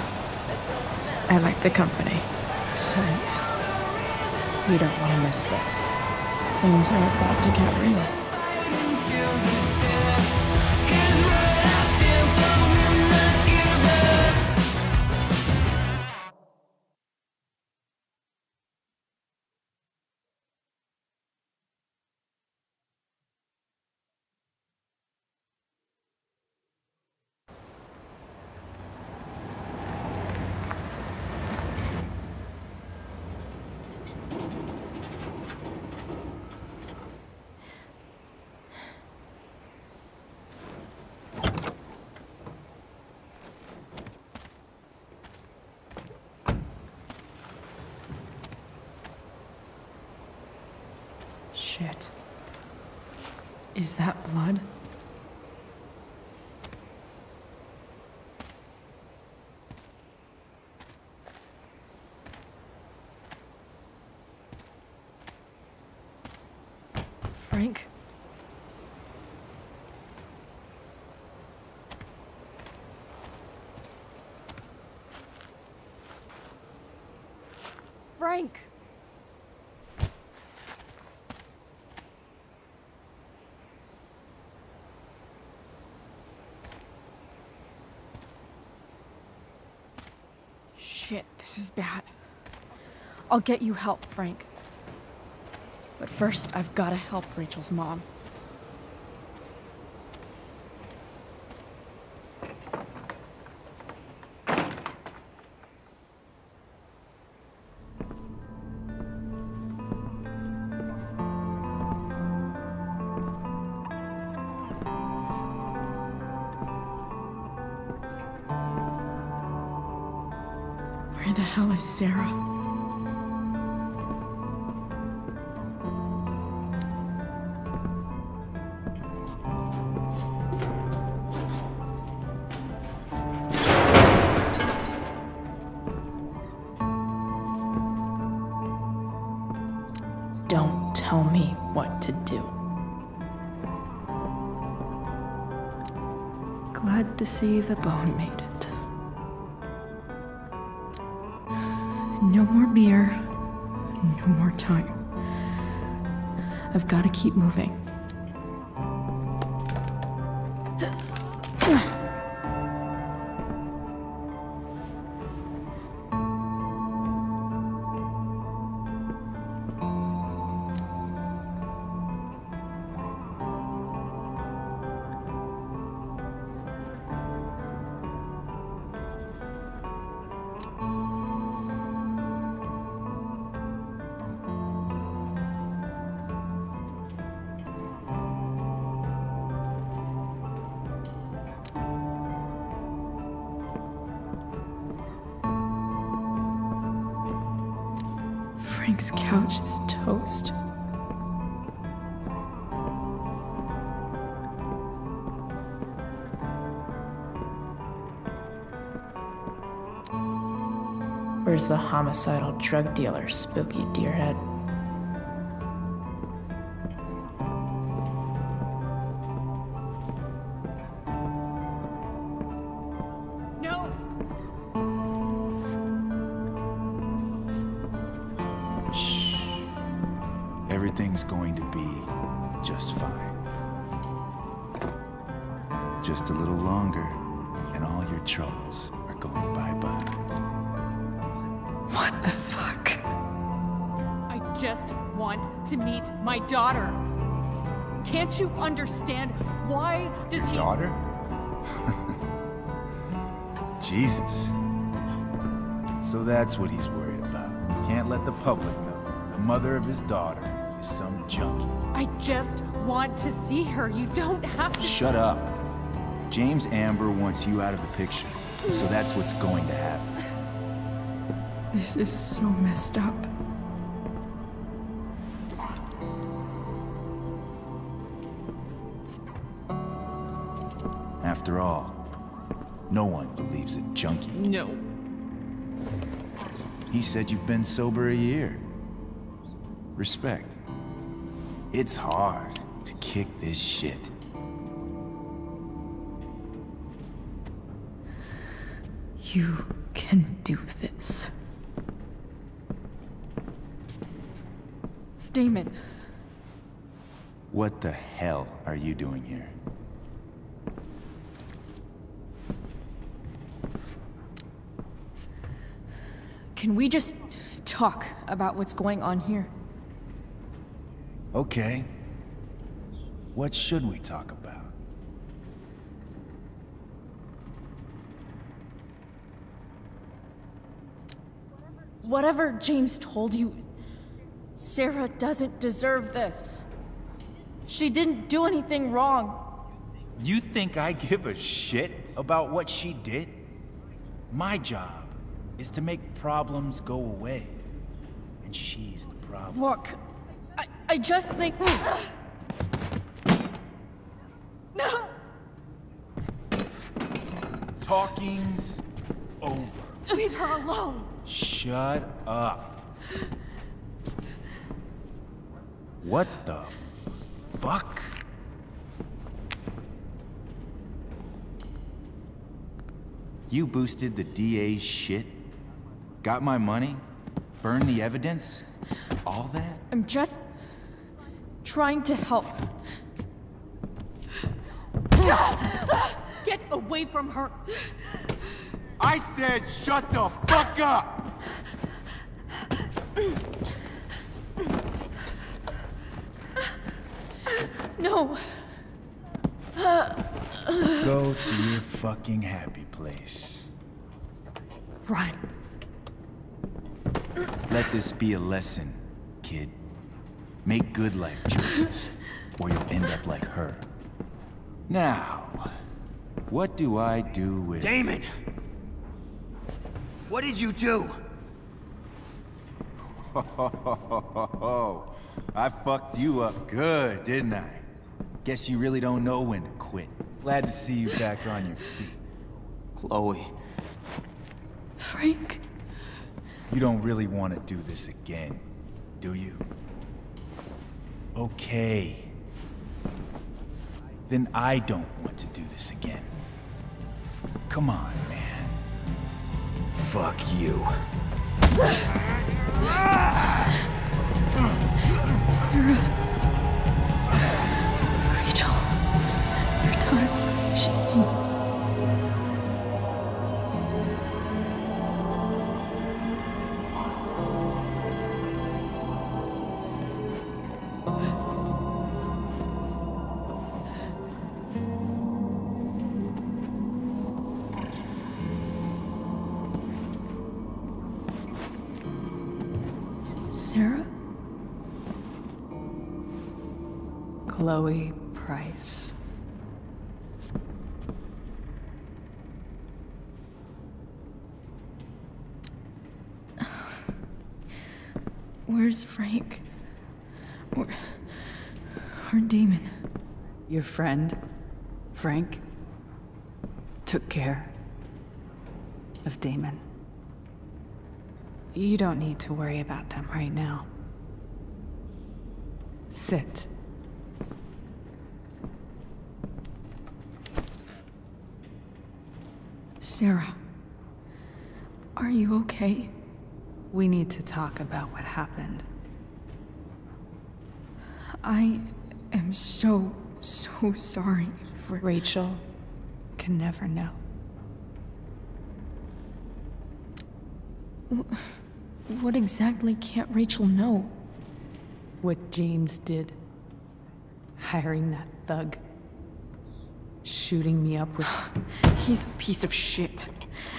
I like the company. Besides, you don't want to miss this. Things are about to get real. Shit. Is that blood? Frank? Frank! Shit, this is bad. I'll get you help, Frank. But first, I've gotta help Rachel's mom. Where the hell is Sarah? Don't tell me what to do. Glad to see the bone made it. No more beer, no more time. I've got to keep moving. Frank's couch is toast. Where's the homicidal drug dealer, Spooky Deerhead? No! Shh. Everything's going to be just fine. Just a little longer, and all your troubles are going bye-bye. What the fuck? I just want to meet my daughter. Can't you understand? Why does he... Daughter? Jesus. So that's what he's worried about. Can't let the public know. The mother of his daughter is some junkie. I just want to see her. You don't have to... Shut up. James Amber wants you out of the picture. So that's what's going to happen. This is so messed up. After all, no one believes a junkie. No. He said you've been sober a year. Respect. It's hard to kick this shit. You can do this. Damon. What the hell are you doing here? Can we just talk about what's going on here? Okay. What should we talk about? Whatever James told you, Sarah doesn't deserve this. She didn't do anything wrong. You think I give a shit about what she did? My job is to make problems go away. And she's the problem. Look, I just think... No! Talking's over. Leave her alone! Shut up. What the fuck? You boosted the DA's shit? Got my money? Burned the evidence? All that? I'm just trying to help. Get away from her! I said shut the fuck up! No. Go to your fucking happy place. Run. Let this be a lesson, kid. Make good life choices, or you'll end up like her. Now, what do I do with... Damon! What did you do? I fucked you up good, didn't I? Guess you really don't know when to quit. Glad to see you back on your feet. Chloe. Frank? You don't really want to do this again, do you? Okay. Then I don't want to do this again. Come on, man. Fuck you. Sarah. Rachel. Your daughter. She... Sarah? Chloe Price. Where's Frank? Or Damon? Your friend, Frank, took care of Damon. You don't need to worry about them right now. Sit. Sarah, are you okay? We need to talk about what happened. I am so sorry for... Rachel can never know. What exactly can't Rachel know? What James did. Hiring that thug. Shooting me up with... He's a piece of shit.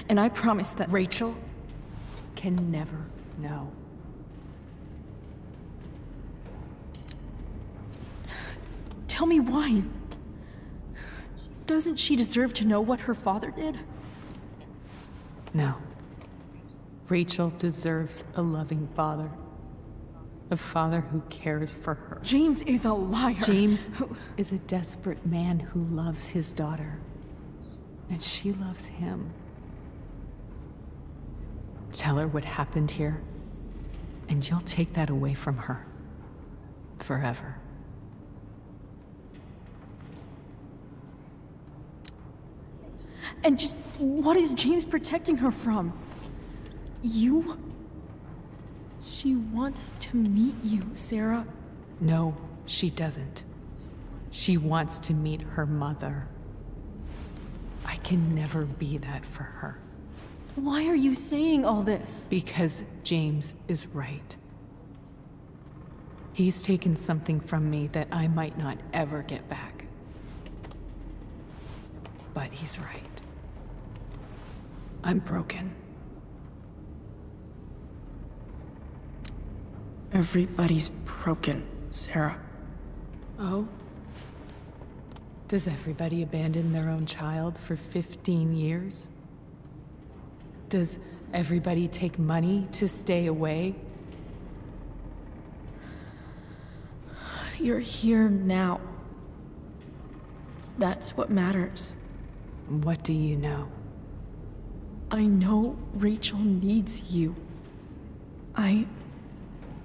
And I promise that... Rachel can never know. Tell me why. Doesn't she deserve to know what her father did? No. Rachel deserves a loving father. A father who cares for her. James is a liar. James is a desperate man who loves his daughter. And she loves him. Tell her what happened here, and you'll take that away from her. Forever. And just what is James protecting her from? You? She wants to meet you, Sarah. No, she doesn't. She wants to meet her mother. I can never be that for her. Why are you saying all this? Because James is right. He's taken something from me that I might not ever get back. But he's right. I'm broken. Everybody's broken, Sarah. Oh? Does everybody abandon their own child for 15 years? Does everybody take money to stay away? You're here now. That's what matters. What do you know? I know Rachel needs you. I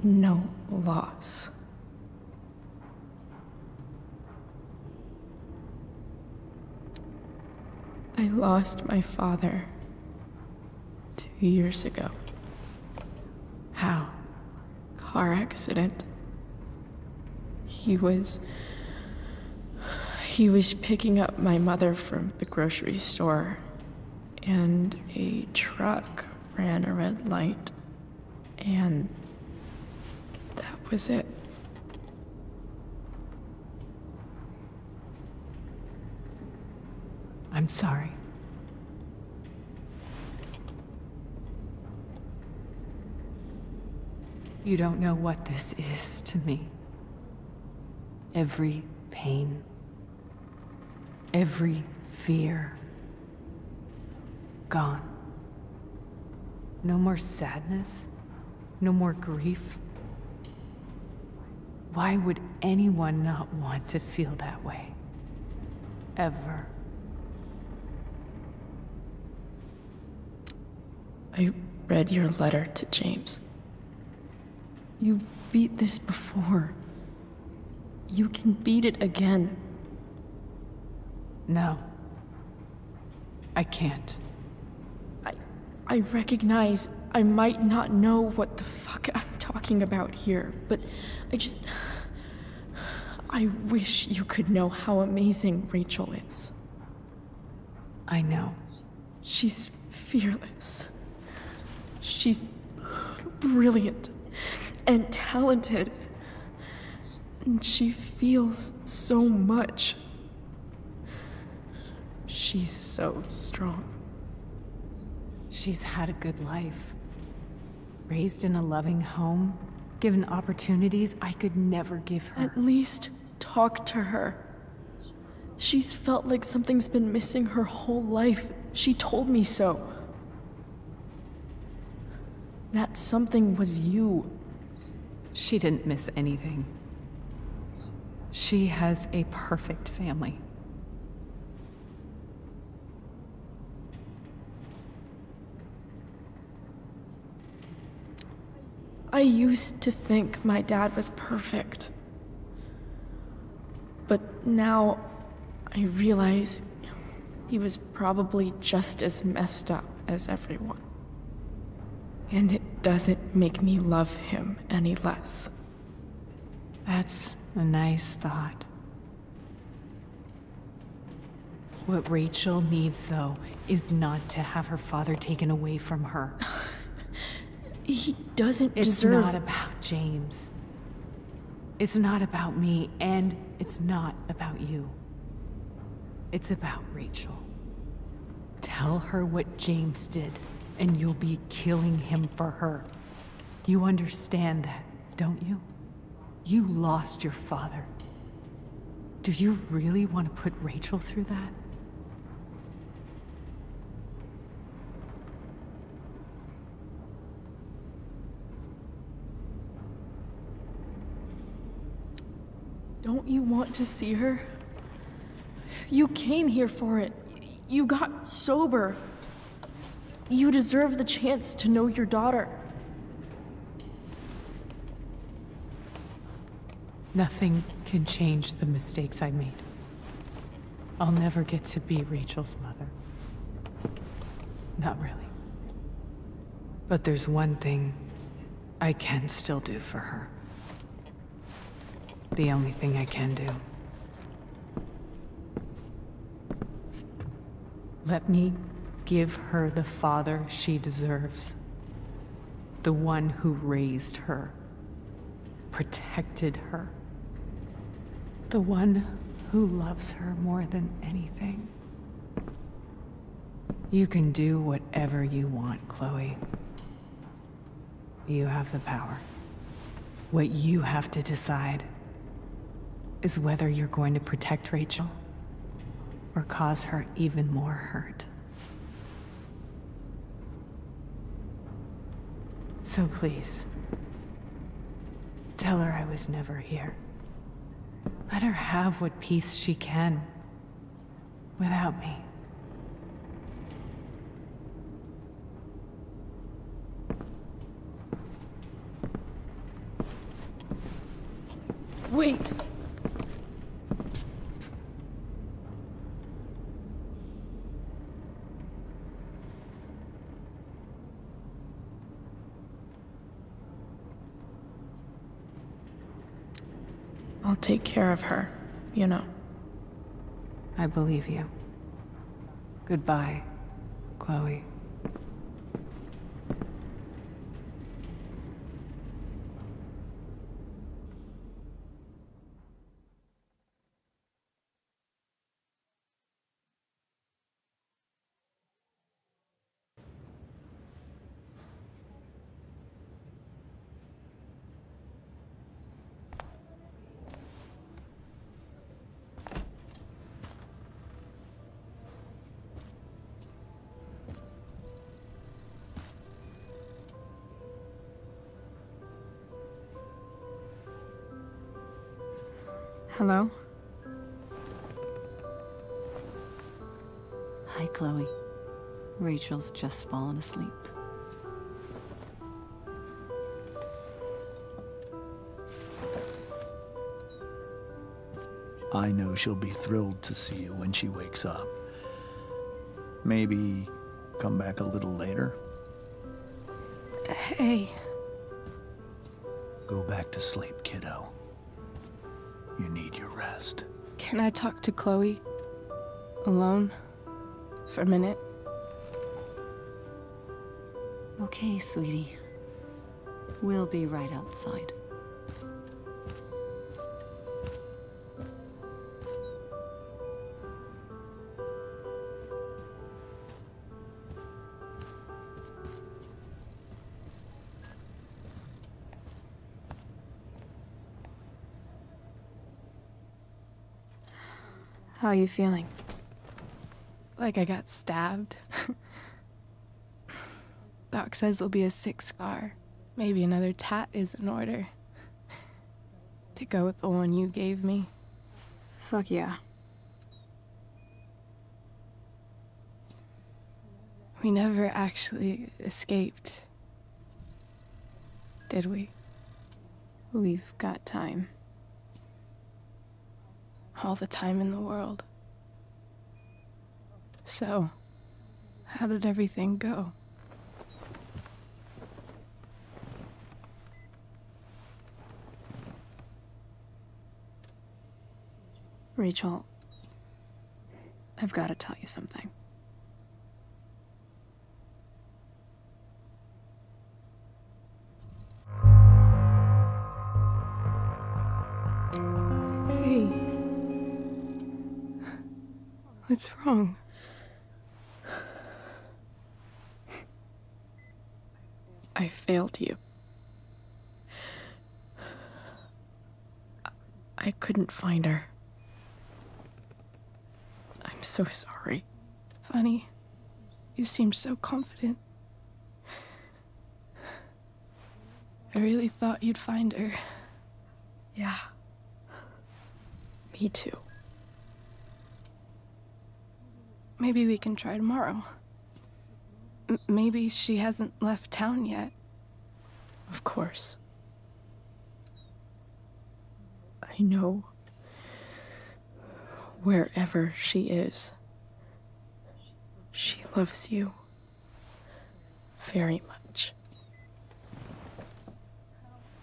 know loss. I lost my father 2 years ago. How? Car accident. He was picking up my mother from the grocery store, and a truck ran a red light, and that was it. I'm sorry. You don't know what this is to me. Every pain, every fear, gone. No more sadness, no more grief. Why would anyone not want to feel that way? Ever. I read your letter to James. You beat this before. You can beat it again. No. I can't. I recognize I might not know what the fuck I'm talking about here, but I wish you could know how amazing Rachel is. I know. She's fearless. She's brilliant and talented. And she feels so much. She's so strong. She's had a good life. Raised in a loving home, given opportunities I could never give her. At least talk to her. She's felt like something's been missing her whole life. She told me so. That something was you. She didn't miss anything. She has a perfect family. I used to think my dad was perfect. But now I realize he was probably just as messed up as everyone. And it doesn't make me love him any less. That's a nice thought. What Rachel needs, though, is not to have her father taken away from her. He doesn't It's deserve... not about James. It's not about me, and it's not about you. It's about Rachel. Tell her what James did, and you'll be killing him for her. You understand that, don't you? You lost your father. Do you really want to put Rachel through that? Don't you want to see her? You came here for it. You got sober. You deserve the chance to know your daughter. Nothing can change the mistakes I made. I'll never get to be Rachel's mother. Not really. But there's one thing I can still do for her. The only thing I can do. Let me give her the father she deserves. The one who raised her, protected her. The one who loves her more than anything. You can do whatever you want, Chloe. You have the power. What you have to decide is whether you're going to protect Rachel or cause her even more hurt. So please, tell her I was never here. Let her have what peace she can without me. Wait! I'll take care of her, you know. I believe you. Goodbye, Chloe. Hello? Hi, Chloe. Rachel's just fallen asleep. I know she'll be thrilled to see you when she wakes up. Maybe come back a little later? Hey. Go back to sleep, kiddo. You need your rest. Can I talk to Chloe? Alone? For a minute? Okay, sweetie. We'll be right outside. How are you feeling? Like I got stabbed? Doc says there'll be a 6 scar. Maybe another tat is in order. To go with the one you gave me. Fuck yeah. We never actually escaped. Did we? We've got time. All the time in the world. So, how did everything go? Rachel, I've got to tell you something. Hey. What's wrong? I failed you. I couldn't find her. I'm so sorry. Funny. You seem so confident. I really thought you'd find her. Yeah. Me too. Maybe we can try tomorrow. Maybe she hasn't left town yet. Of course. I know wherever she is, she loves you very much.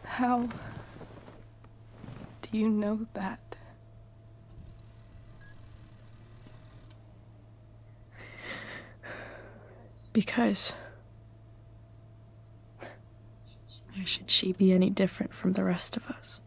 How do you know that? Because why should she be any different from the rest of us?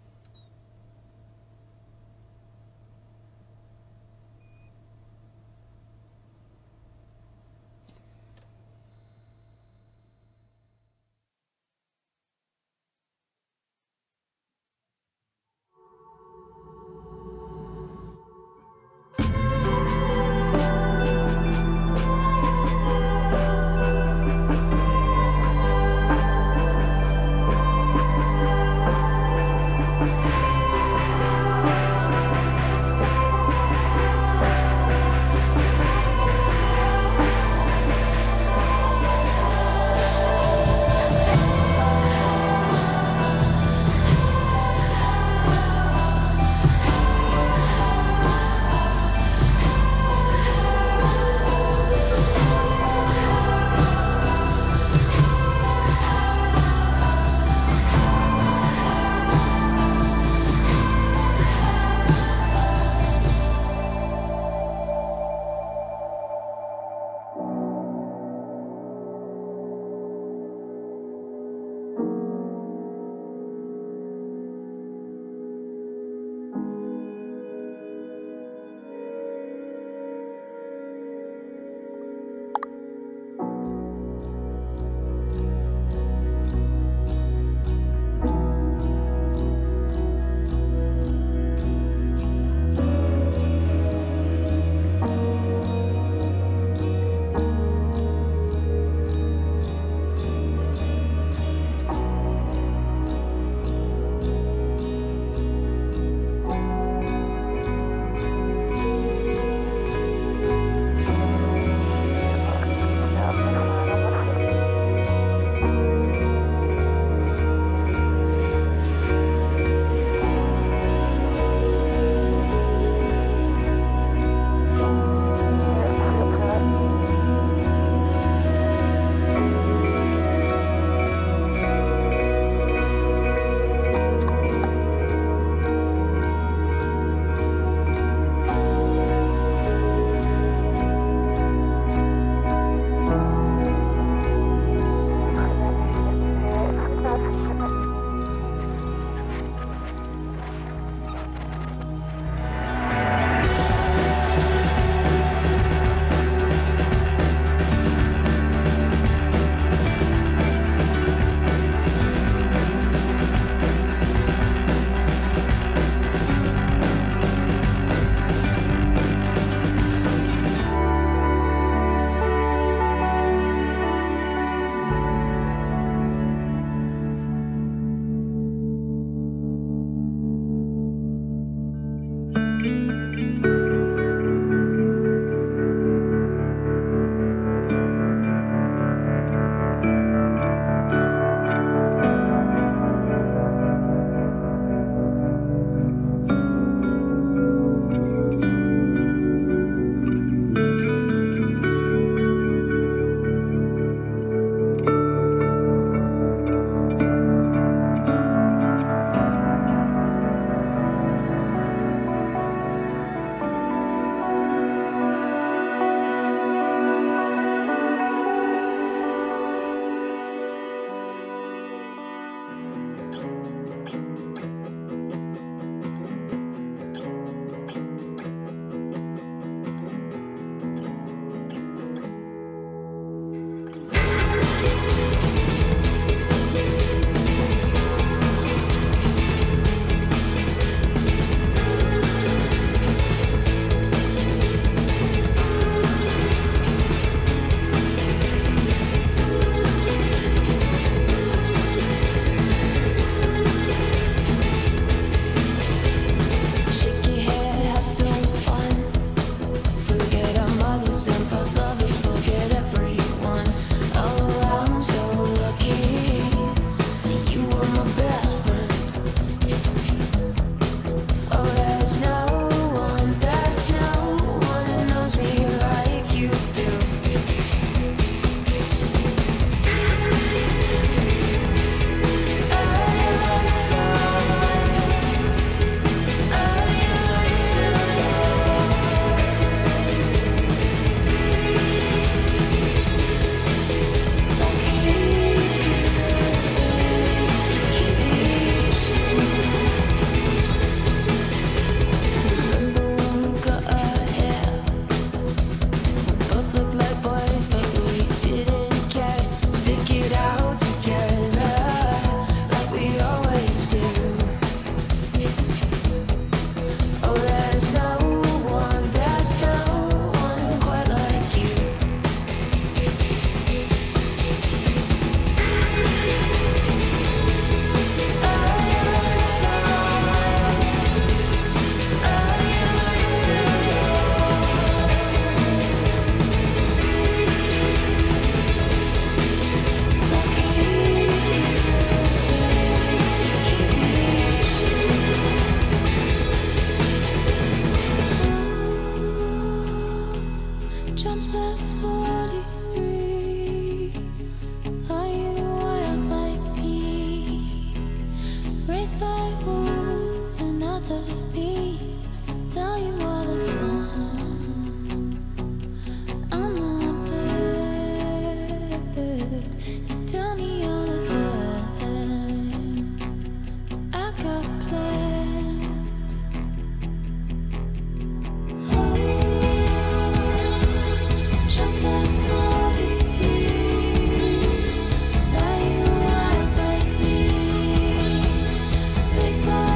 Whisper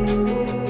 you.